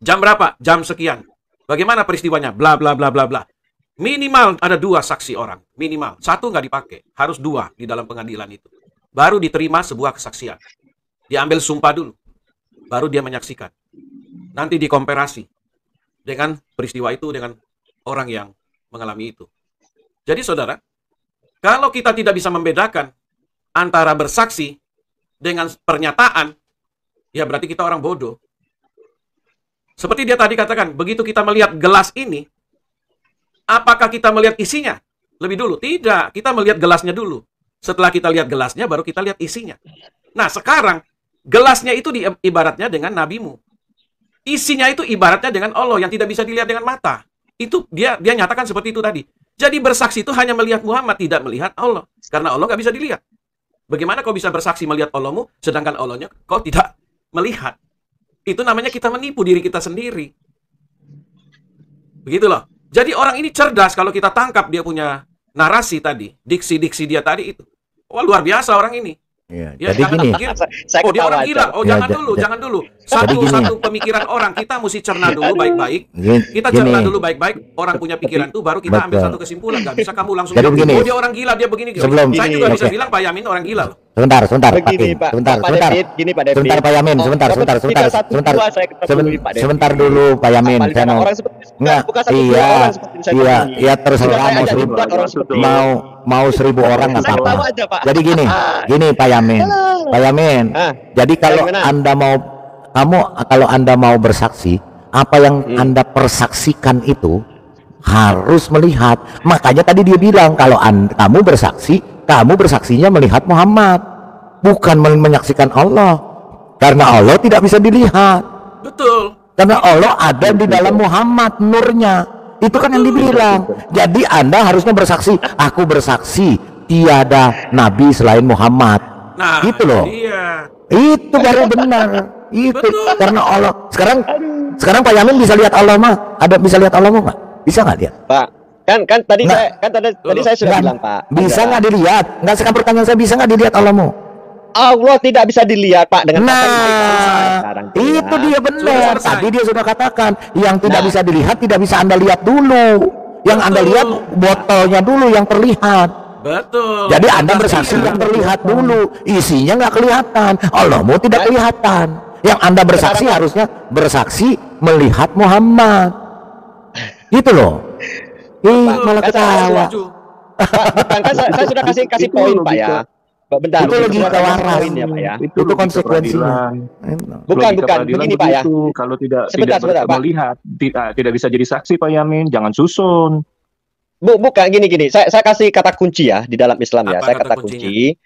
Speaker 5: Jam berapa? Jam sekian. Bagaimana peristiwanya? Bla, bla, bla, bla, bla. Minimal ada 2 saksi orang. Minimal. 1 nggak dipakai. Harus 2 di dalam pengadilan itu. Baru diterima sebuah kesaksian. Diambil sumpah dulu. Baru dia menyaksikan. Nanti dikomparasi dengan peristiwa itu dengan orang yang mengalami itu. Jadi saudara, kalau kita tidak bisa membedakan antara bersaksi dengan pernyataan, ya berarti kita orang bodoh. Seperti dia tadi katakan, begitu kita melihat gelas ini, apakah kita melihat isinya lebih dulu? Tidak, kita melihat gelasnya dulu. Setelah kita lihat gelasnya, baru kita lihat isinya. Nah sekarang, gelasnya itu ibaratnya dengan nabimu. Isinya itu ibaratnya dengan Allah yang tidak bisa dilihat dengan mata. Itu dia nyatakan seperti itu tadi. Jadi bersaksi itu hanya melihat Muhammad, tidak melihat Allah. Karena Allah nggak bisa dilihat. Bagaimana kau bisa bersaksi melihat Allahmu, sedangkan Allahnya kau tidak melihat? Itu namanya kita menipu diri kita sendiri. Begitu loh. Jadi orang ini cerdas kalau kita tangkap dia punya narasi tadi. Diksi-diksi dia tadi itu. Wah, luar biasa orang ini.
Speaker 1: Ya,
Speaker 5: Ya,
Speaker 1: jadi
Speaker 5: jangan
Speaker 1: gini.
Speaker 5: pikir, oh dia orang gila. Oh
Speaker 1: Ya,
Speaker 5: jangan dulu.
Speaker 1: Jadi gini.
Speaker 5: Satu pemikiran orang kita mesti cerna dulu baik-baik. Kita
Speaker 1: Gini.
Speaker 5: cerna dulu baik-baik. Orang punya pikiran itu baru kita ambil
Speaker 1: Betul.
Speaker 5: satu kesimpulan. Gak bisa kamu langsung
Speaker 1: Jadi
Speaker 5: bilang,
Speaker 1: begini.
Speaker 5: oh dia orang gila, dia begini.
Speaker 1: Sebelum-
Speaker 5: Saya juga bisa
Speaker 1: Oke.
Speaker 5: bilang Pak Yamin orang gila loh.
Speaker 1: Sebentar, Pak
Speaker 11: Begini,
Speaker 1: Kim.
Speaker 11: Pak.
Speaker 1: Sebentar.
Speaker 11: Pak David, gini, Pak David.
Speaker 1: Sebentar Pak Yamin, sebentar.
Speaker 11: Kita satu dua, saya ketemu
Speaker 1: Sebentar
Speaker 11: Pak David.
Speaker 1: dulu Pak Yamin.
Speaker 11: Pak
Speaker 1: Saya mau
Speaker 11: orang seperti
Speaker 1: Enggak,
Speaker 11: bukan satu dua
Speaker 1: iya,
Speaker 11: orang seperti saya
Speaker 1: iya,
Speaker 11: ini.
Speaker 1: iya terserah
Speaker 11: Sudah saya
Speaker 1: mau
Speaker 11: ajak
Speaker 1: 1000
Speaker 11: buat orang seperti ini.
Speaker 1: mau 1000 orang nggak
Speaker 11: Saya
Speaker 1: apa-apa.
Speaker 11: tahu aja, Pak.
Speaker 1: Jadi gini Pak Yamin, Pak Yamin. Jadi kalau Anda mau bersaksi, apa yang Anda persaksikan itu harus melihat. Makanya tadi dia bilang kalau kamu bersaksinya melihat Muhammad, bukan menyaksikan Allah, karena Allah tidak bisa dilihat.
Speaker 5: Betul.
Speaker 1: Karena Allah ada di dalam Muhammad, nurnya. Itu kan yang dibilang. Jadi Anda harusnya bersaksi, aku bersaksi tiada nabi selain Muhammad.
Speaker 5: Nah,
Speaker 1: gitu loh.
Speaker 5: iya.
Speaker 1: Itu baru benar. Itu karena Allah. Sekarang Pak Yamin bisa lihat Allah mah? Bisa lihat Allah nggak? Bisa nggak dia?
Speaker 11: Pak, kan tadi saya sudah bilang, Pak.
Speaker 1: Bisa nggak dilihat? Nggak, sekarang pertanyaan saya, bisa nggak dilihat Allahmu?
Speaker 11: Allah tidak bisa dilihat, Pak, dengan
Speaker 1: sekarang. Itu dia benar. Tadi dia sudah katakan, yang tidak bisa dilihat tidak bisa Anda lihat dulu. Yang Anda lihat botolnya dulu yang terlihat.
Speaker 5: Betul.
Speaker 1: Jadi Anda bersaksi yang terlihat dulu, isinya nggak kelihatan. Allahmu tidak kelihatan. Yang Anda bersaksi harusnya bersaksi melihat Muhammad. Gitu loh. Malah ketawa.
Speaker 11: Bukan kan saya sudah kasih poin, Pak ya. Bentar,
Speaker 1: itu logika waras
Speaker 11: ya, Pak ya.
Speaker 1: Itu konsekuensinya.
Speaker 11: Bukan begini, Pak ya.
Speaker 4: Kalau tidak
Speaker 11: Sebentar, Pak.
Speaker 4: melihat, tidak bisa jadi saksi, Pak Yamin. Jangan susun.
Speaker 11: Bukan gini. Saya kasih kata kunci ya di dalam Islam ya. Saya kata kunci.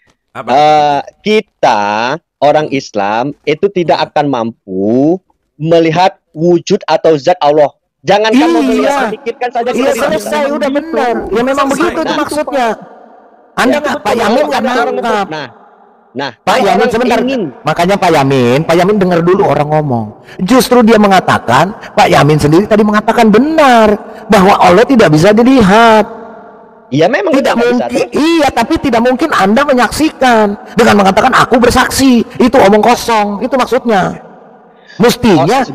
Speaker 11: Kita orang Islam itu tidak akan mampu melihat wujud atau zat Allah. Jangan kamu melihat, pikirkan saja.
Speaker 1: Iya, selesai, udah benar. Ya memang begitu itu maksudnya. Anda nggak, Pak Yamin nggak nangkap.
Speaker 11: Nah,
Speaker 1: Pak Yamin sebentar. Makanya Pak Yamin dengar dulu orang ngomong. Justru dia mengatakan, Pak Yamin sendiri tadi mengatakan benar bahwa Allah tidak bisa dilihat.
Speaker 11: Iya, memang
Speaker 1: tidak mungkin. Iya, tapi tidak mungkin Anda menyaksikan dengan mengatakan aku bersaksi. Itu omong kosong. Itu maksudnya. Mestinya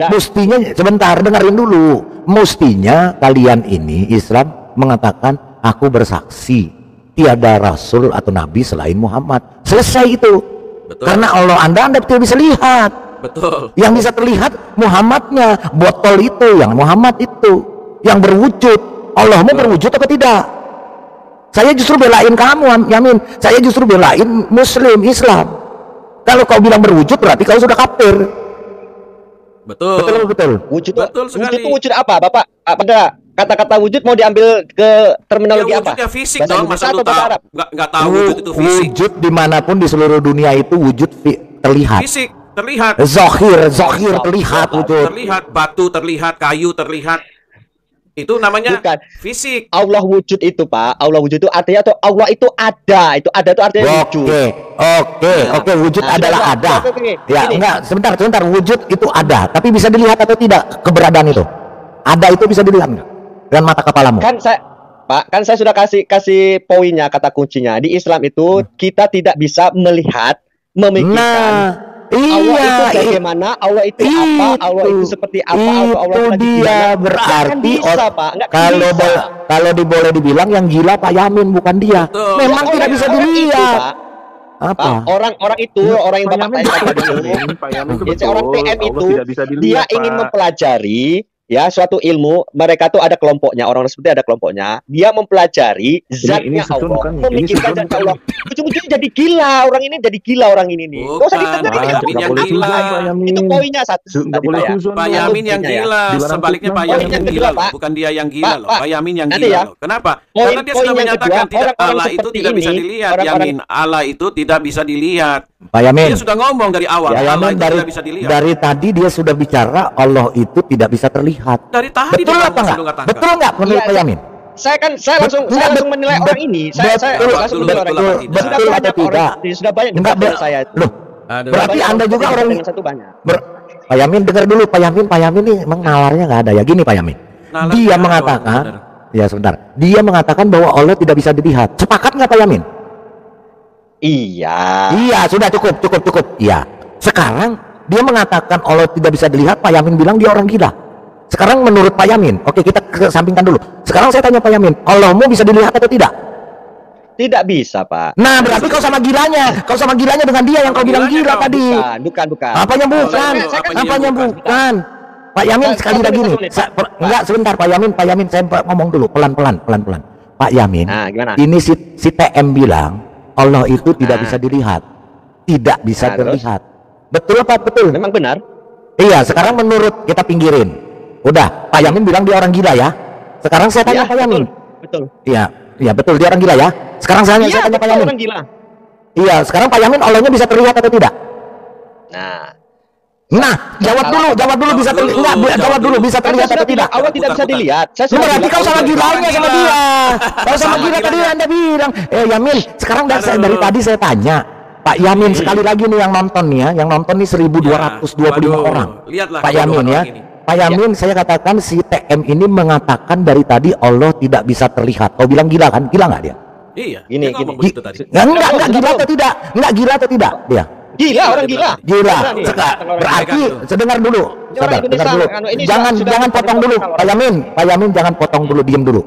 Speaker 1: sebentar, dengerin dulu. Mestinya kalian ini Islam mengatakan aku bersaksi tiada rasul atau nabi selain Muhammad. Selesai itu. Betul. Karena Allah Anda tidak bisa lihat.
Speaker 5: Betul.
Speaker 1: Yang bisa terlihat Muhammadnya, botol itu yang Muhammad itu yang berwujud. Allahmu berwujud atau tidak? Saya justru belain kamu, Yamin. Saya justru belain Muslim, Islam. Kalau kau bilang berwujud berarti kau sudah kafir.
Speaker 5: Betul.
Speaker 11: Wujud
Speaker 5: Betul sekali.
Speaker 11: Wujud itu wujud apa, Bapak? kata-kata wujud mau diambil ke terminologi
Speaker 5: Ya,
Speaker 11: apa?
Speaker 5: wujudnya fisik
Speaker 11: Bahasa
Speaker 5: dong,
Speaker 11: Indonesia
Speaker 5: masa lu
Speaker 11: atau bahasa
Speaker 5: tahu?
Speaker 11: Arab?
Speaker 5: Nggak tahu wujud itu fisik.
Speaker 1: Wujud dimanapun di seluruh dunia itu wujud terlihat.
Speaker 5: Fisik, terlihat.
Speaker 1: Zohir terlihat wujud.
Speaker 5: Terlihat, batu terlihat, kayu terlihat. Itu namanya
Speaker 11: Bukan.
Speaker 5: fisik.
Speaker 11: Allah wujud itu, Pak. Allah wujud itu artinya atau Allah itu ada. Itu ada itu artinya wujud.
Speaker 1: Oke, wujud
Speaker 11: Nah,
Speaker 1: adalah
Speaker 11: sudah,
Speaker 1: ada.
Speaker 11: oke.
Speaker 1: Ya,
Speaker 11: Gini.
Speaker 1: enggak, sebentar, wujud itu ada, tapi bisa dilihat atau tidak keberadaan itu? Ada itu bisa dilihat enggak? Dengan mata kepalamu.
Speaker 11: Kan saya sudah kasih poinnya, kata kuncinya. Di Islam itu kita tidak bisa melihat, memikirkan Allah itu bagaimana, Allah itu apa, Allah itu seperti apa, atau Allah
Speaker 1: Itu
Speaker 11: lagi
Speaker 1: dia
Speaker 11: gimana.
Speaker 1: berarti
Speaker 11: Nggak bisa, Pak. Nggak
Speaker 1: kalau
Speaker 11: bisa.
Speaker 1: kalau boleh dibilang yang gila Pak Yamin bukan dia.
Speaker 5: Betul.
Speaker 1: Memang
Speaker 11: Ya,
Speaker 1: tidak bisa
Speaker 11: orang itu,
Speaker 1: dilihat.
Speaker 11: Pak.
Speaker 1: Apa?
Speaker 11: Pak, orang itu, orang yang Bapak tanya tadi itu, orang TM itu, dia ingin mempelajari ya suatu ilmu. Mereka tuh ada kelompoknya, orang seperti ada kelompoknya. Dia mempelajari zatnya Allah, memikirkan zatnya Allah. Ujung-ujungnya jadi gila orang ini, nih. Nggak usah ditanya
Speaker 5: Pak Yamin yang gila.
Speaker 11: Itu poinnya satu.
Speaker 5: Pak Yamin yang gila, sebaliknya Pak Yamin yang gila loh, bukan dia yang gila loh. Pak Yamin yang gila loh. Kenapa? Karena dia sudah menyatakan tidak, Allah itu tidak bisa dilihat. Yamin, Allah itu tidak bisa dilihat.
Speaker 1: Pak Yamin.
Speaker 5: Dia sudah ngomong dari awal,
Speaker 1: Ya,
Speaker 5: Allah
Speaker 1: Yamin,
Speaker 5: itu tidak bisa dilihat.
Speaker 1: dari tadi dia sudah bicara Allah itu tidak bisa terlihat.
Speaker 5: Dari tadi
Speaker 1: Betul
Speaker 5: dia
Speaker 1: apa
Speaker 5: ngomong,
Speaker 1: enggak?
Speaker 5: tangkap.
Speaker 1: Betul enggak menurut
Speaker 11: Iya,
Speaker 1: Pak Yamin?
Speaker 11: Saya langsung menilai orang ini. Saya langsung menilai orang ini. Sudah banyak orang, sudah banyak dengan saya itu.
Speaker 1: Loh, berarti Anda juga orang
Speaker 11: dengan satu banyak.
Speaker 1: Pak Yamin dengar dulu Pak Yamin nih emang nalarnya nggak ada ya. Gini Pak Yamin, dia mengatakan, ya sebentar, dia mengatakan bahwa Allah tidak bisa dilihat. Sepakat nggak Pak Yamin? Iya, sudah cukup. Iya. Sekarang dia mengatakan Allah tidak bisa dilihat. Pak Yamin bilang dia orang gila. Sekarang menurut Pak Yamin, oke kita kesampingkan dulu. Sekarang saya tanya Pak Yamin, Allahmu bisa dilihat atau tidak?
Speaker 11: Tidak bisa, Pak.
Speaker 1: Nah, berarti kau sama gilanya dengan dia yang kau bilang gila tadi.
Speaker 11: Bukan.
Speaker 1: Apanya bukan? Pak Yamin sekali lagi nih. Enggak, sebentar Pak Yamin saya ngomong dulu pelan-pelan. Pak Yamin, ini si TM bilang Allah itu tidak bisa dilihat. Tidak bisa terlihat. Betul apa betul?
Speaker 11: Memang benar.
Speaker 1: Iya, sekarang menurut kita pinggirin. Udah, Pak Yamin bilang dia orang gila ya. Sekarang saya tanya Pak Yamin.
Speaker 11: Betul.
Speaker 1: Iya betul dia orang gila ya. Sekarang saya tanya Pak Yamin.
Speaker 11: Orang gila.
Speaker 1: Iya, sekarang Pak Yamin Allahnya bisa terlihat atau tidak? Nah, jawab dulu bisa terlihat. Enggak, jawab dulu bisa terlihat atau tidak?
Speaker 11: Allah tidak bisa dilihat.
Speaker 1: Berarti kau sama gilanya sama dia. Kau sama gila tadi Anda bilang. Yamin, sekarang dari tadi saya tanya. Pak Yamin sekali lagi nih yang nonton nih ya, yang nonton nih 1225 orang.
Speaker 5: Lihatlah
Speaker 1: Pak Yamin ya. Pak Yamin, saya katakan si TM ini mengatakan dari tadi Allah tidak bisa terlihat. Kau bilang gila kan? Gila nggak dia?
Speaker 5: Iya.
Speaker 11: Gini.
Speaker 1: Enggak gila atau tidak? Enggak gila atau tidak dia?
Speaker 11: Gila, orang gila.
Speaker 1: Gila. Berarti dengar dulu. Sabar, dengar dulu. Jangan potong dulu. Pak Yamin jangan potong dulu, diam dulu.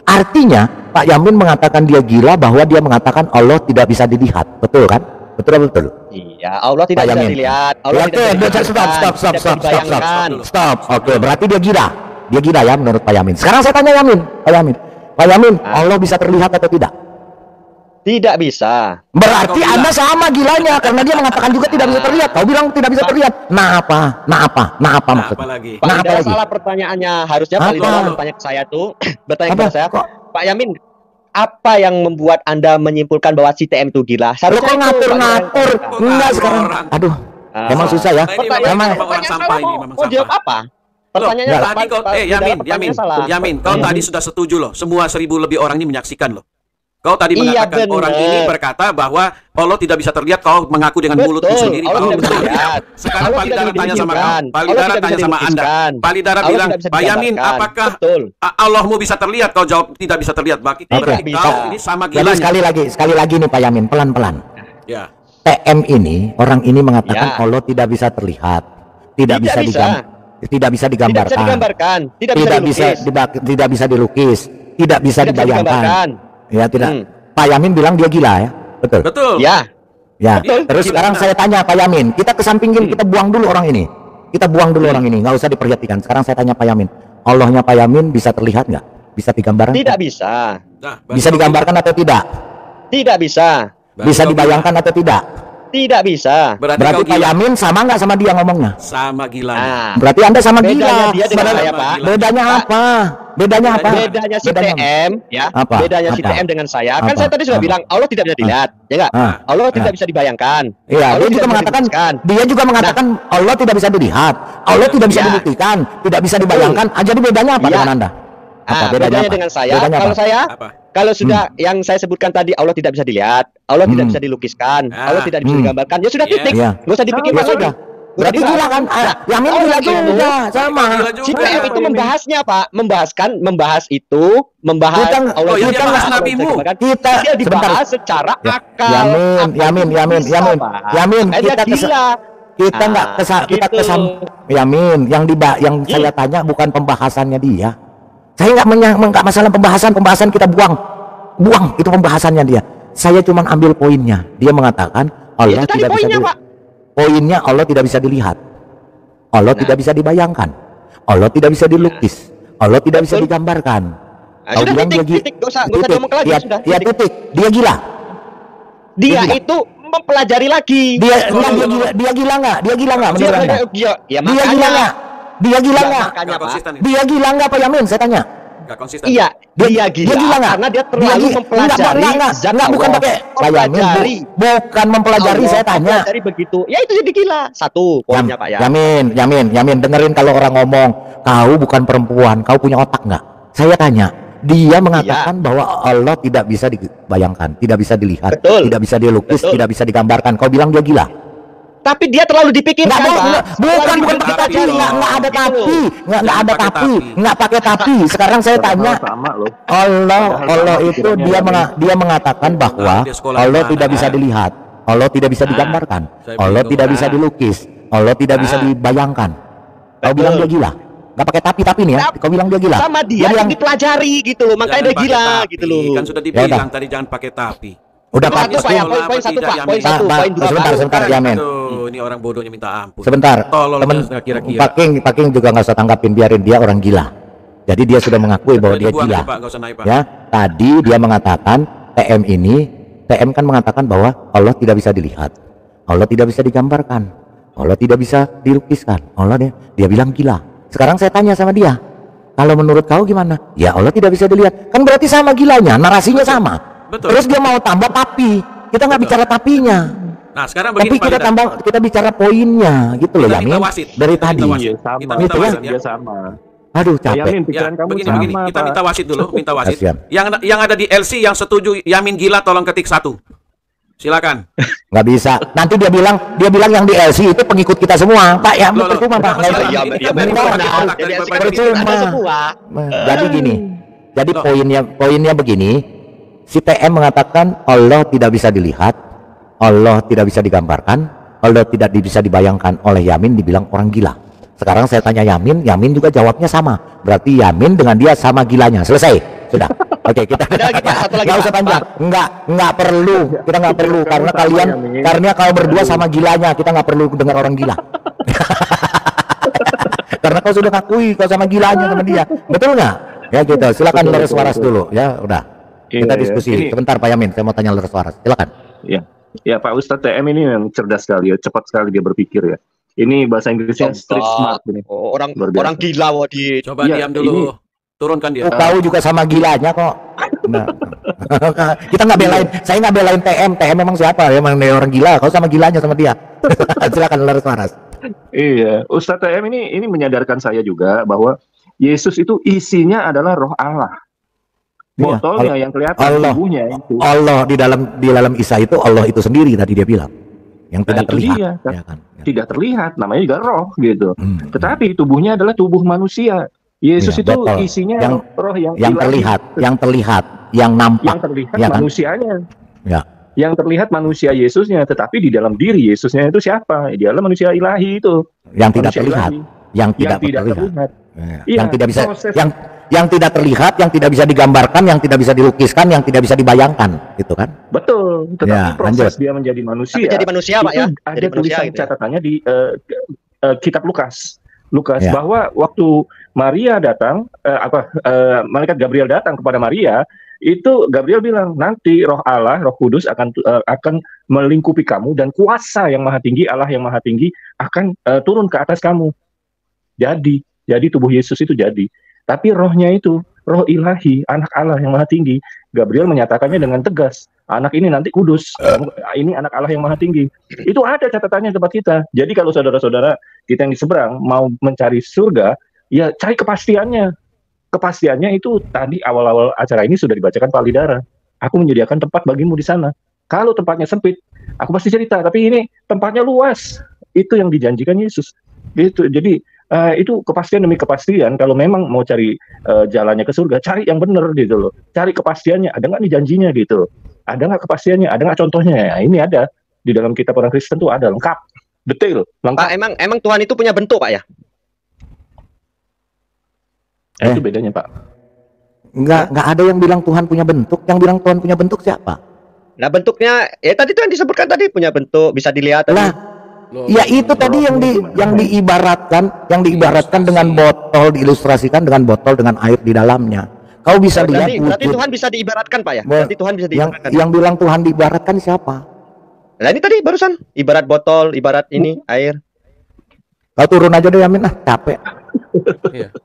Speaker 1: Artinya Pak Yamin mengatakan dia gila bahwa dia mengatakan Allah tidak bisa dilihat. Betul kan? Betul.
Speaker 11: Iya, Allah tidak bisa dilihat. Allah
Speaker 1: Stop. Oke, berarti dia gila. Dia gila ya menurut Pak Yamin. Sekarang saya tanya Pak Yamin, Allah bisa terlihat atau tidak?
Speaker 11: Tidak bisa.
Speaker 1: Berarti Anda sama gilanya karena dia mengatakan juga tidak bisa terlihat. Kau bilang tidak bisa terlihat. Nah apa maksudnya?
Speaker 11: Pak Lidara salah pertanyaannya. Harusnya Pak Lidara bertanya ke saya kepada saya. Pak Yamin, apa yang membuat Anda menyimpulkan bahwa si TM itu gila?
Speaker 1: Lo kok ngatur? Enggak sekarang. Aduh, emang susah ya.
Speaker 5: Memang orang sampah ini, memang
Speaker 11: sampah. Jawab apa? Pertanyaannya
Speaker 5: tadi kau Yamin, kau tadi sudah setuju loh. Semua 1000 lebih orang ini menyaksikan loh. Kau tadi mengatakan orang ini berkata bahwa Allah tidak bisa terlihat. Kau mengaku dengan mulutmu sendiri bahwa betul. Sekarang Pak Lidara tanya sama kamu. Pak Lidara tanya sama Anda. Pak Lidara bilang, Pak Yamin, apakah Allahmu bisa terlihat? Kau jawab tidak bisa terlihat. Berarti kau ini sama gilanya.
Speaker 1: Jadi sekali lagi nih Pak Yamin, pelan-pelan.
Speaker 5: Ya.
Speaker 1: TM ini, orang ini mengatakan Allah tidak bisa terlihat, tidak bisa digambarkan, tidak bisa dilukis, tidak bisa dibayangkan. Ya tidak. Pak Yamin bilang dia gila ya. Betul.
Speaker 11: Ya.
Speaker 1: Terus sekarang saya tanya Pak Yamin, kita kesampingin, kita buang dulu orang ini. Nggak usah diperhatikan. Sekarang saya tanya Pak Yamin, Allahnya Pak Yamin bisa terlihat nggak? Bisa digambarkan?
Speaker 11: Tidak bisa.
Speaker 1: Bisa digambarkan atau tidak?
Speaker 11: Tidak bisa.
Speaker 1: Bisa dibayangkan atau tidak?
Speaker 11: Tidak bisa.
Speaker 1: Berarti Pak Yamin sama nggak sama dia ngomongnya?
Speaker 5: Sama gila.
Speaker 1: Berarti Anda sama gila.
Speaker 11: Bedanya dia dengan saya, Pak.
Speaker 1: Bedanya apa? Bedanya apa?
Speaker 11: Bedanya si TM ya.
Speaker 1: Apa?
Speaker 11: Bedanya si
Speaker 1: Apa?
Speaker 11: TM dengan saya. Kan
Speaker 1: Apa?
Speaker 11: saya tadi sudah bilang Allah tidak bisa dilihat, ya enggak? Allah tidak bisa dibayangkan.
Speaker 1: Iya,
Speaker 11: Allah
Speaker 1: dia juga
Speaker 11: tidak bisa
Speaker 1: mengatakan,
Speaker 11: dijelaskan.
Speaker 1: dia juga mengatakan Allah tidak bisa dilihat, Allah tidak bisa dibuktikan, tidak bisa dibayangkan. Jadi bedanya apa dengan Anda? Apa
Speaker 11: bedanya dengan saya? Kalau saya, kalau sudah yang saya sebutkan tadi Allah tidak bisa dilihat, Allah tidak bisa dilukiskan, Allah tidak bisa digambarkan, ya sudah titik. Nggak usah dipikirkan lagi.
Speaker 1: Berarti gila kan? Yamin gila juga, sama.
Speaker 11: Si TM itu membahasnya Pak, membahas itu, membahas Allah
Speaker 1: kita
Speaker 11: bahas nabimu.
Speaker 1: Kita
Speaker 11: dia dibahas secara akal.
Speaker 1: Yamin, kita nggak kesan Yamin, yang saya tanya bukan pembahasannya dia. Saya nggak masalah pembahasan kita buang itu pembahasannya dia. Saya cuma ambil poinnya. Dia mengatakan Allah tidak bisa dilihat. Poinnya Allah tidak bisa dilihat, Allah tidak bisa dibayangkan, Allah tidak bisa dilukis, Allah tidak bisa digambarkan. Kau bilang dia gila. Titik. Dia gila. Dia itu mempelajari lagi. Dia gila nggak? Dia gila nggak? Dia gila nggak? Dia gila nggak? Dia gila nggak Pak Yamin? Saya tanya. Iya, dia gila karena dia terlalu mempelajari. Enggak, bukan pakai bukan mempelajari. Saya tanya.
Speaker 11: Mempelajari begitu. Ya itu jadi gila. Satu poinnya Pak ya.
Speaker 1: Yamin, dengerin kalau orang ngomong, kau bukan perempuan, kau punya otak nggak? Saya tanya. Dia mengatakan bahwa Allah tidak bisa dibayangkan, tidak bisa dilihat, tidak bisa dilukis, tidak bisa digambarkan. Kau bilang dia gila.
Speaker 11: Tapi dia terlalu dipikirkan,
Speaker 1: bukan pakai tapi, nggak ada tapi, nggak pakai tapi. Sekarang saya tanya, Allah itu dia mengatakan bahwa Allah tidak bisa dilihat, Allah tidak bisa digambarkan, Allah tidak bisa dilukis, Allah tidak bisa dibayangkan. Kau bilang dia gila? Nggak pakai tapi nih ya? Kau bilang dia gila?
Speaker 11: Sama dia yang dipelajari gitu loh, makanya dia gila gitu loh.
Speaker 5: Kan sudah dibilang tadi jangan pakai tapi.
Speaker 1: Udah Pak,
Speaker 11: poin
Speaker 1: sebentar Yamin.
Speaker 5: Ini orang bodohnya minta ampun.
Speaker 1: Sebentar, temen Pak King juga nggak usah tanggapin, biarin dia orang gila. Jadi dia sudah mengakui bahwa dia gila. Ya, tadi dia mengatakan TM kan mengatakan bahwa Allah tidak bisa dilihat, Allah tidak bisa digambarkan, Allah tidak bisa dilukiskan. Dia bilang gila. Sekarang saya tanya sama dia, kalau menurut kau gimana? Ya Allah tidak bisa dilihat, kan berarti sama gilanya, narasinya sama.
Speaker 5: Betul.
Speaker 1: Terus dia mau tambah tapi, kita nggak bicara tapinya.
Speaker 5: Nah sekarang begini,
Speaker 1: tapi kita bicara poinnya gitu loh Yamin. Dari tadi.
Speaker 4: Iya sama.
Speaker 1: Aduh capek.
Speaker 4: Yamin, pikiran kamu
Speaker 5: begini. Kita minta wasit dulu, minta wasit. Yang ada di LC yang setuju Yamin gila tolong ketik 1. Silakan.
Speaker 1: Nggak bisa. Nanti dia bilang yang di LC itu pengikut kita semua. Pak ya, percuma Pak. Percuma. Jadi gini. Jadi poinnya begini. Si TM mengatakan Allah tidak bisa dilihat, Allah tidak bisa digambarkan, Allah tidak bisa dibayangkan. Oleh Yamin dibilang orang gila. Sekarang saya tanya Yamin juga jawabnya sama. Berarti Yamin dengan dia sama gilanya. Selesai. Sudah. Oke, kita nggak usah panjang. Nggak perlu. Kita nggak perlu karena kalau berdua sama gilanya, kita nggak perlu dengar orang gila. Karena kau sudah ngakui kau sama gilanya sama dia. Betul nggak? Ya gitu. Silakan Leres Waras dulu. Ya udah. Kita diskusi. Sebentar Pak Yamin, saya mau tanya Leres Waras. Silakan.
Speaker 4: Ya Pak Ustadz TM ini yang cerdas sekali ya, cepat sekali dia berpikir ya. Ini bahasa Inggrisnya street smart ini.
Speaker 11: Orang gila di.
Speaker 5: Coba diam dulu. Turunkan dia.
Speaker 1: Tahu juga sama gilanya kok. Nah. Kita nggak belain. Saya nggak belain TM. TM memang siapa? Memang orang gila. Kau sama gilanya sama dia. Silakan Leres Waras.
Speaker 4: Iya, Ustadz TM ini menyadarkan saya juga bahwa Yesus itu isinya adalah Roh Allah. Botolnya yang kelihatan tubuhnya itu.
Speaker 1: Allah di dalam Isa itu Allah itu sendiri tadi dia bilang. Yang tidak terlihat.
Speaker 4: Ya kan? Tidak terlihat, namanya juga roh gitu. Tetapi tubuhnya adalah tubuh manusia. Yesus itu isinya roh yang
Speaker 1: terlihat, yang nampak.
Speaker 4: Yang terlihat manusianya.
Speaker 1: Ya.
Speaker 4: Yang terlihat manusia Yesusnya, tetapi di dalam diri Yesusnya itu siapa? Dia adalah manusia ilahi itu.
Speaker 1: Yang tidak terlihat. Yang tidak terlihat. Yang tidak bisa yang tidak terlihat, yang tidak bisa digambarkan, yang tidak bisa dilukiskan, yang tidak bisa dibayangkan, gitu kan?
Speaker 4: Betul. Tetapi proses dia menjadi manusia.
Speaker 11: Jadi manusia Pak ya.
Speaker 4: Ada tulisan catatannya di kitab Lukas bahwa waktu Maria datang, malaikat Gabriel datang kepada Maria, itu Gabriel bilang nanti Roh Allah, Roh Kudus akan melingkupi kamu dan kuasa yang maha tinggi, Allah yang maha tinggi akan turun ke atas kamu. Jadi tubuh Yesus itu jadi. Tapi rohnya itu, roh ilahi, anak Allah yang maha tinggi, Gabriel menyatakannya dengan tegas, anak ini nanti kudus, ini anak Allah yang maha tinggi. Itu ada catatannya di tempat kita. Jadi kalau saudara-saudara kita yang di seberang mau mencari surga, ya cari kepastiannya. Kepastiannya itu tadi awal-awal acara ini sudah dibacakan Pak Lidara. Aku menyediakan tempat bagimu di sana. Kalau tempatnya sempit, aku pasti cerita. Tapi ini tempatnya luas. Itu yang dijanjikan Yesus. Gitu. Jadi itu kepastian demi kepastian. Kalau memang mau cari jalannya ke surga, cari yang benar gitu loh. Cari kepastiannya. Ada nggak nih janjinya gitu? Ada nggak kepastiannya? Ada nggak contohnya? Ya, ini ada di dalam kitab orang Kristen tuh ada lengkap, detail, lengkap.
Speaker 11: Pak, emang Tuhan itu punya bentuk, Pak ya?
Speaker 4: Itu bedanya, Pak.
Speaker 1: Nggak ada yang bilang Tuhan punya bentuk. Yang bilang Tuhan punya bentuk siapa?
Speaker 11: Nah, bentuknya tadi tuh yang disebutkan tadi punya bentuk, bisa dilihat.
Speaker 1: Lah, ya itu tadi yang diibaratkan dengan botol, diilustrasikan dengan botol dengan air di dalamnya. Kau bisa lihat.
Speaker 11: Berarti Tuhan bisa diibaratkan, Pak ya? Berarti Tuhan bisa diibaratkan.
Speaker 1: Yang bilang Tuhan diibaratkan siapa?
Speaker 11: Nah, ini tadi barusan ibarat botol, ibarat ini air.
Speaker 1: Kau turun aja deh, Yamin, capek.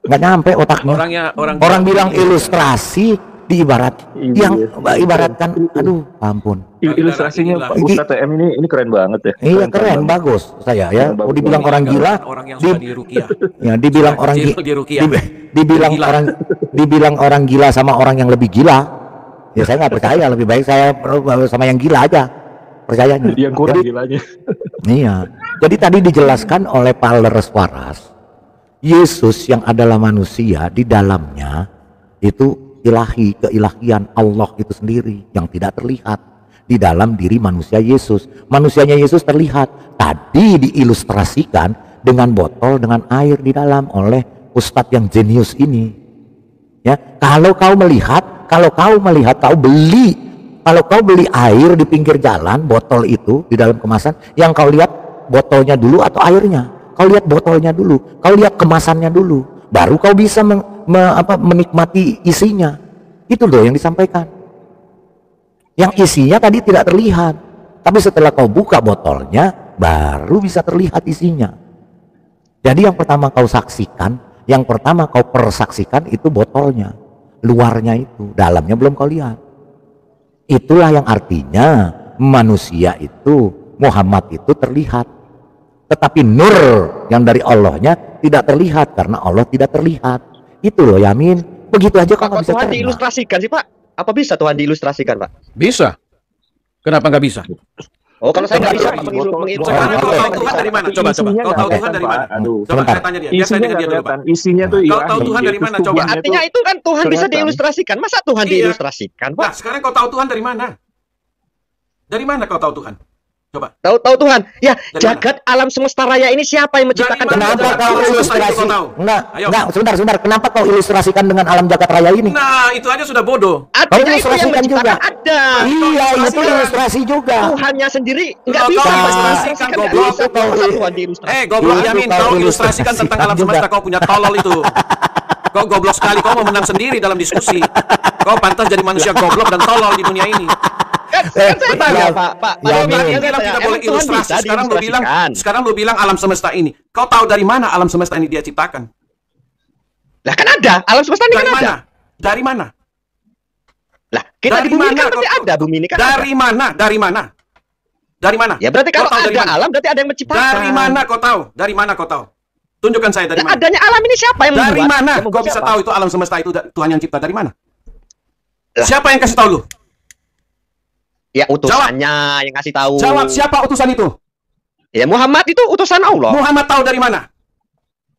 Speaker 1: Nggak nyampe otaknya. Orang bilang ilustrasi diibarat, yang ibaratkan, aduh, ampun.
Speaker 4: Ilustrasinya Pak Ustadz TM ini keren banget ya.
Speaker 1: Iya keren, bagus saya ya. Mau dibilang orang gila, ya dibilang orang dibilang orang gila sama orang yang lebih gila. Ya saya nggak percaya, lebih baik saya sama yang gila aja percayanya.
Speaker 4: Yang kurang gilanya.
Speaker 1: Iya. Jadi tadi dijelaskan oleh Pak Leres Waras, Yesus yang adalah manusia, di dalamnya itu ilahi, keilahian Allah itu sendiri yang tidak terlihat di dalam diri manusia Yesus. Manusianya Yesus terlihat. Tadi diilustrasikan dengan botol dengan air di dalam oleh Ustadz yang jenius ini. Ya, kalau kau melihat, kalau kau beli air di pinggir jalan, botol itu di dalam kemasan, yang kau lihat botolnya dulu atau airnya? Kau lihat botolnya dulu, kau lihat kemasannya dulu, baru kau bisa menikmati isinya. Itu loh yang disampaikan. Yang isinya tadi tidak terlihat, tapi setelah kau buka botolnya, baru bisa terlihat isinya. Jadi yang pertama kau saksikan, yang pertama kau persaksikan itu botolnya, luarnya itu, dalamnya belum kau lihat. Itulah yang artinya manusia itu, Muhammad itu terlihat. Tetapi nur yang dari Allahnya tidak terlihat karena Allah tidak terlihat. Itu loh Yamin. Begitu aja kok nggak bisa
Speaker 11: Tuhan diilustrasikan sih Pak? Apa bisa Tuhan diilustrasikan Pak?
Speaker 5: Bisa. Kenapa nggak bisa?
Speaker 11: Oh, kalau saya nggak bisa mengilustrasikan.
Speaker 5: Kau tahu Tuhan dari mana? Coba. Kau tahu Tuhan dari mana? Coba saya tanya dia. Dia tanya dia dulu Pak.
Speaker 4: Isinya tuh
Speaker 5: kau tahu Tuhan dari mana? Coba.
Speaker 11: Artinya itu kan Tuhan bisa diilustrasikan. Masa Tuhan diilustrasikan Pak?
Speaker 5: Nah, sekarang kau tahu Tuhan dari mana? Dari mana kau tahu Tuhan? Coba.
Speaker 11: Tahu Tuhan. Ya, jagat alam semesta raya ini siapa yang menciptakan?
Speaker 1: Kenapa kau ilustrasi? Enggak, sebentar. Kenapa kau ilustrasikan dengan alam jagat raya ini?
Speaker 5: Nah, itu aja sudah bodoh.
Speaker 11: Kau ilustrasikan juga. Ada.
Speaker 1: Iya, itu ilustrasi juga.
Speaker 11: Tuhannya sendiri enggak bisa
Speaker 5: ilustrasikan goblok. Goblok Yamin, kau ilustrasikan tentang alam semesta, kau punya tolol itu. Kau goblok sekali, kau mau menang sendiri dalam diskusi. Kau pantas jadi manusia goblok dan tolol di dunia ini.
Speaker 11: Betul ya, Pak.
Speaker 5: Bilang tidak boleh ilustrasi. Sekarang lu bilang alam semesta ini. Kau tahu dari mana alam semesta ini dia ciptakan?
Speaker 11: Lah kan ada, alam semesta ini kan ada.
Speaker 5: Dari mana?
Speaker 11: Lah, kita di bumi kan berarti ada, bumi ini kan.
Speaker 5: Dari mana?
Speaker 11: Ya berarti kalau ada alam berarti ada yang menciptakan.
Speaker 5: Dari mana kau tahu? Tunjukkan saya dari mana.
Speaker 11: Adanya alam ini siapa yang membuat?
Speaker 5: Dari mana? Kau bisa tahu itu alam semesta itu Tuhan yang cipta, dari mana? Siapa yang kasih tahu lu?
Speaker 11: Ya utusannya yang kasih tahu.
Speaker 5: Jawab, siapa utusan itu?
Speaker 11: Ya Muhammad itu utusan Allah.
Speaker 5: Muhammad tahu dari mana?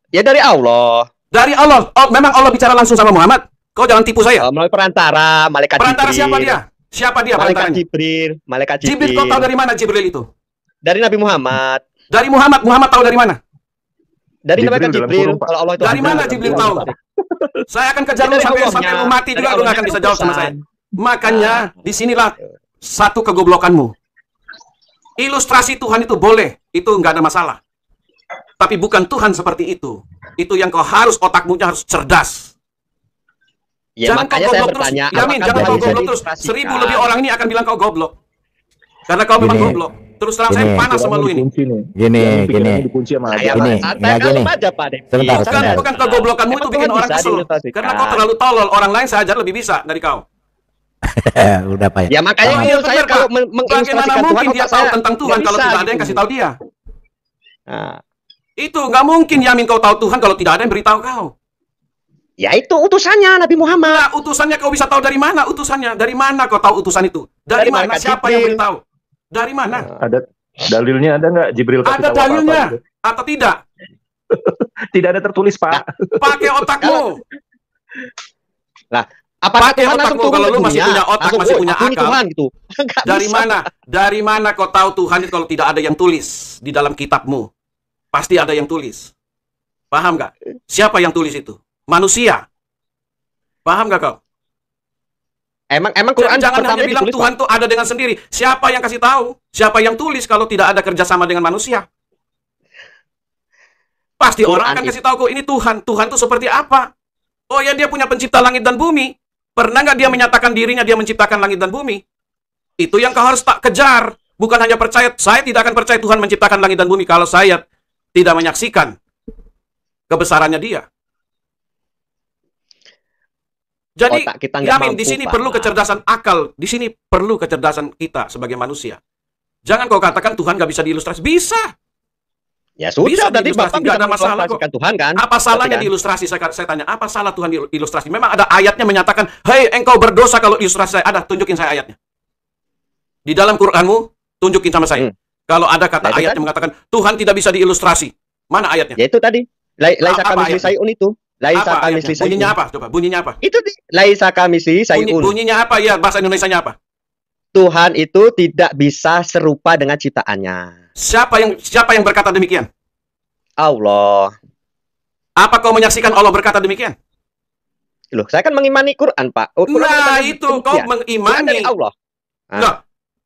Speaker 11: Ya dari Allah.
Speaker 5: Dari Allah. Oh, memang Allah bicara langsung sama Muhammad? Kau jangan tipu saya.
Speaker 11: Melalui perantara malaikat
Speaker 5: perantara
Speaker 11: Jibril.
Speaker 5: Siapa dia? Siapa dia
Speaker 11: malaikat Jibril. Malaikat Jibril.
Speaker 5: Jibril, kau tahu dari mana Jibril itu?
Speaker 11: Dari Nabi Muhammad.
Speaker 5: Dari Muhammad. Muhammad tahu dari mana?
Speaker 11: Dari malaikat Jibril.
Speaker 5: Kalau Allah itu dari mana Jibril tahu? Saya akan kejar lu sampai lu mati juga, lu nggak akan bisa jawab sama saya. Makanya disinilah satu kegoblokanmu. Ilustrasi Tuhan itu boleh, itu nggak ada masalah. Tapi bukan Tuhan seperti itu. Itu yang kau harus, otakmu harus cerdas.
Speaker 11: Ya, jangan kau goblok terus.
Speaker 5: Yamin, jangan kau goblok terus. 1000 lebih orang ini akan bilang kau goblok. Karena kau memang goblok. Terus terang saya panas sama lu ini.
Speaker 1: Gini.
Speaker 5: Bukan kegoblokanmu itu bikin orang kesel. Karena kau terlalu tolol, orang lain saja lebih bisa dari kau.
Speaker 1: Udah Pak.
Speaker 11: Ya makanya menurut saya kalau
Speaker 5: bagaimana mungkin dia tahu tentang Tuhan kalau tidak ada yang kasih tahu dia?
Speaker 11: Nah.
Speaker 5: Itu nggak mungkin Yamin kau tahu Tuhan kalau tidak ada yang beritahu kau.
Speaker 11: Ya itu utusannya Nabi Muhammad.
Speaker 5: Nah, utusannya kau bisa tahu dari mana? Utusannya dari mana kau tahu utusan itu? Dari mana? Siapa yang beritahu? Dari mana?
Speaker 4: Ada dalilnya, ada nggak Jibril?
Speaker 5: Ada dalilnya atau tidak?
Speaker 4: Tidak ada tertulis Pak.
Speaker 5: Pakai otakmu.
Speaker 11: Lah, apakah
Speaker 5: pakai otakmu kalau lu masih punya otak, masih punya akal?
Speaker 11: Tuhan, gitu.
Speaker 5: Dari mana? Dari mana kau tahu Tuhan itu kalau tidak ada yang tulis di dalam kitabmu? Pasti ada yang tulis. Paham nggak? Siapa yang tulis itu? Manusia. Paham nggak kau?
Speaker 11: Emang Quran
Speaker 5: jangan hanya bilang Tuhan tuh ada dengan sendiri. Siapa yang kasih tahu? Siapa yang tulis kalau tidak ada kerjasama dengan manusia? Pasti Quran orang akan kasih tahu kok ini Tuhan. Tuhan tuh seperti apa? Oh ya, dia punya pencipta langit dan bumi. Pernah nggak dia menyatakan dirinya dia menciptakan langit dan bumi? Itu yang kau harus tak kejar. Bukan hanya percaya. Saya tidak akan percaya Tuhan menciptakan langit dan bumi kalau saya tidak menyaksikan kebesarannya dia. Jadi, Yamin, di sini perlu kecerdasan akal. Di sini perlu kecerdasan kita sebagai manusia. Jangan kau katakan Tuhan nggak bisa diilustrasi. Bisa.
Speaker 11: Ya sudah, tadi Bapak
Speaker 5: nggak ada masalah kok.
Speaker 11: Tuhan kan?
Speaker 5: Apa salahnya diilustrasi? Saya tanya, apa salah Tuhan diilustrasi? Memang ada ayatnya menyatakan, hei, engkau berdosa kalau ilustrasi saya. Ada, tunjukin saya ayatnya. Di dalam Quranmu, tunjukin sama saya. Kalau ada kata ayat yang mengatakan Tuhan tidak bisa diilustrasi. Mana ayatnya?
Speaker 11: Ya itu tadi. Laisa kamisli sayun itu. Laisa kamisli sayun.
Speaker 5: Bunyinya apa? Coba bunyinya apa?
Speaker 11: Itu laisa kamisli sayun.
Speaker 5: Bunyinya apa ya? Bahasa Indonesianya apa?
Speaker 11: Tuhan itu tidak bisa serupa dengan ciptaannya.
Speaker 5: Siapa yang berkata demikian?
Speaker 11: Allah.
Speaker 5: Apa kau menyaksikan Allah berkata demikian?
Speaker 11: Loh, saya kan mengimani Quran, Pak.
Speaker 5: Nah, itu kau mengimani
Speaker 11: dari Allah.
Speaker 5: Loh,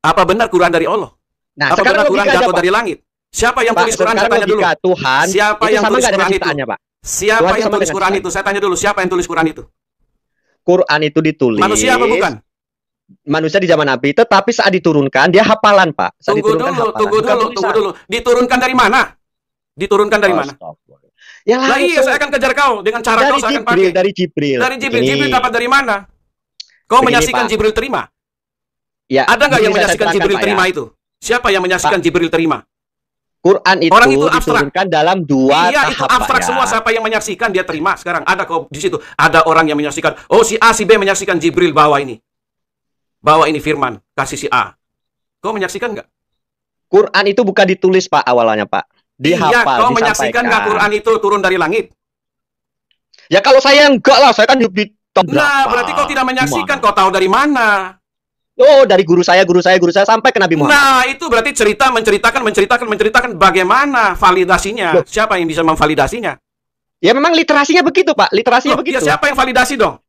Speaker 5: apa benar Quran dari Allah?
Speaker 11: Nah,
Speaker 5: apa benar Quran jatuh dari langit? Siapa yang tulis Quran? Saya tanya dulu.
Speaker 11: Tuhan,
Speaker 5: siapa yang tulis Quran itu?
Speaker 11: Pak?
Speaker 5: Siapa yang tulis Quran itu? Saya tanya dulu, siapa yang tulis Quran itu?
Speaker 11: Quran itu ditulis.
Speaker 5: Manusia apa bukan?
Speaker 11: Manusia di zaman Nabi, tetapi saat diturunkan dia hafalan, Pak.
Speaker 5: Tunggu dulu. Diturunkan dari mana? Diturunkan dari mana?
Speaker 11: Ya
Speaker 5: lah iya, saya akan kejar kau dengan cara kau saya akan pakai.
Speaker 11: Dari Jibril.
Speaker 5: Dari Jibril. Jibril dapat dari mana? Kau menyaksikan Jibril terima?
Speaker 11: Ya.
Speaker 5: Ada nggak yang menyaksikan Jibril terima itu? Siapa yang menyaksikan Jibril terima?
Speaker 11: Quran itu, orang itu diturunkan dalam dua tahap. Iya,
Speaker 5: itu abstrak semua. Siapa yang menyaksikan dia terima. Sekarang ada kau di situ. Ada orang yang menyaksikan. Oh, si A, si B menyaksikan Jibril bawa ini. Bawa ini firman. Kasih si A. Kau menyaksikan nggak?
Speaker 11: Quran itu bukan ditulis, Pak, awalnya, Pak. Dihafal,
Speaker 5: iya, kau menyaksikan nggak Quran itu turun dari langit?
Speaker 11: Ya kalau saya enggak lah. Saya kan di
Speaker 5: Nah, berarti kau tidak menyaksikan. Kau tahu dari mana?
Speaker 11: Oh, dari guru saya sampai ke Nabi Muhammad.
Speaker 5: Nah, itu berarti menceritakan bagaimana validasinya. Loh. Siapa yang bisa memvalidasinya?
Speaker 11: Ya memang literasinya begitu, Pak. Literasinya begitu.
Speaker 5: Ya siapa yang validasi dong?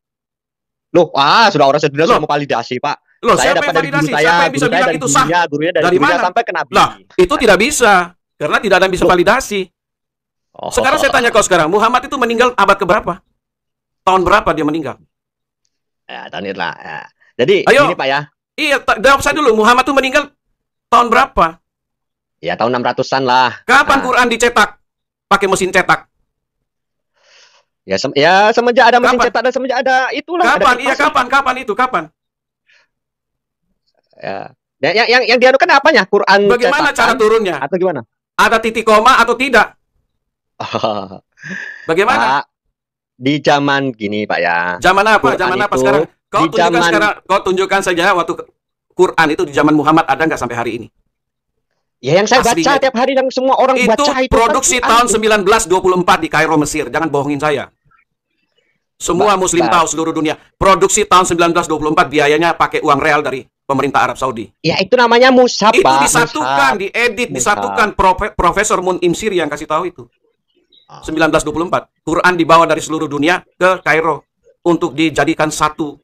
Speaker 11: Loh, sudah orang sedunia sudah mau validasi, Pak.
Speaker 5: Loh, saya siapa yang validasi? Siapa yang bisa bilang itu sah?
Speaker 11: Gurunya dari
Speaker 5: mana?
Speaker 11: Sampai ke Nabi.
Speaker 5: Lah, itu tidak bisa. Karena tidak ada yang bisa validasi. Sekarang saya tanya kau sekarang, Muhammad itu meninggal abad keberapa? Tahun berapa dia meninggal?
Speaker 11: Ya, tahun lah. Ya. Jadi, ini Pak ya.
Speaker 5: Iya, jawab saya dulu. Muhammad itu meninggal tahun berapa?
Speaker 11: Ya, tahun 600-an lah.
Speaker 5: Kapan Quran dicetak? Pakai mesin cetak?
Speaker 11: Ya, semenjak ada mesin cetak dan semenjak ada itulah.
Speaker 5: Kapan? Iya, kapan itu? Kapan?
Speaker 11: Ya. Yang dianukan apanya? Quran.
Speaker 5: Bagaimana cara turunnya?
Speaker 11: Atau gimana?
Speaker 5: Ada titik koma atau tidak? Bagaimana?
Speaker 11: Pak, di zaman gini, Pak ya.
Speaker 5: Zaman apa? Zaman apa sekarang? Kau tunjukkan saja waktu Quran itu di zaman Muhammad ada nggak sampai hari ini?
Speaker 11: Ya yang saya baca tiap hari dan semua orang baca itu
Speaker 5: produksi tahun 1924 di Kairo, Mesir. Jangan bohongin saya. Semua muslim tahu seluruh dunia. Produksi tahun 1924 biayanya pakai uang real dari pemerintah Arab Saudi.
Speaker 11: Ya itu namanya mushaf,
Speaker 5: Pak. Itu disatukan, diedit, disatukan. Profesor Mun Imsir yang kasih tahu itu. 1924. Quran dibawa dari seluruh dunia ke Kairo untuk dijadikan satu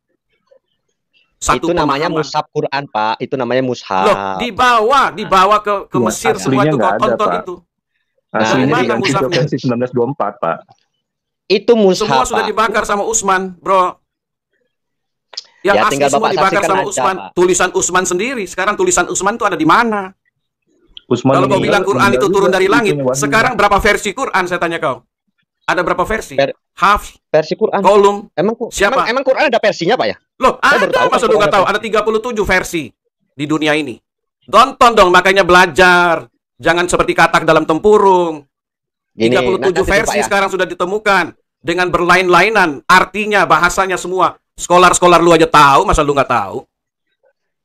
Speaker 11: itu namanya mushaf Quran, Pak. Itu namanya mushaf.
Speaker 5: Loh, dibawa ke Mesir semua itu kau tonton itu.
Speaker 4: Aslinya di 1924, Pak.
Speaker 11: Itu mushaf.
Speaker 5: Semua sudah dibakar sama Utsman, Bro. Yang asli semua dibakar sama Utsman. Tulisan Utsman sendiri. Sekarang tulisan Utsman itu ada di mana?
Speaker 4: Usman
Speaker 5: Kalau kau bilang Quran itu turun dari langit,
Speaker 4: wahyu.
Speaker 5: sekarang berapa versi Quran saya tanya kau? Ada berapa versi? Hafs,
Speaker 11: versi Quran.
Speaker 5: kolum.
Speaker 11: Siapa? Emang Quran ada versinya, Pak ya?
Speaker 5: Loh, ada, masa lu nggak tahu? Ada 37 versi di dunia ini. Tonton dong, makanya belajar. Jangan seperti katak dalam tempurung. 37 versi sekarang sudah ditemukan. Dengan berlain-lainan, artinya, bahasanya semua. Skolar-skolar lu aja tahu, masa lu nggak tahu?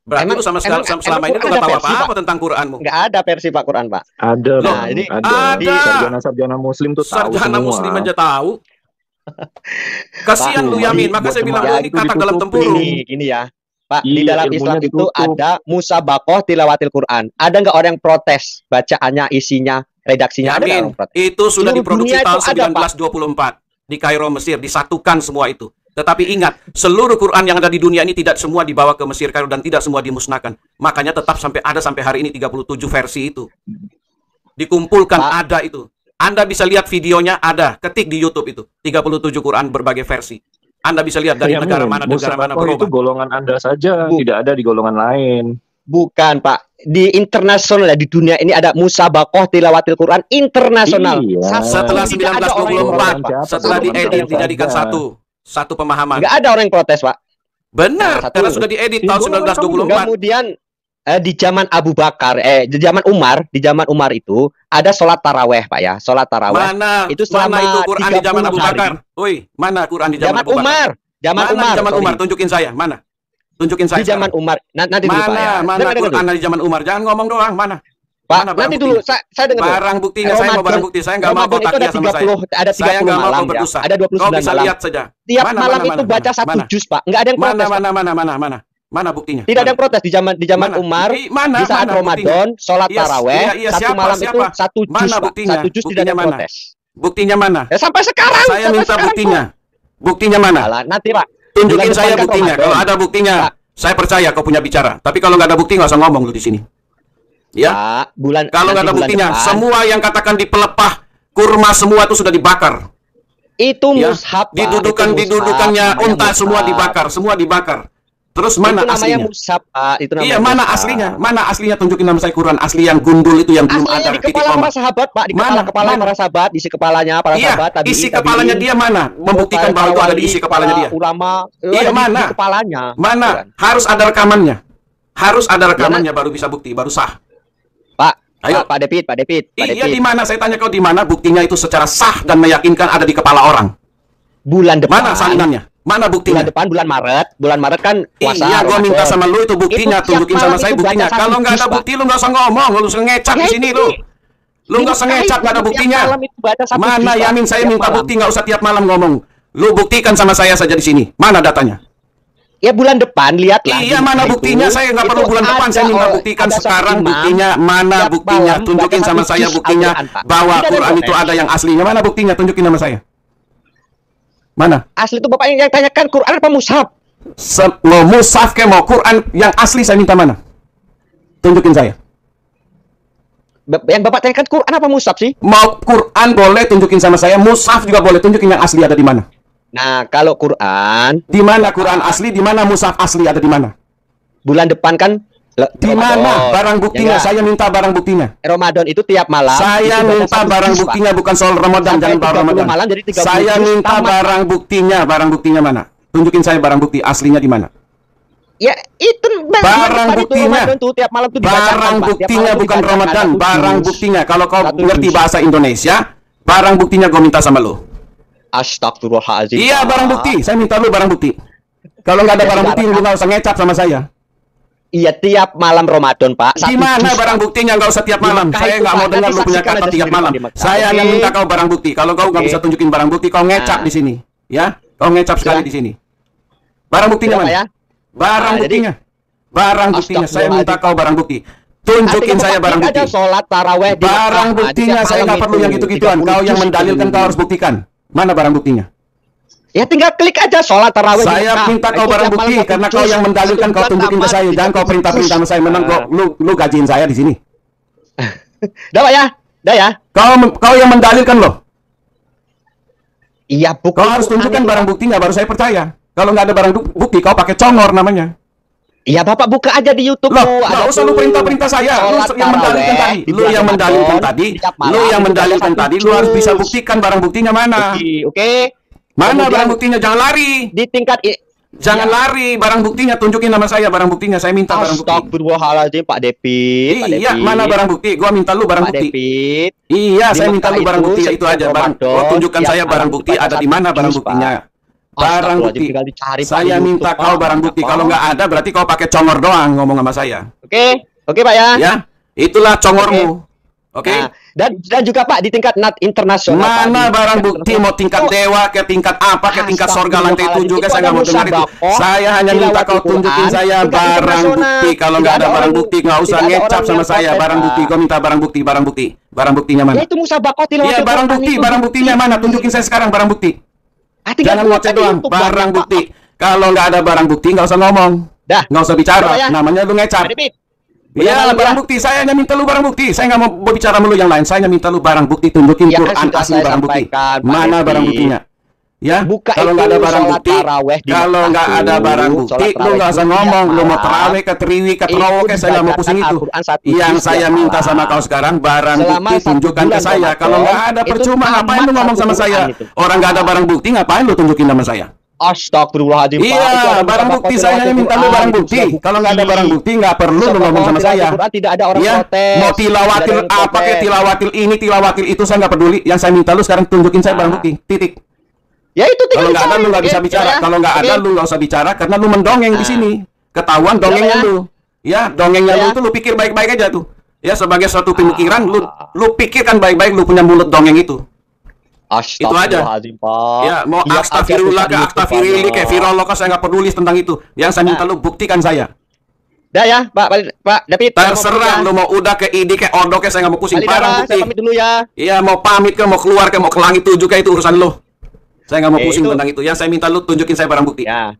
Speaker 5: Berarti lu selama ini lu nggak tahu apa-apa tentang Quranmu.
Speaker 11: Nggak ada versi Pak Quran, Pak.
Speaker 4: Ada,
Speaker 11: nah,
Speaker 4: ini ada. Sarjana Muslim tuh tahu
Speaker 5: Sarjana
Speaker 4: semua.
Speaker 5: Muslim aja tahu. Kasihan lu Yamin, maka saya bilang ini katak dalam tempurung.
Speaker 11: Ini ya, Pak, di dalam Islam itu ada musabaqah tilawatil Quran. Ada nggak orang yang protes bacaannya, isinya, redaksinya?
Speaker 5: Yamin,
Speaker 11: ada
Speaker 5: itu sudah diproduksi tahun 1924 di Kairo, Mesir, disatukan semua itu. Tetapi ingat, seluruh Quran yang ada di dunia ini tidak semua dibawa ke Mesir, Kairo, dan tidak semua dimusnahkan. Makanya tetap sampai hari ini 37 versi itu. Dikumpulkan, ada itu. Anda bisa lihat videonya, ada. Ketik di YouTube itu. 37 Quran berbagai versi. Anda bisa lihat dari negara mana berubah.
Speaker 4: Itu golongan Anda saja, tidak ada di golongan lain.
Speaker 11: Bukan, Pak. Di internasional, di dunia ini ada musabaqah tilawatil Quran internasional.
Speaker 5: Iya. Setelah 1924, setelah diedit, dijadikan satu pemahaman.
Speaker 11: Nggak ada orang yang protes, Pak.
Speaker 5: Benar, karena sudah diedit tahun 1924.
Speaker 11: Kemudian di zaman Abu Bakar, di zaman Umar itu ada sholat taraweh, Pak ya, sholat taraweh.
Speaker 5: Mana
Speaker 11: itu selama
Speaker 5: itu Quran di zaman Abu Bakar? Woi, mana Quran di zaman Abu Bakar? Zaman Umar, tunjukin saya, mana? Tunjukin saya.
Speaker 11: Di zaman Umar, nanti dulu, Pak ya.
Speaker 5: Mana Quran di zaman Umar? Jangan ngomong doang, mana?
Speaker 11: Pak, nanti dulu, saya dengar.
Speaker 5: Barang buktinya, saya mau barang bukti. Saya nggak mau kau takia sama saya.
Speaker 11: Ada 30 malam ya. Ada 29
Speaker 5: kau bisa
Speaker 11: malam.
Speaker 5: Lihat saja.
Speaker 11: Tiap malam itu baca satu juz, Pak. Nggak ada yang protes.
Speaker 5: Mana buktinya?
Speaker 11: Tidak ada yang protes di zaman Umar. Di saat Ramadan, sholat taraweh, satu malam itu satu juz, Pak. Satu juz tidak ada yang protes.
Speaker 5: Buktinya mana?
Speaker 11: Ya, sampai sekarang.
Speaker 5: Saya minta buktinya. Buktinya mana?
Speaker 11: Nanti, Pak.
Speaker 5: Tunjukin saya buktinya. Kalau ada buktinya, saya percaya kau punya bicara. Tapi kalau nggak ada bukti, nggak usah ngomong lu di sini. Ya, kalau nggak ada buktinya, semua yang katakan di pelepah kurma semua itu sudah dibakar.
Speaker 11: Itu mushaf,
Speaker 5: didudukannya unta semua dibakar, Terus mana aslinya?
Speaker 11: Mushaf, Pak. Itu namanya.
Speaker 5: Iya, mana aslinya? Mana aslinya? Tunjukin nama saya Quran asli yang gundul itu yang belum ada.
Speaker 11: Di kepala para sahabat, Pak. Di kepala para sahabat, isi kepalanya para sahabat.
Speaker 5: Isi kepalanya dia mana? Membuktikan bahwa itu ada di isi kepalanya dia.
Speaker 11: Ulama.
Speaker 5: Iya, mana?
Speaker 11: Di kepalanya.
Speaker 5: Mana? Harus ada rekamannya. Harus ada rekamannya baru bisa bukti, baru sah. Ayo,
Speaker 11: Pak David.
Speaker 5: Iya, di mana? Saya tanya kau di mana buktinya itu secara sah dan meyakinkan ada di kepala orang.
Speaker 11: Bulan depan.
Speaker 5: Mana salinannya? Mana buktinya?
Speaker 11: Bulan depan, bulan Maret kan puasa.
Speaker 5: Iya, gua minta sama lu itu buktinya, tunjukin sama saya buktinya. Kalau nggak ada bukti, lu nggak usah ngomong, lu usah ngecap di sini lu. Lu nggak usah ngecap, nggak ada buktinya. Mana Yamin? Saya minta bukti, nggak usah tiap malam ngomong. Lu buktikan sama saya saja di sini. Mana datanya?
Speaker 11: Ya bulan depan, lihatlah.
Speaker 5: Iya, mana buktinya? Saya nggak perlu bulan depan, saya minta buktikan sekarang buktinya. Mana buktinya? Tunjukin sama saya buktinya bahwa Quran itu ada yang aslinya. Mana buktinya? Tunjukin sama saya. Mana?
Speaker 11: Asli itu Bapak yang tanyakan Quran apa mushaf?
Speaker 5: Mau mushaf ke mau Quran yang asli saya minta mana? Tunjukin saya.
Speaker 11: Yang Bapak tanyakan Quran apa mushaf sih?
Speaker 5: Mau Quran boleh tunjukin sama saya, mushaf juga boleh, tunjukin yang asli ada di mana?
Speaker 11: Nah, kalau Quran,
Speaker 5: di mana Quran asli, di mana mushaf asli ada di mana?
Speaker 11: Bulan depan kan
Speaker 5: di mana barang buktinya? Saya minta barang buktinya.
Speaker 11: Ramadan itu tiap malam.
Speaker 5: Saya minta barang buktinya, bukan soal Ramadan, jangan soal Ramadan.
Speaker 11: Malam, jadi
Speaker 5: saya minta barang buktinya mana? Tunjukin saya barang bukti aslinya di mana?
Speaker 11: Ya, itu
Speaker 5: barang buktinya.
Speaker 11: Itu tiap malam itu
Speaker 5: barang buktinya bukan Ramadan, barang buktinya. Kalau kau ngerti bahasa Indonesia, barang buktinya gue minta sama lo.
Speaker 11: Astagfirullahaladzim.
Speaker 5: Iya, barang bukti. Saya minta lu barang bukti. Kalau nggak ada barang bukti, lu nggak usah ngecap sama saya.
Speaker 11: Iya, tiap malam Ramadan, Pak.
Speaker 5: Di mana barang buktinya? Nggak usah tiap malam. Saya nggak mau dengar lu punya kata tiap malam. Saya hanya minta kau barang bukti. Kalau kau nggak bisa tunjukin barang bukti, kau ngecap di sini. Ya, kau ngecap sekali di sini. Barang buktinya mana? Barang buktinya. Barang buktinya. Saya minta kau barang bukti. Tunjukin saya barang bukti.
Speaker 11: Sholat taraweh.
Speaker 5: Barang buktinya saya nggak perlu yang gitu-gituan. Kau yang mendalilkan, kau harus buktikan. Mana barang buktinya?
Speaker 11: Ya tinggal klik aja sholat tarawih.
Speaker 5: Saya minta kau barang bukti karena kau yang mendalilkan, kau tunjukin ke saya. Jangan kau perintah-perintah sama saya. Memang lu gajiin saya di sini.
Speaker 11: Dah Pak ya, dah ya.
Speaker 5: Kau yang mendalilkan loh.
Speaker 11: Iya,
Speaker 5: kau harus tunjukkan barang buktinya baru saya percaya. Kalau nggak ada barang bukti, kau pakai congor namanya.
Speaker 11: Iya, Bapak buka aja di YouTube.
Speaker 5: Loh, nggak usah lu perintah-perintah saya. Lu yang mendalilkan tadi. Lu yang mendalilkan tadi. Lu harus bisa buktikan barang buktinya mana.
Speaker 11: Oke.
Speaker 5: Mana barang buktinya? Jangan lari.
Speaker 11: Di tingkat
Speaker 5: Jangan lari, barang buktinya tunjukin nama saya, barang buktinya. Saya minta barang bukti.
Speaker 11: Astagfirullahaladzim, Pak Depit.
Speaker 5: Iya, mana barang bukti? Gua minta lu barang bukti.
Speaker 11: Depit.
Speaker 5: Iya, saya minta lu barang bukti itu aja. Barang, tunjukkan saya barang bukti ada di mana barang buktinya. Barang bukti. Saya minta kau barang bukti. Kalau nggak ada, berarti kau pakai congor doang ngomong sama saya.
Speaker 11: Oke, Pak ya.
Speaker 5: Ya, itulah congormu. Oke.
Speaker 11: Nah, dan juga Pak di tingkat internasional.
Speaker 5: Mana barang bukti mau tingkat dewa ke tingkat apa ke tingkat sorga lantai 7 ke saya nggak mau dengar itu. Saya hanya minta kau tunjukin saya barang bukti. Kalau nggak ada barang bukti nggak usah ngecap sama saya. Barang bukti, kau minta barang bukti, barang bukti. Barang buktinya mana?
Speaker 11: Ya itu musabaqah tilawatil.
Speaker 5: Iya, barang buktinya mana? Tunjukin saya sekarang barang bukti. Jangan ngoceh doang, barang bukti. Kalau nggak ada barang bukti nggak usah ngomong. Nggak usah bicara. Namanya lu ngecap. Iya, barang bukti. Saya hanya minta lu barang bukti. Saya nggak mau berbicara sama lu yang lain. Saya hanya minta lu barang bukti. Tunjukin Quran asli barang bukti. Mana barang buktinya? Ya, kalau nggak ada barang bukti, kalau nggak ada barang bukti, lu nggak usah ngomong. Lu mau terawih ke triwi ke terawih ke saya nggak mau pusing itu. Yang saya minta sama kau sekarang barang bukti tunjukkan ke saya. Kalau nggak ada percuma, ngapain lu ngomong sama saya? Orang nggak ada barang bukti, ngapain lu tunjukin sama saya?
Speaker 11: Astagfirullahaladzim.
Speaker 5: Iya, barang bukti saya hanya minta lu barang bukti. Kalau nggak ada barang bukti, nggak perlu lu ngomong sama saya.
Speaker 11: Tidak ada orang protes.
Speaker 5: Mau tilawatil apa kayak tilawatil ini, tilawatil itu saya nggak peduli. Yang saya minta lu sekarang tunjukin saya barang bukti. Titik.
Speaker 11: Ya itu
Speaker 5: kalau nggak ada lu nggak bisa bicara. Kalau nggak ada lu nggak usah bicara karena lu mendongeng di sini. Ketahuan dongengnya lu. Ya, dongengnya lu itu lu pikir baik-baik aja tuh. Ya, sebagai suatu pemikiran lu pikirkan baik-baik lu punya mulut dongeng itu. Itu aja. Ya, mau astagfirullah ke astagfirillah ke virallah saya nggak peduli tentang itu. Yang saya minta lu buktikan saya.
Speaker 11: Dah ya, Pak David.
Speaker 5: Terserah lu mau udah ke ID ke odo ke saya nggak mau pusing. Barang bukti.
Speaker 11: Saya pamit dulu ya.
Speaker 5: Iya, mau pamit ke mau keluar ke mau ke langit 7 ke itu urusan lu. Saya nggak mau pusing tentang itu. Yang saya minta lu tunjukin saya barang bukti.
Speaker 11: Ya.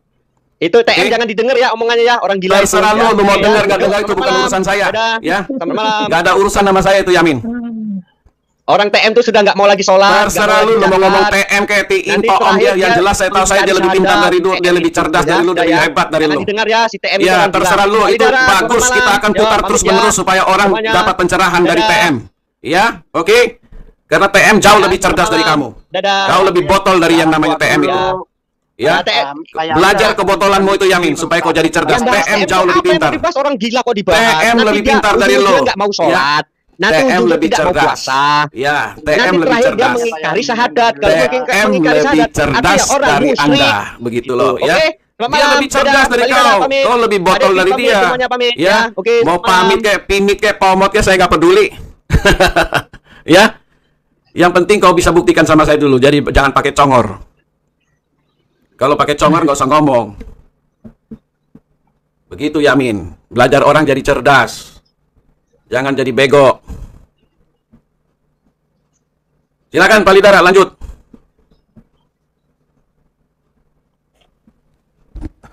Speaker 11: Itu TM jangan didengar ya omongannya ya, orang gila.
Speaker 5: Terserah lu mau dengar nggak dengar itu bukan urusan saya. Ya.
Speaker 11: Selamat malam.
Speaker 5: Nggak ada urusan sama saya itu, Yamin.
Speaker 11: Orang TM tuh sudah nggak mau lagi sholat.
Speaker 5: Terserah lu mau ngomong TM kayak TIM om dia yang jelas saya tahu saya dia lebih pintar dari lu, dia lebih cerdas dari lu, lebih hebat dari lu.
Speaker 11: Dengar ya si TM
Speaker 5: ya terserah lu itu bagus kita akan putar terus menerus supaya orang dapat pencerahan dari TM. Ya, oke. Karena TM jauh lebih cerdas dari kamu. Jauh lebih botol dari yang namanya TM itu. Ya, belajar kebotolanmu itu Yamin supaya kau jadi cerdas. TM jauh lebih pintar.
Speaker 11: Orang gila kok dibahas.
Speaker 5: TM lebih pintar dari lu.
Speaker 11: Nggak mau sholat.
Speaker 5: TM lebih cerdas. Ya, TM lebih cerdas.
Speaker 11: Dia mengingkari syahadat.
Speaker 5: TM lebih cerdas dari Anda, begitu loh. Ya. Dia lebih cerdas dari kau. Kau lebih botol dari dia. Ya, mau pamit kayak pimit kayak pomot kayak saya nggak peduli. Ya, yang penting kau bisa buktikan sama saya dulu. Jadi jangan pakai congor. Kalau pakai congor nggak usah ngomong. Begitu Yamin. Belajar orang jadi cerdas. Jangan jadi bego. Silakan Pak Lidara, lanjut.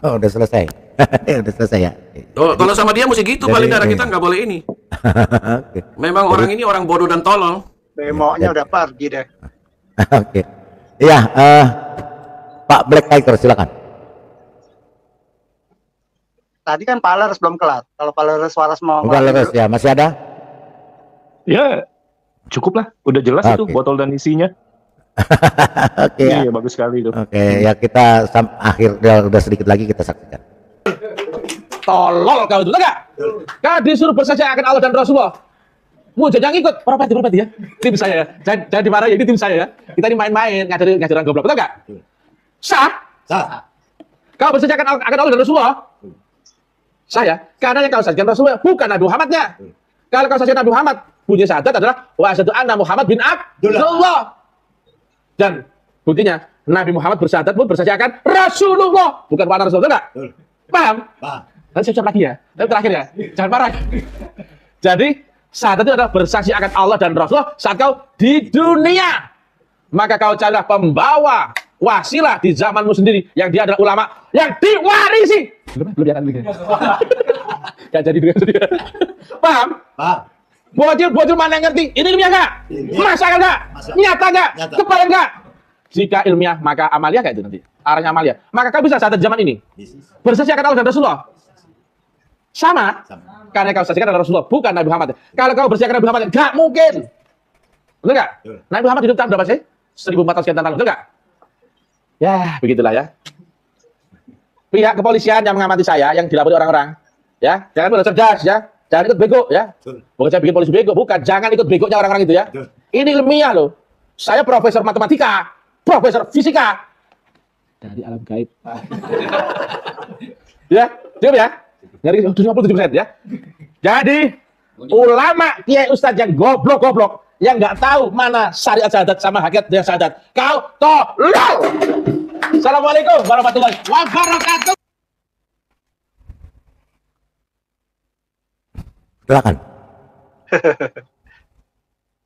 Speaker 1: Oh, udah selesai. Udah selesai ya.
Speaker 5: Kalau sama dia mesti gitu Pak Lidara, kita nggak boleh ini.
Speaker 1: Okay.
Speaker 5: Memang orang ini orang bodoh dan tolol.
Speaker 12: Bemonya udah pergi deh.
Speaker 1: Oke. Iya, Pak Black Tiger silakan.
Speaker 12: Tadi kan Pak Laras belum kelar. Kalau Pak Laras Waras mau
Speaker 1: Pak Laras ya, masih ada?
Speaker 4: Ya, cukup lah. Udah jelas itu botol dan isinya.
Speaker 1: Oke.
Speaker 4: Iya, bagus sekali itu.
Speaker 1: Oke, ya kita akhir udah sedikit lagi kita saksikan.
Speaker 2: Tolol kau itu, enggak? Kau disuruh bersaksi akan Allah dan Rasulullah. Mau jangan ikut, propati ya. Tim saya ya. Jangan dimarahin, ini tim saya ya. Kita ini main-main, ngajarin goblok, betul enggak? Sah? Sah. Kau bersaksi akan Allah dan Rasulullah. Saya, karena yang kau saksikan Rasulullah bukan Nabi Muhammadnya. Kalau kau saksikan Nabi Muhammad, bunyi syahadat adalah wa asyhadu anna Muhammad bin Abdullah. Dan buktinya Nabi Muhammad bersyahadat pun bersaksikan Rasulullah, bukan wa Rasulullah, enggak? Paham? Paham. Nanti siap-siap lagi ya. Nanti terakhir ya. Jangan marah. Jadi, syahadat itu adalah bersaksi akan Allah dan Rasulullah saat kau di dunia. Maka kau carilah pembawa wasilah di zamanmu sendiri yang dia adalah ulama yang diwarisi. Belum ya kan begini. Gak jadi juga. Paham? Paham. Bocil mana yang ngerti? Ini ilmiah nggak? Masa nggak? Nyata nggak? Kebayang nggak? Jika ilmiah maka amalia kayak itu nanti. Arahnya amalia. Maka kau bisa saat zaman ini bersaksi akan Allah dan Rasulullah. Sama. Karena kau saksikan adalah Rasulullah, bukan Nabi Muhammad. Kalau kau bersaksikan Nabi Muhammad, nggak mungkin. Betul nggak? Nabi Muhammad hidup tahun berapa sih? 1400 sekian tahun, betul nggak? Ya, begitulah ya. Pihak kepolisian yang mengamati saya, yang dilapori orang-orang, ya, jangan boleh cerdas, ya. Jangan ikut bego, ya. Bukan saya bikin polisi bego, bukan. Jangan ikut begonya orang-orang itu, ya. Ini ilmiah loh. Saya profesor matematika, profesor fisika dari alam gaib. Ya, diam ya. Dari 57% ya. Jadi ulama, kiai, ustadz yang goblok-goblok, yang nggak tahu mana syariat syahadat sama hakikat yang syahadat, kau tolol. Assalamualaikum warahmatullahi wabarakatuh.
Speaker 1: Silakan.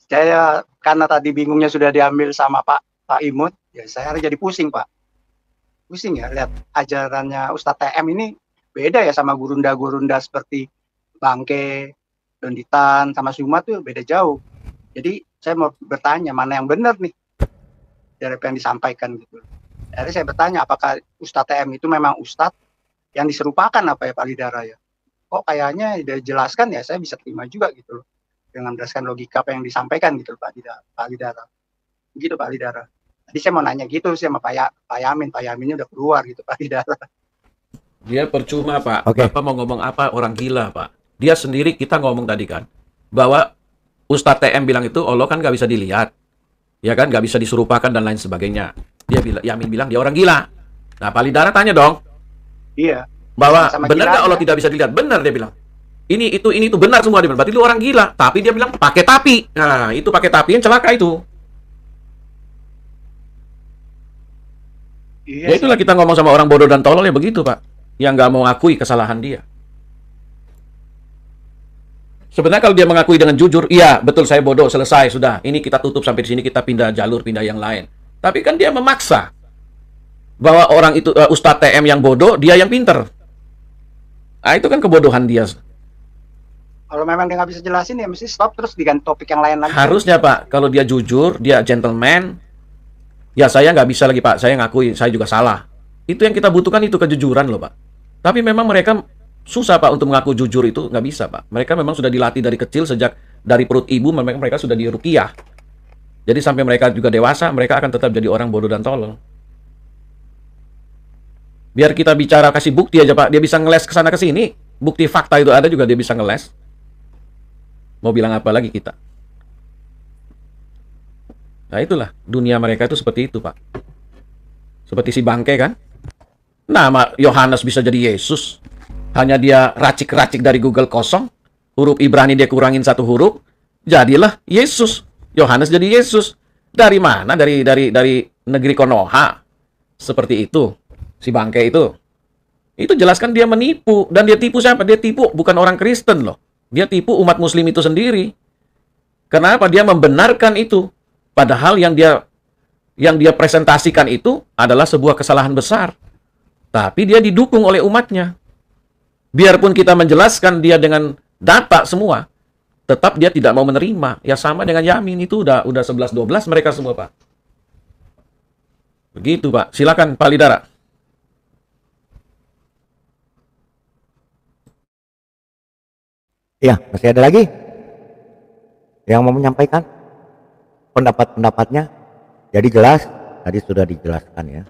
Speaker 12: Saya karena tadi bingungnya sudah diambil sama Pak Imut, ya saya jadi pusing Pak. Pusing ya lihat ajarannya Ustadz TM ini beda ya sama gurunda-gurunda seperti Bangke, Donditan, sama Suma tuh beda jauh. Jadi saya mau bertanya mana yang benar nih dari apa yang disampaikan gitu. Jadi saya bertanya apakah Ustadz TM itu memang Ustadz yang diserupakan apa ya Pak Lidara ya? Kok kayaknya udah jelaskan ya saya bisa terima juga gitu loh. Dengan berdasarkan logika apa yang disampaikan gitu Pak Lidara. Begitu Pak Lidara. Tadi saya mau nanya gitu sih sama Pak Yamin. Pak Yaminnya udah keluar gitu Pak Lidara.
Speaker 5: Dia percuma Pak. Bapak mau ngomong apa orang gila Pak. Dia sendiri kita ngomong tadi kan. Bahwa Ustadz TM bilang itu Allah kan nggak bisa dilihat. Ya kan nggak bisa diserupakan dan lain sebagainya. Yamin bilang dia orang gila. Nah Pak Lidara tanya dong.
Speaker 12: Iya.
Speaker 5: Bahwa benar nggak Allah tidak bisa dilihat? Benar dia bilang. Ini itu benar semua dia bilang. Berarti lu orang gila. Tapi dia bilang pakai tapi. Nah itu pakai tapi yang celaka itu.
Speaker 12: Iya,
Speaker 5: ya itulah kita ngomong sama orang bodoh dan tolol ya begitu Pak. Yang nggak mau ngakui kesalahan dia. Sebenarnya kalau dia mengakui dengan jujur, iya betul saya bodoh, selesai, sudah. Ini kita tutup sampai di sini, kita pindah jalur, pindah yang lain. Tapi kan dia memaksa bahwa orang itu Ustadz TM yang bodoh, dia yang pinter. Nah itu kan kebodohan dia.
Speaker 12: Kalau memang dia nggak bisa jelasin ya mesti stop terus diganti topik yang lain lagi.
Speaker 5: Harusnya Pak, kalau dia jujur, dia gentleman, ya saya nggak bisa lagi Pak, saya ngakui, saya juga salah. Itu yang kita butuhkan itu kejujuran loh Pak. Tapi memang mereka susah Pak untuk mengaku jujur itu, nggak bisa Pak. Mereka memang sudah dilatih dari kecil, sejak dari perut ibu mereka sudah diruqyah. Jadi sampai mereka juga dewasa, mereka akan tetap jadi orang bodoh dan tolol. Biar kita bicara kasih bukti aja Pak, dia bisa ngeles ke sana ke sini. Bukti fakta itu ada juga dia bisa ngeles. Mau bilang apa lagi kita? Nah itulah, dunia mereka itu seperti itu Pak. Seperti si Bangke kan? Nama Yohanes bisa jadi Yesus. Hanya dia racik-racik dari Google kosong. Huruf Ibrani dia kurangin satu huruf. Jadilah Yesus. Yohanes jadi Yesus. Dari mana? Dari negeri Konoha. Seperti itu. Si Bangke itu. Itu jelaskan dia menipu. Dan dia tipu siapa? Dia tipu bukan orang Kristen loh. Dia tipu umat muslim itu sendiri. Kenapa? Dia membenarkan itu. Padahal yang dia presentasikan itu adalah sebuah kesalahan besar. Tapi dia didukung oleh umatnya. Biarpun kita menjelaskan dia dengan data semua, tetap dia tidak mau menerima. Ya sama dengan Yamin itu udah 11-12 mereka semua Pak. Begitu Pak. Silakan Pak Lidara.
Speaker 1: Ya, masih ada lagi yang mau menyampaikan pendapat-pendapatnya. Jadi jelas, tadi sudah dijelaskan ya.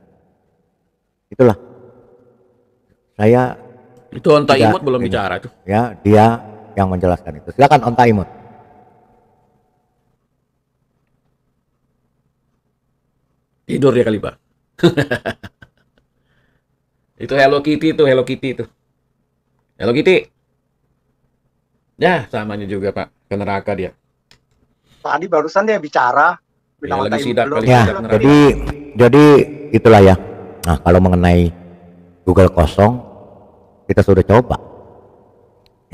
Speaker 1: Itulah. Saya
Speaker 5: itu Onta Imut belum bicara itu.
Speaker 1: Ya, dia yang menjelaskan itu. Silakan Onta Imut.
Speaker 5: Tidur dia kali Pak. Itu Hello Kitty itu, Hello Kitty itu. Hello Kitty. Ya, samanya juga Pak, ke neraka dia.
Speaker 12: Tadi barusan dia bicara
Speaker 5: bilang lagi sidak kali.
Speaker 1: Ya, jadi itulah ya. Nah, kalau mengenai Google kosong, kita sudah coba.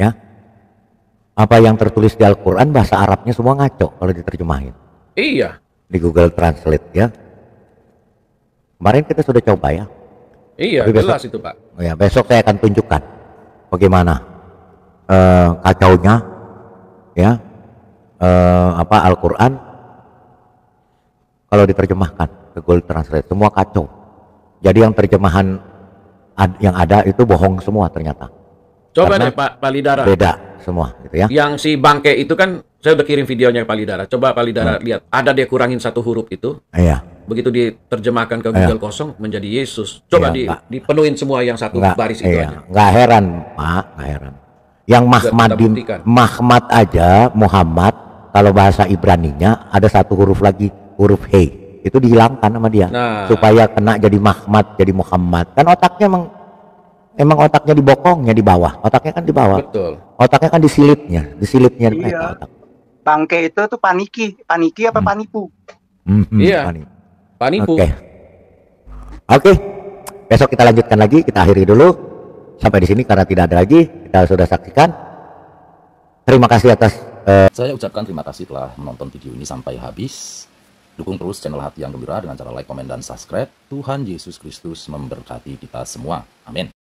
Speaker 1: Ya. Apa yang tertulis di Al-Qur'an bahasa Arabnya semua ngaco kalau diterjemahin.
Speaker 5: Iya.
Speaker 1: Di Google Translate ya. Kemarin kita sudah coba ya.
Speaker 5: Iya, jelas itu Pak.
Speaker 1: Ya, besok saya akan tunjukkan bagaimana kacaunya ya Al-Quran kalau diterjemahkan ke Google Translate semua kacau. Jadi yang terjemahan yang ada itu bohong semua ternyata.
Speaker 5: Coba
Speaker 1: Karena
Speaker 5: deh Pak Lidara.
Speaker 1: Beda semua gitu ya.
Speaker 5: Yang si bangke itu kan saya udah kirim videonya Pak Lidara. Coba Pak Lidara lihat, ada dia kurangin satu huruf itu.
Speaker 1: Iya.
Speaker 5: Begitu diterjemahkan ke Google kosong menjadi Yesus. Coba dipenuhin semua yang satu baris itu aja.
Speaker 1: Nggak heran Pak, nggak heran. Yang Mahmad aja, Muhammad, kalau bahasa Ibraninya ada satu huruf lagi, huruf He. Itu dihilangkan sama dia. Supaya kena jadi Mahmad, jadi Muhammad. Kan otaknya emang otaknya di bokongnya di bawah. Otaknya kan di bawah.
Speaker 5: Betul.
Speaker 1: Otaknya kan disilipnya mereka otak.
Speaker 12: Bangke itu tuh paniki apa panipu?
Speaker 5: Iya. Panipu.
Speaker 1: Oke. Besok kita lanjutkan lagi, kita akhiri dulu. Sampai di sini karena tidak ada lagi, kita sudah saksikan. Terima kasih atas
Speaker 3: Saya ucapkan terima kasih telah menonton video ini sampai habis. Dukung terus channel Hati yang Gembira dengan cara like, komen, dan subscribe. Tuhan Yesus Kristus memberkati kita semua. Amin.